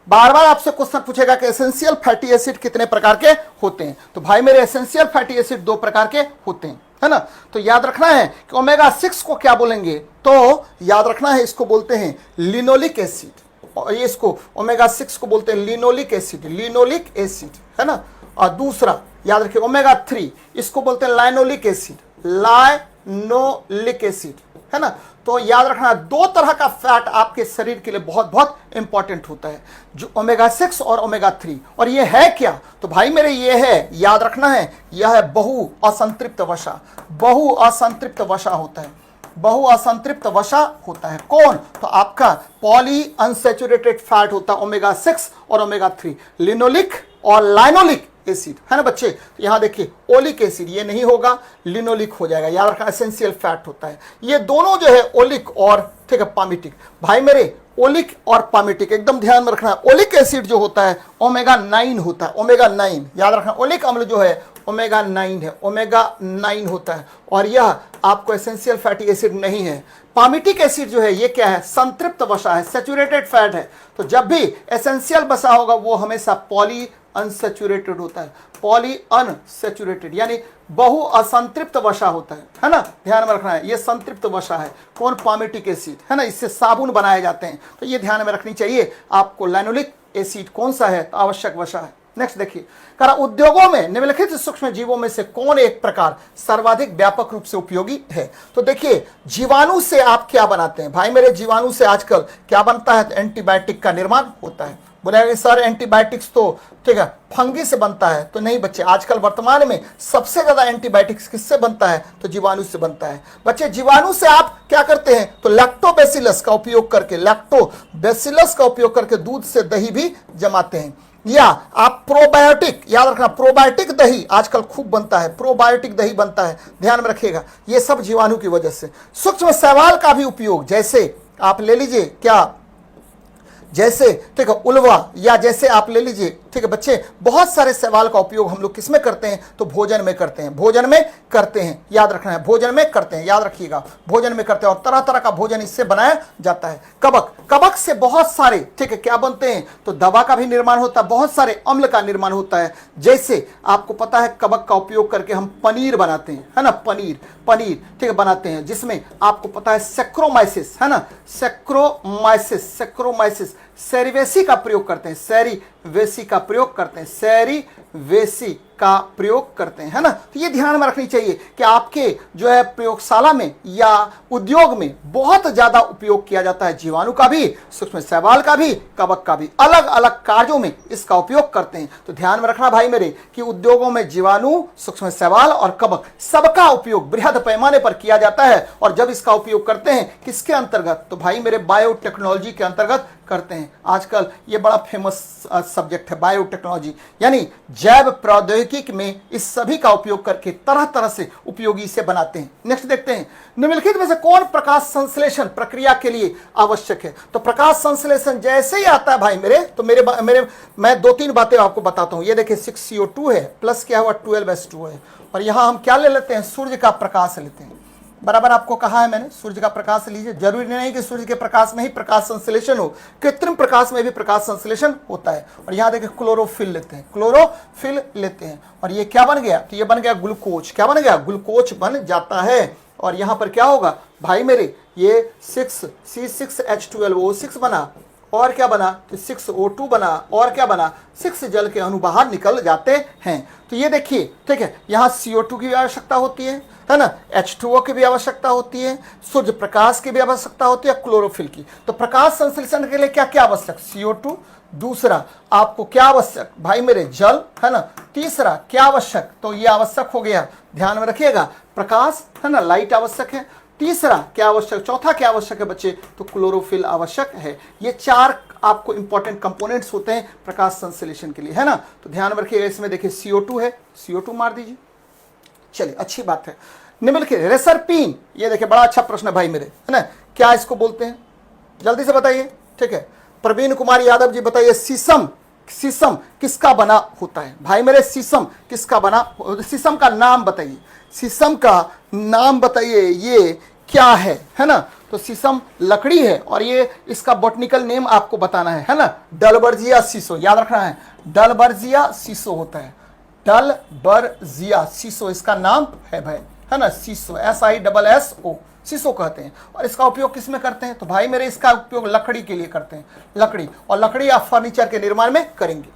बार बार आपसे क्वेश्चन पूछेगा कि एसेंशियल फैटी एसिड कितने प्रकार के होते हैं। तो भाई मेरे एसेंशियल फैटी एसिड 2 प्रकार के होते हैं, है ना। तो याद रखना है कि ओमेगा 6 को क्या बोलेंगे? तो याद रखना है, इसको बोलते हैं लिनोलिक एसिड। और ये इसको ओमेगा 6 को बोलते हैं लिनोलिक एसिड, है ना। और दूसरा याद रखिए ओमेगा 3, इसको बोलते हैं लाइनोलिक एसिड, है ना। तो याद रखना 2 तरह का फैट आपके शरीर के लिए बहुत बहुत इंपॉर्टेंट होता है, जो ओमेगा 6 और ओमेगा 3। और ये है क्या? तो भाई मेरे ये है, याद रखना है, यह है बहु असंतृप्त वसा होता है, बहु असंतृप्त वसा होता है। कौन? तो आपका पॉली अनसैचुरेटेड फैट होता है ओमेगा 6 और ओमेगा 3, लिनोलिक और लाइनोलिक एसिड, है ना बच्चे। तो यहां देखिए ओलिक एसिड, ये नहीं होगा, लिनोलिक हो जाएगा। याद रखना एसेंशियल फैट होता है। ये दोनों जो है ओलिक और ठीक है पामिटिक, भाई मेरे ओलिक और पामिटिक एकदम ध्यान में रखना। ओलिक एसिड जो होता है ओमेगा 9 होता है, ओमेगा 9। याद रखना ओलिक अम्ल जो है ओमेगा 9 है, ओमेगा 9 होता है। और यह आपको एसेंशियल फैटी एसिड नहीं है। पामिटिक एसिड जो है ये क्या है? संतृप्त वसा है, सैचुरेटेड फैट है। तो जब भी एसेंशियल वसा होगा वो हमेशा पॉली अनसैचुरेटेड होता है, पॉली अनसैचुरेटेड यानी बहु असंतृप्त वसा होता है ना। ध्यान में रखना है, ये संतृप्त वसा है। कौन? पामिटिक एसिड, है ना। इससे साबुन बनाए जाते हैं, तो ये ध्यान में रखनी चाहिए आपको। लाइनोलिक एसिड कौन सा है? तो आवश्यक वसा है। नेक्स्ट देखिए, करा उद्योगों में निम्नलिखित सूक्ष्म जीवों में से कौन एक प्रकार सर्वाधिक व्यापक रूप से उपयोगी है? तो देखिए जीवाणु से आप क्या बनाते हैं? भाई मेरे जीवाणु से आजकल क्या बनता है? तो एंटीबायोटिक का निर्माण होता है। बोलेंगे सर एंटीबायोटिक्स तो ठीक है फंगी से बनता है। तो नहीं बच्चे, आजकल वर्तमान में सबसे ज्यादा एंटीबायोटिक्स किससे बनता है? तो जीवाणु से बनता है। बच्चे जीवाणु से आप क्या करते हैं? तो लैक्टोबैसिलस का उपयोग करके दूध से दही भी जमाते हैं। या आप प्रोबायोटिक, याद रखना प्रोबायोटिक दही आजकल खूब बनता है, प्रोबायोटिक दही बनता है, ध्यान में रखिएगा। ये सब जीवाणु की वजह से। सूक्ष्म शैवाल का भी उपयोग, जैसे आप ले लीजिए क्या, जैसे ठीक है उल्वा, या जैसे आप ले लीजिए ठीक है बच्चे, बहुत सारे शैवाल का उपयोग हम लोग किस में करते हैं? तो भोजन में करते हैं, याद रखना है भोजन में करते हैं, याद रखिएगा भोजन में करते हैं। और तरह तरह का भोजन इससे बनाया जाता है। कवक से बहुत सारे ठीक है क्या बनते हैं? तो दवा का भी निर्माण होता है, बहुत सारे अम्ल का निर्माण होता है। जैसे आपको पता है कवक का उपयोग करके हम पनीर बनाते हैं, है ना, पनीर ठीक है बनाते हैं, जिसमें आपको पता है सेक्रोमाइसिस, है ना, सेक्रोमाइसिस सेरिवेसी का प्रयोग करते हैं, सेरिवेसी का प्रयोग करते हैं, है ना। तो ये ध्यान में रखनी चाहिए कि आपके जो है प्रयोगशाला में या उद्योग में बहुत ज्यादा उपयोग किया जाता है जीवाणु का भी, सूक्ष्म शैवाल का भी, कवक का भी, अलग अलग कार्यों में इसका उपयोग करते हैं। तो ध्यान में रखना भाई मेरे कि उद्योगों में जीवाणु, सूक्ष्म शैवाल और कवक सबका उपयोग बृहद पैमाने पर किया जाता है। और जब इसका उपयोग करते हैं किसके अंतर्गत? तो भाई मेरे बायोटेक्नोलॉजी के अंतर्गत करते हैं। आजकल ये बड़ा फेमस सब्जेक्ट है बायोटेक्नोलॉजी, यानी जैव प्रौद्योगिकी में इस सभी का उपयोग करके तरह तरह से उपयोगी से बनाते हैं। नेक्स्ट देखते हैं, निम्नलिखित में से कौन प्रकाश संश्लेषण प्रक्रिया के लिए आवश्यक है? तो प्रकाश संश्लेषण जैसे ही आता है भाई मेरे, तो मैं 2-3 बातें आपको बताता हूं। ये देखिए 6CO2 है, प्लस क्या हुआ 12H2 है। और यहां हम क्या ले लेते हैं? सूर्य का प्रकाश लेते हैं। बराबर आपको कहा है मैंने, सूर्य का प्रकाश लीजिए। जरूरी नहीं कि सूर्य के प्रकाश में ही प्रकाश संश्लेषण हो, कृत्रिम प्रकाश में भी प्रकाश संश्लेषण होता है। और यहाँ देखिए क्लोरोफिल लेते हैं, और ये क्या बन गया? तो ये बन गया ग्लूकोज। क्या बन गया? ग्लूकोज बन जाता है। और यहाँ पर क्या होगा भाई मेरे? ये 6C6H12O6 बना, और क्या बना? तो 6O2 बना, और क्या बना? 6 जल के अणु बाहर निकल जाते हैं। तो ये देखिए ठीक है, यहाँ CO2 की भी आवश्यकता होती है ना, H2O की भी आवश्यकता होती है, सूर्य प्रकाश की भी आवश्यकता होती है, क्लोरोफिल की। तो प्रकाश संश्लेषण के लिए क्या क्या आवश्यक? CO2। दूसरा आपको क्या आवश्यक भाई मेरे? जल, है ना। तीसरा क्या आवश्यक? तो ये आवश्यक हो गया, ध्यान में रखिएगा, प्रकाश, है ना, लाइट आवश्यक है। तीसरा क्या आवश्यक? चौथा क्या आवश्यक है बच्चे? तो क्लोरोफिल आवश्यक है। ये 4 आपको इंपॉर्टेंट कंपोनेंट्स होते हैं प्रकाश संश्लेषण के लिए, है ना। तो ध्यान में रखिएगा। इसमें देखिए CO2 है, CO2 मार दीजिए। चलिए अच्छी बात है। निम्नलिखित रेसरपीन, ये देखिए बड़ा अच्छा प्रश्न है भाई मेरे, है ना, क्या इसको बोलते हैं? जल्दी से बताइए। ठीक है, प्रवीण कुमार यादव जी बताइए शीशम शीशम किसका बना होता है भाई मेरे? शीशम किसका बना, शीशम का नाम बताइए, शीशम का नाम बताइए, ये क्या है ना? तो शीशम लकड़ी है और ये इसका बॉटनिकल नेम आपको बताना है ना? डलबर्जिया शीशो, याद रखना है, डलबर्जिया शीशो होता है, डलबर्जिया शीशो इसका नाम है भाई, है ना? शीशो, SISSO शीशो कहते हैं। और इसका उपयोग किस में करते हैं? तो भाई मेरे इसका उपयोग लकड़ी के लिए करते हैं, लकड़ी, और लकड़ी आप फर्नीचर के निर्माण में करेंगे।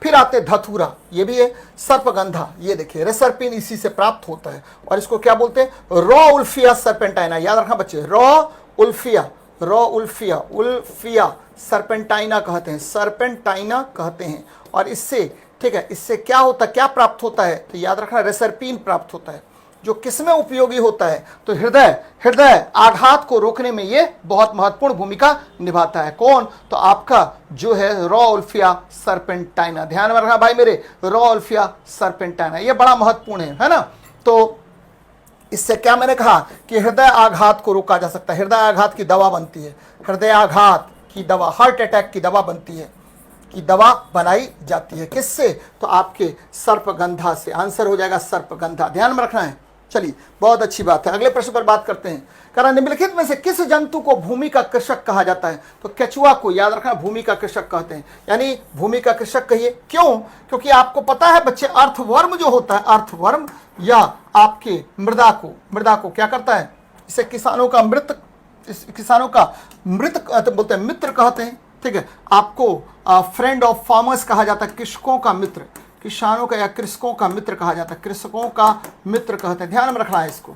फिर आते धतूरा, ये भी है। सर्पगंधा, ये देखिए रेसरपिन इसी से प्राप्त होता है और इसको क्या बोलते हैं? रॉ उल्फिया सर्पेंटाइना, याद रखना बच्चे, रॉ उल्फिया, रॉ उल्फिया, उल्फिया सर्पेंटाइना कहते हैं, सर्पेंटाइना कहते हैं। और इससे, ठीक है, इससे क्या होता है, क्या प्राप्त होता है? तो याद रखना रेसरपिन प्राप्त होता है, जो किसमें उपयोगी होता है? तो हृदय आघात को रोकने में ये बहुत महत्वपूर्ण भूमिका निभाता है। कौन? तो आपका जो है रॉ उल्फिया सर्पेंटाइना, ध्यान में रखना भाई मेरे, रॉ उल्फिया सर्पेंटाइना, ये बड़ा महत्वपूर्ण है ना? तो इससे क्या मैंने कहा कि हृदय आघात को रोका जा सकता है, हृदय आघात की दवा बनती है, हृदय आघात की दवा, हार्ट अटैक की दवा बनती है, की दवा बनाई जाती है। किससे? तो आपके सर्पगंधा से। आंसर हो जाएगा सर्पगंधा, ध्यान में रखना है। चलिए, बहुत अच्छी बात है। अगले प्रश्न पर बात करते हैं। करा निम्नलिखित में से किस जंतु को भूमि का कृषक कहा जाता है? तो केचुआ को, याद रखना, भूमि का कृषक कहते हैं, यानी भूमि का कृषक कहिए। क्यों? क्योंकि आपको पता है बच्चे, अर्थवर्म जो होता है, अर्थवर्म या आपके मृदा को क्या करता है? इसे किसानों का मृत बोलते हैं, मित्र कहते हैं, ठीक है। आपको फ्रेंड ऑफ फार्मर्स कहा जाता है, कृषकों का मित्र, किसानों का या कृषकों का मित्र कहा जाता है, कृषकों का मित्र कहते हैं, ध्यान में रखना है इसको।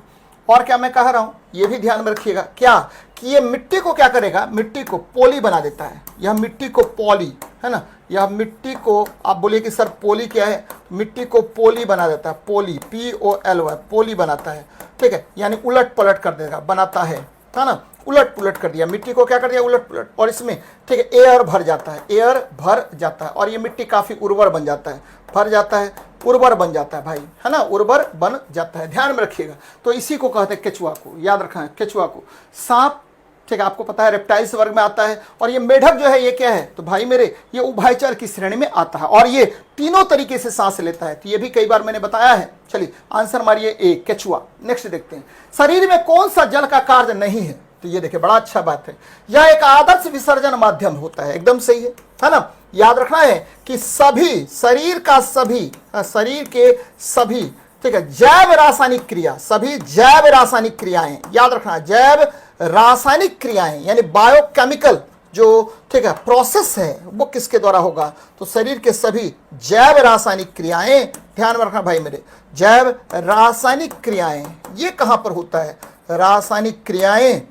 और क्या मैं कह रहा हूं, ये भी ध्यान में रखिएगा, क्या कि ये मिट्टी को क्या करेगा? मिट्टी को पोली बना देता है, यह मिट्टी को पॉली, है ना, यह मिट्टी को, आप बोलिए कि सर पोली क्या है? मिट्टी को पोली बना देता है, पोली, POLY, पोली बनाता है, ठीक है, यानी उलट पलट कर देगा, बनाता है ना, उलट पुलट कर दिया, मिट्टी को क्या कर दिया? उलट पुलट। और इसमें, ठीक है, एयर भर जाता है, एयर भर जाता है और ये मिट्टी काफी उर्वर बन जाता है, भर जाता है, उर्वर बन जाता है भाई, है ना, उर्वर बन जाता है, ध्यान में रखिएगा। तो इसी को कहते हैं केचुआ को, याद रखना है, केचुआ को। सांप, ठीक है, आपको पता है रेप्टाइल्स वर्ग में आता है। और ये मेढक जो है ये क्या है? तो भाई मेरे ये उभयचर की श्रेणी में आता है और ये तीनों तरीके से सांस लेता है, तो ये भी कई बार मैंने बताया है। चलिए आंसर मारिए ए, केचुआ। नेक्स्ट देखते हैं, शरीर में कौन सा जल का कार्य नहीं है? तो ये देखिए, बड़ा अच्छा बात है, यह एक आदर्श विसर्जन माध्यम होता है, एकदम सही है ना। याद रखना है कि सभी शरीर का सभी, शरीर के सभी, ठीक है, जैव रासायनिक क्रिया, सभी जैव रासायनिक क्रियाएं, याद रखना, जैव रासायनिक क्रियाएं यानी बायोकेमिकल जो, ठीक है, प्रोसेस है, वो किसके द्वारा होगा? तो शरीर के सभी जैव रासायनिक क्रियाएं, ध्यान में रखना भाई मेरे, जैव रासायनिक क्रियाएं, ये कहां पर होता है? रासायनिक क्रियाएं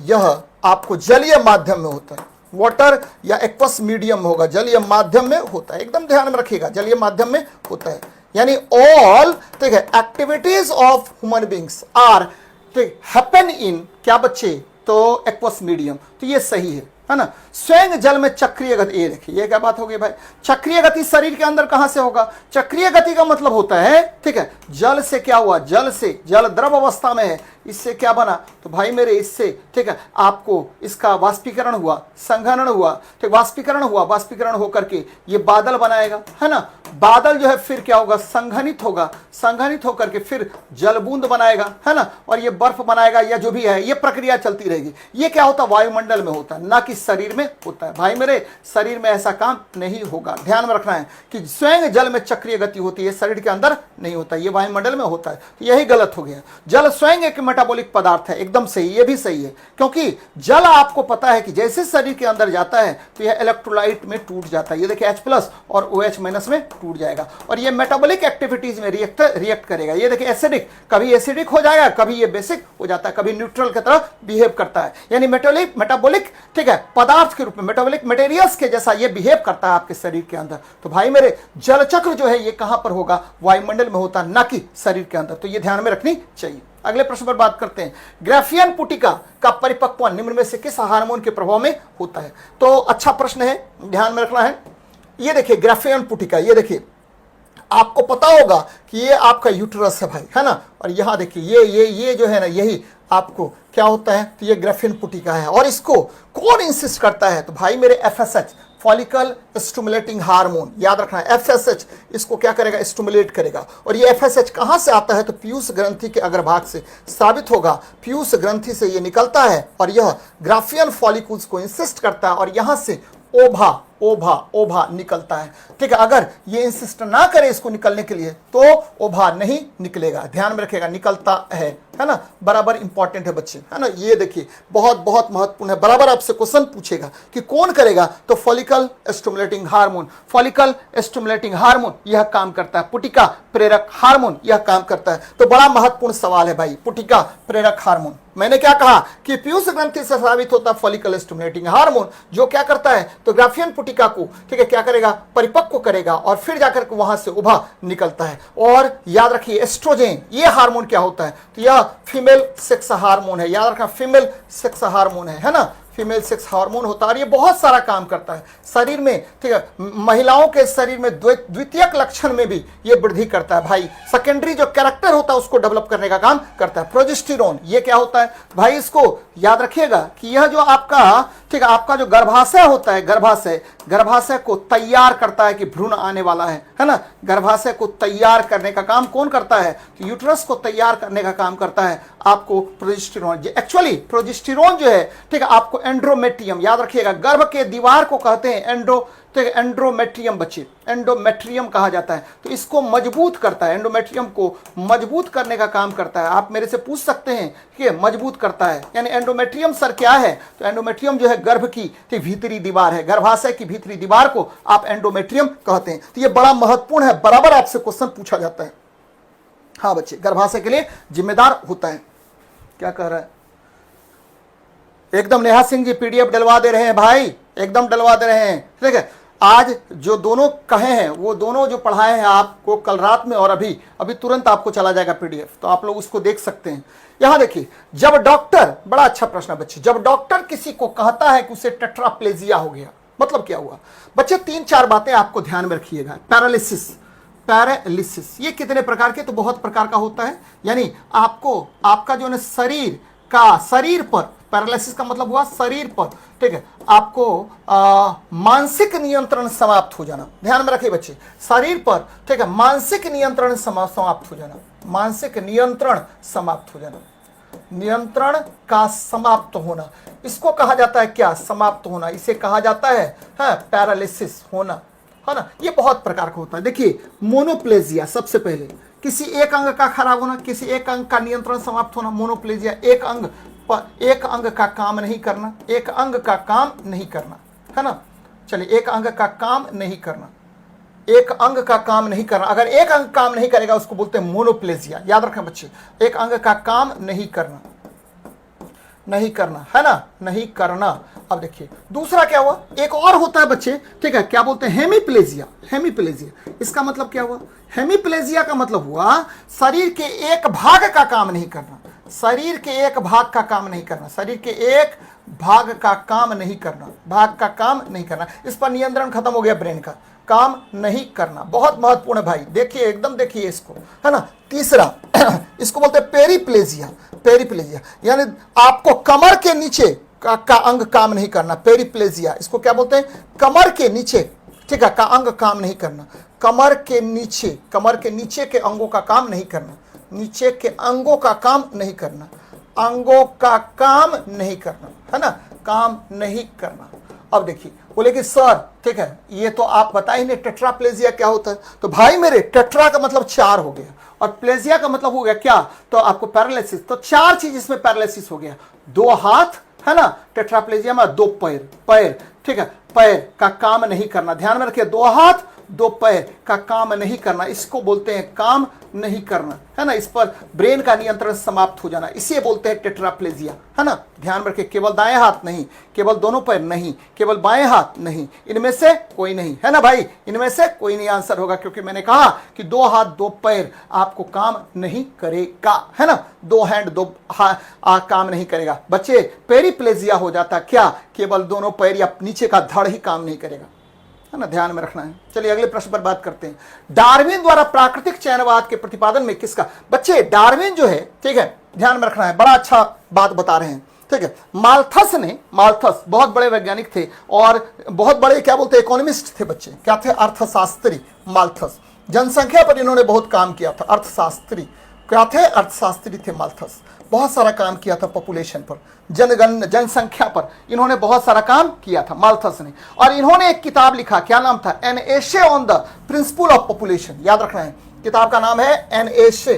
यह आपको जलीय माध्यम में होता है, वाटर या एक्वस मीडियम होगा, जलीय माध्यम में होता है, एकदम ध्यान में रखिएगा, जलीय माध्यम में होता है। यानी ऑल, ठीक है, activities of human beings are, ठीक, हैपन इन, क्या बच्चे? तो एक्वस मीडियम, तो ये सही है ना। स्वयं जल में चक्रीय गति, ये देखिए, ये क्या बात होगी भाई? चक्रीय गति शरीर के अंदर कहां से होगा? चक्रीय गति का मतलब होता है, ठीक है, जल से क्या हुआ? जल से, जल द्रव अवस्था में है, इससे क्या बना? तो भाई मेरे इससे, ठीक है, आपको इसका वाष्पीकरण हुआ, संघनन हुआ, ठीक, वाष्पीकरण हुआ, वाष्पीकरण होकर के ये बादल बनाएगा, है ना। बादल जो है फिर क्या होगा? संघनित होगा, संघनित होकर के फिर जल बूंद बनाएगा, है ना, और ये बर्फ बनाएगा, या जो भी है, ये प्रक्रिया चलती रहेगी। ये क्या होता है? वायुमंडल में होता है, ना कि शरीर में होता है। भाई मेरे शरीर में ऐसा काम नहीं होगा, ध्यान में रखना है कि स्वयं जल में चक्रीय गति होती है, शरीर के अंदर नहीं होता, ये वायुमंडल में होता है, तो यही गलत हो गया। जल स्वयं एक मेटाबॉलिक पदार्थ है, एकदम सही, ये भी सही है, क्योंकि जल आपको पता है कि जैसे शरीर के अंदर जाता है तो यह इलेक्ट्रोलाइट में टूट जाता है, ये देखिए H+ और OH- में टूट जाएगा और ये मेटाबॉलिक एक्टिविटीज में रिएक्ट करेगा। ये देखिए एसिडिक, कभी एसिडिक हो जाएगा, कभी ये बेसिक हो जाता है, कभी न्यूट्रल की तरह बिहेव करता है, यानी मेटाबॉलिक, ठीक है, पदार्थ के रूप में, मेटाबॉलिक मटेरियल्स के जैसा ये बिहेव करता है आपके शरीर के अंदर। तो भाई मेरे जल चक्र जो है ये कहां पर होगा? वायुमंडल में होता है, ना कि शरीर के अंदर, तो ये ध्यान में रखनी चाहिए। अगले प्रश्न पर बात करते हैं, ग्राफियन पुटिका का परिपक्व निम्न में से किस हार्मोन के प्रभाव में होता है? तो अच्छा प्रश्न है, ध्यान में रखना है। ये देखिए ग्राफियन पुटिका, ये देखिए आपको पता होगा कि ये आपका यूट्रस है भाई, है ना, और यहां देखिए ये जो है ना, यही आपको क्या होता है? तो ये ग्राफियन पुटिका है और इसको कौन इंसिस्ट करता है? तो भाई मेरे FSH, फॉलिकल स्टिमुलेटिंग हार्मोन, याद रखना है FSH इसको क्या करेगा, स्टिमुलेट करेगा। और ये FSH कहां से आता है, तो पीयूष ग्रंथि के अग्रभाग से साबित होगा। पीयूष ग्रंथि से ये निकलता है और यह ग्राफियन फॉलिकल्स को इंसिस्ट करता है और यहां से ओभा निकलता है। ठीक है, अगर ये इंसिस्ट ना करे इसको निकलने के लिए तो ओभा नहीं निकलेगा, ध्यान में रखेगा, निकलता है ना, बराबर इंपॉर्टेंट है बच्चे, है ना। ये देखिए बहुत बहुत महत्वपूर्ण है, बराबर आपसे क्वेश्चन पूछेगा कि कौन करेगा, तो follicle stimulating hormone. Follicle stimulating hormone यह काम करता है, पुटिका प्रेरक हार्मोन यह काम करता है। तो बड़ा महत्वपूर्ण सवाल है भाई, पुटिका प्रेरक हार्मोन। मैंने क्या कहा कि पीयूष ग्रंथि से साबित होता फॉलिकल स्टिमुलेटिंग हार्मोन, जो क्या करता है, तो ग्राफियन पुटिका को, ठीक है, क्या करेगा, परिपक्व करेगा और फिर जाकर के वहां से उभा निकलता है। और याद रखिए एस्ट्रोजेन ये हार्मोन क्या होता है, तो यह फीमेल सेक्स हार्मोन है, याद रखना फीमेल सेक्स हार्मोन है ना, फीमेल सेक्स हार्मोन होता है और ये बहुत सारा काम करता है शरीर में। ठीक है, महिलाओं के शरीर में द्वितीयक लक्षण में भी ये वृद्धि करता है भाई, सेकेंडरी जो कैरेक्टर होता है उसको डेवलप करने का काम करता है। प्रोजेस्टेरोन ये क्या होता है भाई, इसको याद रखिएगा कि यह जो आपका, ठीक है, आपका जो गर्भाशय होता है, गर्भाशय को तैयार करता है कि भ्रूण आने वाला है ना। गर्भाशय को तैयार करने का काम कौन करता है, तो यूट्रस को तैयार करने का काम करता है आपको प्रोजेस्टेरोन। एक्चुअली प्रोजेस्टेरोन जो है, ठीक है, आपको एंड्रोमेट्रियम, याद रखिएगा गर्भ के दीवार को कहते हैं एंड्रोमेट्रियम बच्चे, एंडोमेट्रियम कहा जाता है। तो इसको मजबूत करता है, एंडोमेट्रियम को मजबूत करने का काम करता है। आप मेरे से पूछ सकते हैं कि मजबूत करता है यानी एंडोमेट्रियम सर क्या है, तो एंडोमेट्रियम जो है गर्भ की भीतरी दीवार है, गर्भाशय की भीतरी दीवार को आप एंडोमेट्रियम कहते हैं। तो ये बड़ा महत्वपूर्ण है, बराबर आपसे क्वेश्चन पूछा जाता है। हाँ बच्चे, गर्भाशय के लिए जिम्मेदार होता है। क्या कह रहा है, एकदम नेहा सिंह जी PDF डलवा दे रहे हैं भाई, एकदम डलवा दे रहे हैं। ठीक है, आज जो दोनों कहे हैं वो दोनों जो पढ़ाए हैं आपको कल रात में और अभी तुरंत आपको चला जाएगा PDF, तो आप लोग उसको देख सकते हैं। यहां देखिए, जब डॉक्टर, बड़ा अच्छा प्रश्न है बच्चे, जब डॉक्टर किसी को कहता है कि उसे टेट्राप्लेजिया हो गया, मतलब क्या हुआ बच्चे, 3-4 बातें आपको ध्यान में रखिएगा। पैरालिसिस ये कितने प्रकार के, तो बहुत प्रकार का होता है। यानी आपका जो है शरीर पर, पैरालिसिस का मतलब हुआ शरीर पर, ठीक है, आपको मानसिक नियंत्रण समाप्त हो जाना, ध्यान में रखिए बच्चे, शरीर पर, ठीक है, मानसिक नियंत्रण समाप्त हो जाना, मानसिक नियंत्रण समाप्त हो जाना, नियंत्रण का समाप्त होना, इसको कहा जाता है क्या, समाप्त होना, इसे कहा जाता है पैरालिसिस होना, है ना। ये बहुत प्रकार का होता है। देखिए मोनोप्लेजिया, सबसे पहले किसी एक अंग का खराब होना, किसी एक अंग का नियंत्रण समाप्त होना, मोनोप्लेजिया, एक अंग का काम नहीं करना, एक अंग का काम नहीं करना, है ना। चलिए, एक अंग का काम नहीं करना, एक अंग का काम नहीं करना, अगर एक अंग काम नहीं करेगा उसको बोलते हैं मोनोप्लेजिया, याद रखें बच्चे, एक अंग का काम नहीं करना है ना, नहीं करना। अब देखिए दूसरा क्या हुआ, एक और होता है बच्चे, ठीक है, क्या बोलते हैं, हेमीप्लेजिया। इसका मतलब क्या हुआ, हेमीप्लेजिया का मतलब हुआ शरीर के एक भाग का काम नहीं करना, शरीर के एक भाग का काम नहीं करना, शरीर के एक भाग का काम नहीं करना, इस पर नियंत्रण खत्म हो गया, ब्रेन का काम नहीं करना, बहुत महत्वपूर्ण है भाई। देखिए एकदम देखिए इसको, है ना। तीसरा इसको बोलते हैं पेरिप्लेजिया, यानी आपको कमर के नीचे का अंग काम नहीं करना, पेरिप्लेजिया, इसको क्या बोलते हैं, कमर के नीचे, ठीक है, का अंग काम नहीं करना, कमर के नीचे के अंगों का काम नहीं करना, नीचे के अंगों का काम नहीं करना, अंगों का काम नहीं करना, है ना, काम नहीं करना। अब देखिए बोले कि सर, ठीक है, ये तो आप बताइए नहीं टेट्राप्लेजिया क्या होता है, तो भाई मेरे टेट्रा का मतलब 4 हो गया और प्लेजिया का मतलब हो गया क्या, तो आपको पैरालिसिस, तो 4 चीज इसमें पैरालिसिस हो गया, 2 हाथ, है ना, टेट्राप्लेजिया में 2 पैर, ठीक है, पैर का काम नहीं करना, ध्यान में रखिए, 2 हाथ 2 पैर का काम नहीं करना, इसको बोलते हैं काम नहीं करना, है ना। इस पर ब्रेन का नियंत्रण समाप्त हो जाना, इसे बोलते हैं टेट्राप्लेजिया, है ना। ध्यान रखिए, केवल दाएं हाथ नहीं, केवल दोनों पैर नहीं, केवल बाएं हाथ नहीं, इनमें से कोई नहीं, है ना भाई, इनमें से कोई नहीं आंसर होगा, क्योंकि मैंने कहा कि 2 हाथ 2 पैर आपको काम नहीं करेगा, है ना, 2 हैंड 2 काम नहीं करेगा। बच्चे पेरिप्लेजिया हो जाता क्या, केवल दोनों पैर या नीचे का धड़ ही काम नहीं करेगा, है ना, ध्यान में रखना है। चलिए अगले प्रश्न पर बात करते हैं। डार्विन द्वारा प्राकृतिक चयनवाद के प्रतिपादन में किसका, बच्चे डार्विन जो है, ठीक है, ध्यान में रखना है, बड़ा अच्छा बात बता रहे हैं, ठीक है। माल्थस बहुत बड़े वैज्ञानिक थे और बहुत बड़े क्या बोलते इकोनॉमिस्ट थे बच्चे, क्या थे, अर्थशास्त्री माल्थस। जनसंख्या पर इन्होंने बहुत काम किया था, अर्थशास्त्री क्या थे, अर्थशास्त्री थे माल्थस। बहुत सारा काम किया था पॉपुलेशन पर, जनसंख्या पर इन्होंने बहुत सारा काम किया था माल्थस ने। और इन्होंने एक किताब लिखा, क्या नाम था, an essay on the principle of population. याद रखना है, किताब का नाम है एन एसे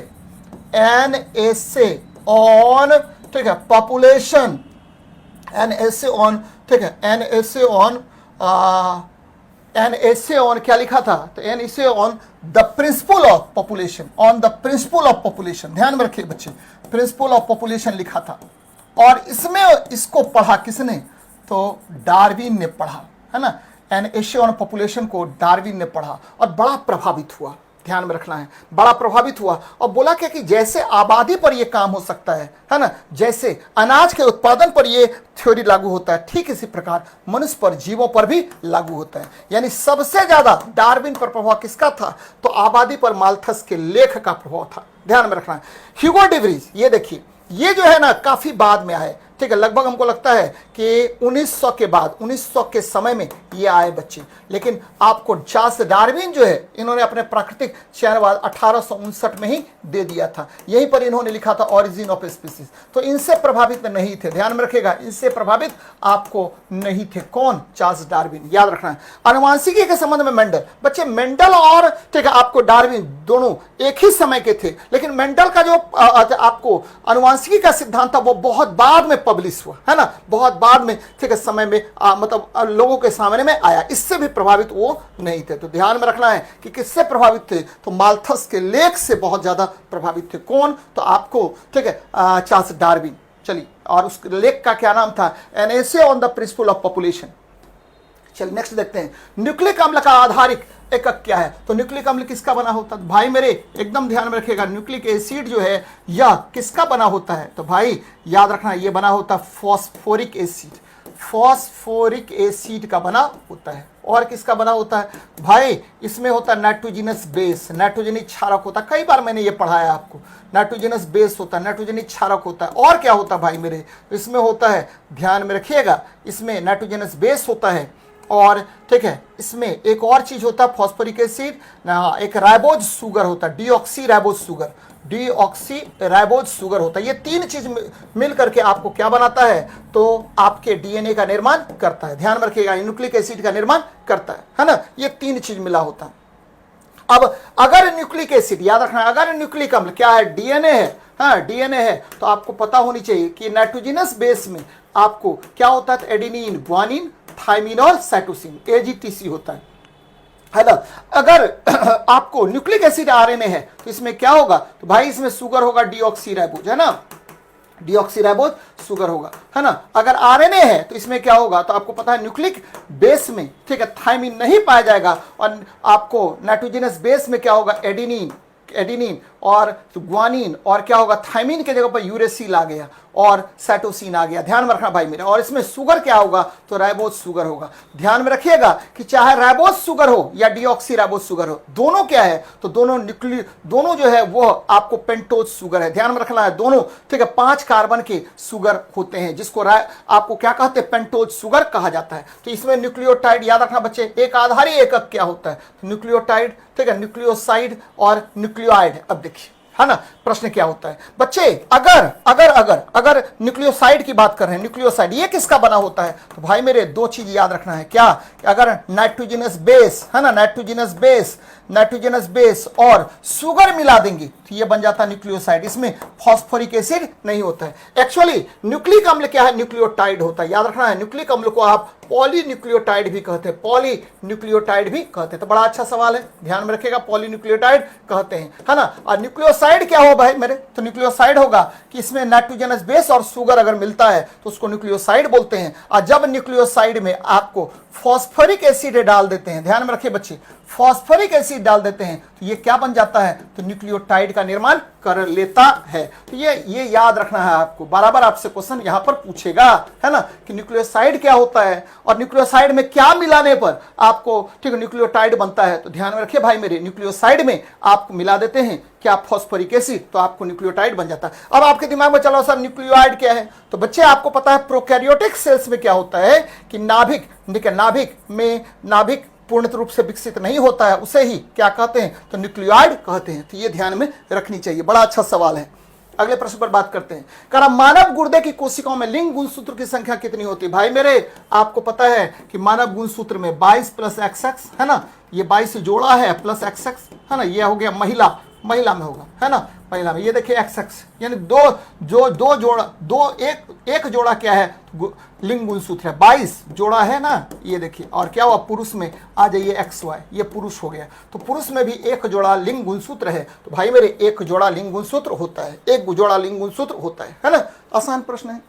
ऑन, ठीक है, पॉपुलेशन, एन एसे ऑन, ठीक है, एन एसे ऑन क्या लिखा था, तो an essay on the principle of population, on the principle of population. ध्यान में रखिए बच्चे, प्रिंसिपल ऑफ पॉपुलेशन लिखा था। और इसमें इसको पढ़ा किसने, तो डार्विन ने पढ़ा, है ना। एन एसे ऑन पॉपुलेशन को डार्विन ने पढ़ा और बड़ा प्रभावित हुआ। ध्यान में रखना है, बड़ा प्रभावित हुआ और बोला क्या कि जैसे आबादी पर यह काम हो सकता है ना, जैसे अनाज के उत्पादन पर यह थ्योरी लागू होता है, ठीक इसी प्रकार मनुष्य पर, जीवों पर भी लागू होता है। यानी सबसे ज्यादा डार्विन पर प्रभाव किसका था, तो आबादी पर माल्थस के लेख का प्रभाव था। ध्यान में रखना है। ह्यूगो डे व्रीज, ये देखिए, ये जो है ना काफी बाद में आए, ठीक है, लगभग हमको लगता है कि 1900 के बाद, 1900 के समय में ये आए बच्चे। लेकिन आपको चार्ल्स डार्विन जो है, इन्होंने अपने प्राकृतिक चयनवाद 1859 में ही दे दिया था। यहीं पर इन्होंने लिखा था ऑरिजिन ऑफ स्पीसीज। तो इनसे प्रभावित नहीं थे, ध्यान में रखिएगा, इनसे प्रभावित आपको नहीं थे। कौन, चार्ल्स डार्विन, याद रखना है। अनुवांशिकी के संबंध में मेंडल, बच्चे मेंडल और, ठीक है, आपको डार्विन दोनों एक ही समय के थे। लेकिन मेंडल का जो आपको अनुवांशिकी का सिद्धांत था वो बहुत बाद में पब्लिश हुआ, है ना, बहुत बाद में, ठीक है, समय में मतलब लोगों के सामने में आया। इससे भी प्रभावित वो नहीं थे। तो ध्यान में रखना है कि किससे प्रभावित थे, तो माल्थस के लेख से बहुत ज्यादा प्रभावित थे। कौन, तो आपको, ठीक है, चार्ल्स डार्विन। चलिए, और उस लेख का क्या नाम था, an essay on the principle of population. चलिए नेक्स्ट देखते हैं, न्यूक्लिक अम्ल का आधारिक एकक क्या है। तो न्यूक्लिक अम्ल किसका बना होता है भाई मेरे, एकदम ध्यान में रखिएगा। न्यूक्लिक एसिड जो है यह किसका बना होता है, तो भाई याद रखना, यह बना होता है फॉस्फोरिक एसिड, फॉस्फोरिक एसिड का बना होता है। और किसका बना होता है भाई, इसमें होता है नाइट्रोजनस बेस, नाइट्रोजनी क्षारक होता है। कई बार मैंने ये पढ़ाया आपको, नाइट्रोजनस बेस होता है, नाइट्रोजनी क्षारक होता है। और क्या होता है भाई मेरे, इसमें होता है, ध्यान में रखिएगा, इसमें नाइट्रोजनस बेस होता है। और ठीक है, इसमें एक और चीज होता है फॉस्फोरिक एसिड, एक राइबोज शुगर होता है, deoxy ribose sugar, deoxy ribose sugar होता है। ये तीन चीज मिल करके आपको क्या बनाता है, तो आपके डीएनए का निर्माण करता है। ध्यान में रखिएगा, न्यूक्लिक एसिड का निर्माण करता है ना। ये तीन चीज मिला होता है। अब अगर न्यूक्लिक एसिड, याद रखना, अगर न्यूक्लिक अम्ल क्या है, डीएनए है, हाँ डीएनए है, तो आपको पता होनी चाहिए कि नाइट्रोजनस बेस में आपको क्या होता है, एडेनिन, ग्वानिन, थाइमिन और साइटोसिन, एजीटीसी होता है ना। अगर आपको न्यूक्लिक एसिड आरएनए है तो इसमें क्या होगा, तो भाई इसमें शुगर होगा, डीऑक्सी राइबोज, है ना, डीऑक्सी राइबोज शुगर होगा, है ना। अगर आरएनए है तो इसमें क्या होगा, तो आपको पता है न्यूक्लिक बेस में, ठीक है, थाइमिन नहीं पाया जाएगा। और आपको नाइट्रोजनस बेस में क्या होगा, एडेनिन और ग्वानिन, और क्या होगा, थाइमिन के जगह पर यूरेसिल आ गया और साइटोसिन आ गया। ध्यान में रखना भाई मेरा। और इसमें शुगर क्या होगा, तो राइबोज शुगर होगा। ध्यान में रखिएगा कि चाहे राइबोज शुगर हो या डीऑक्सी राइबोज शुगर हो, दोनों क्या है, तो दोनों जो है वो आपको पेंटोज शुगर है। ध्यान में रखना है, दोनों, ठीक है, 5 कार्बन के शुगर होते हैं, जिसको आपको क्या कहते हैं, पेंटोज शुगर कहा जाता है। तो इसमें न्यूक्लियोटाइड, याद रखना बच्चे, एक आधारी एकक क्या होता है, तो न्यूक्लियोटाइड, ठीक है, न्यूक्लियोसाइड और न्यूक्लियोइड। अब देखिए, है ना, प्रश्न क्या होता है बच्चे, अगर न्यूक्लियोसाइड की बात कर रहे हैं, न्यूक्लियोसाइड ये किसका बना होता है, तो भाई मेरे दो चीज याद रखना है, क्या, अगर नाइट्रोजनस बेस, है ना, नाइट्रोजनस बेस और शुगर मिला देंगे तो ये बन जाता है न्यूक्लियोसाइड। इसमें फॉस्फोरिक एसिड नहीं होता है। एक्चुअली न्यूक्लिक अम्ल क्या है, न्यूक्लियोटाइड होता है। याद रखना है, न्यूक्लिक अम्ल को आप पॉलीन्यूक्लियोटाइड भी कहते हैं, पॉलीन्यूक्लियोटाइड भी कहते हैं। तो बड़ा अच्छा सवाल है, ध्यान में रखिएगा, पॉलीन्यूक्लियोटाइड कहते हैं, है ना। और न्यूक्लियोसाइड क्या हो भाई मेरे, तो न्यूक्लियोसाइड होगा कि इसमें नाइट्रोजनस बेस और शुगर अगर मिलता है तो उसको न्यूक्लियोसाइड बोलते हैं। और जब न्यूक्लियोसाइड में आपको फॉस्फोरिक एसिड डाल देते हैं, ध्यान में रखिए बच्चे, फॉस्फोरिक एसिड डाल देते हैं तो ये क्या बन जाता है, तो न्यूक्लियोटाइड का निर्माण कर लेता है। तो ये याद रखना है आपको, बराबर आपसे क्वेश्चन यहां पर पूछेगा, है ना, कि न्यूक्लियोसाइड क्या होता है और न्यूक्लियोसाइड में क्या मिलाने पर आपको, ठीक है, न्यूक्लियोटाइड बनता है। तो ध्यान में रखिए भाई मेरे, न्यूक्लियोसाइड में आप मिला देते हैं क्या, फॉस्फोरिक एसिड, तो आपको न्यूक्लियोटाइड बन जाता है। अब आपके दिमाग में चलो सर न्यूक्लियोटाइड क्या है, तो बच्चे आपको पता है प्रोकैरियोटिक सेल्स में क्या होता है कि नाभिक, देखिए नाभिक में, नाभिक पूर्ण रूप से विकसित नहीं होता है, उसे ही क्या कहते हैं, तो न्यूक्लियोइड कहते हैं। तो ये ध्यान में रखनी चाहिए, बड़ा अच्छा सवाल है। अगले प्रश्न पर बात करते हैं। कहा मानव गुर्दे की कोशिकाओं में लिंग गुणसूत्र की संख्या कितनी होती है। भाई मेरे आपको पता है कि मानव गुणसूत्र में 22 प्लस XX, है ना, ये 22 जोड़ा है प्लस XX, है ना, ये हो गया महिला में होगा, है ना, महिला में ये देखिए XX, यानी दो जोड़ा, एक जोड़ा क्या है, लिंग गुणसूत्र है, 22 जोड़ा है ना, ये देखिए। और क्या हुआ, पुरुष में आ जाइए XY, ये पुरुष हो गया, तो पुरुष में भी एक जोड़ा लिंग गुणसूत्र है। तो भाई मेरे एक जोड़ा लिंग गुणसूत्र होता है, एक जोड़ा लिंग गुणसूत्र होता है ना। आसान प्रश्न है।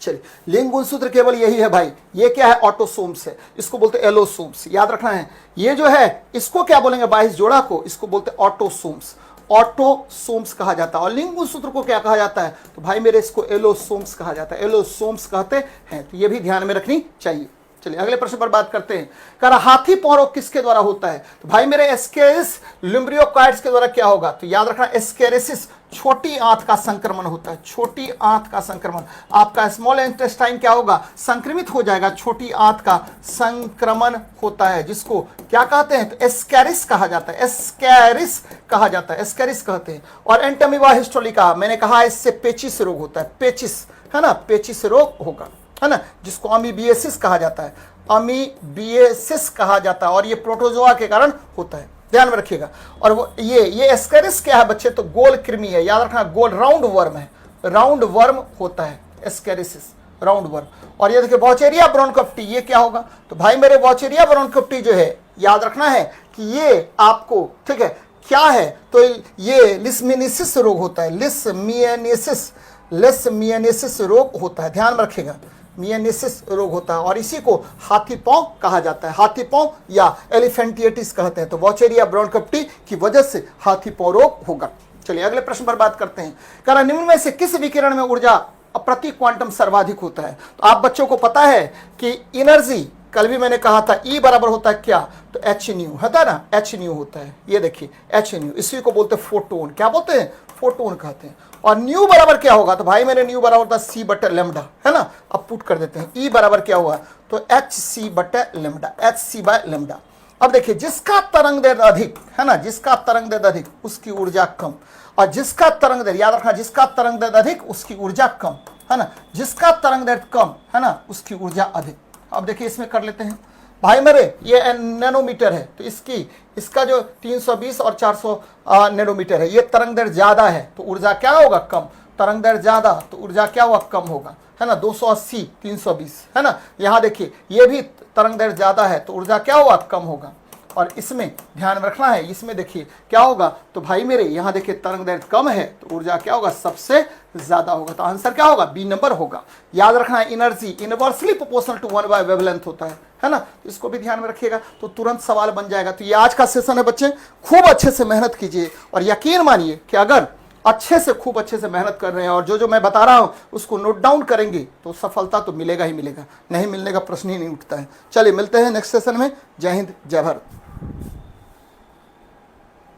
चलिए, लिंग गुणसूत्र केवल यही है भाई, ये क्या है, ऑटोसोम्स है, इसको बोलते हैं एलोसोम्स, याद रखना है। ये जो है इसको क्या बोलेंगे, 22 जोड़ा को, इसको बोलते हैं ऑटोसोम्स, ऑटोसोम्स कहा जाता है। और लिंग गुणसूत्र को क्या कहा जाता है, तो भाई मेरे इसको एलोसोम्स कहा जाता है, एलोसोम्स कहते हैं। तो ये भी ध्यान में रखनी चाहिए। चलिए अगले प्रश्न पर बात करते हैं। कह रहा हाथी पांव रोग किसके द्वारा होता है, तो भाई मेरे एस्केरिस लुम्ब्रियोकाइड्स के द्वारा क्या होगा, तो याद रखना एस्केरिसिस छोटी आंत का संक्रमण होता है, छोटी आंत का संक्रमण। आपका स्मॉल इंटेस्टाइन क्या होगा, संक्रमित हो जाएगा, छोटी आंत का संक्रमण होता है, जिसको क्या कहते हैं, तो एस्केरिस कहा जाता है, एस्केरिस कहा जाता है, एस्केरिस कहते हैं। और एंटमीबा हिस्टोलिका, मैंने कहा इससे पेचिस रोग होता है, पेचिस, है ना, पेचिस रोग होगा, है ना, जिसको अमीबिएसिस कहा जाता है, अमीबिएसिस कहा जाता है। और ये प्रोटोजोआ के कारण होता है, ध्यान में रखिएगा। और वो ये एस्केरिस क्या है बच्चे, तो गोल कृमि है, याद रखना, गोल राउंड वर्म है, राउंड वर्म होता है एस्केरिसिस, राउंड वर्म। और ये देखिए वॉचेरिया ब्रोनकप्टी, ये क्या होगा, तो भाई मेरे वॉचेरिया ब्रोनकप्टी जो है, याद रखना है कि ये आपको, ठीक है, क्या है, तो ये लिस्मिनिसिस रोग होता है, लिस्मियनिसिस रोग होता है, ध्यान में रखिएगा, मियनिसिस रोग होता है। और इसी को हाथी पांव कहा जाता है, हाथी पांव या एलिफेंटिएटिस कहते हैं। तो वॉचेरिया ब्रोनकप्टी की वजह से हाथी पांव रोग होगा। चलिए अगले प्रश्न पर बात करते हैं। कह रहा निम्न में से किस विकिरण में ऊर्जा प्रति क्वांटम सर्वाधिक होता है। तो आप बच्चों को पता है कि एनर्जी, कल भी मैंने कहा था E बराबर होता है क्या, तो H न्यू होता है ना, H न्यू होता है, ये देखिए H न्यू, इसी को बोलते हैं फोटोन, क्या बोलते हैं, फोटोन कहते हैं। और न्यू बराबर क्या होगा, तो भाई मेरे न्यू बराबर होता है C बटे लेमडा, है ना। अब पुट कर देते हैं, E बराबर क्या हुआ, तो HC बटे लेमडा, HC बाय लेमडा। अब देखिए जिसका तरंग दैर्ध्य अधिक, है ना, जिसका तरंग दैर्ध्य अधिक उसकी ऊर्जा कम, और जिसका तरंग दैर्ध्य, याद रखना, जिसका तरंग दैर्ध्य अधिक उसकी ऊर्जा कम, है ना, जिसका तरंग दैर्ध्य कम, है ना, उसकी ऊर्जा अधिक। अब देखिए इसमें कर लेते हैं भाई मेरे, ये नैनोमीटर है, तो इसका जो 320 और 400 नैनोमीटर है, ये तरंग दैर्ध्य ज्यादा है तो ऊर्जा क्या होगा, कम, तरंग दैर्ध्य ज्यादा तो ऊर्जा क्या होगा, कम होगा, है ना। 280 320, है ना। यहाँ देखिए ये भी तरंग दैर्ध्य ज्यादा है तो ऊर्जा क्या होगा, कम होगा। और इसमें ध्यान में रखना है, इसमें देखिए क्या होगा, तो भाई मेरे यहाँ देखिए तरंग दैर्ध्य कम है तो ऊर्जा क्या होगा, सबसे ज्यादा होगा। तो आंसर क्या होगा, बी नंबर होगा। याद रखना है energy inversely proportional to 1 by wavelength होता है ना। इसको भी ध्यान में रखिएगा तो तुरंत सवाल बन जाएगा। तो ये आज का सेशन है बच्चे, खूब अच्छे से मेहनत कीजिए और यकीन मानिए कि अगर अच्छे से, खूब अच्छे से मेहनत कर रहे हैं और जो मैं बता रहा हूं उसको नोट डाउन करेंगे तो सफलता तो मिलेगा ही मिलेगा, नहीं मिलने का प्रश्न ही नहीं उठता है। चलिए मिलते हैं नेक्स्ट सेशन में। जय हिंद, जय भारत।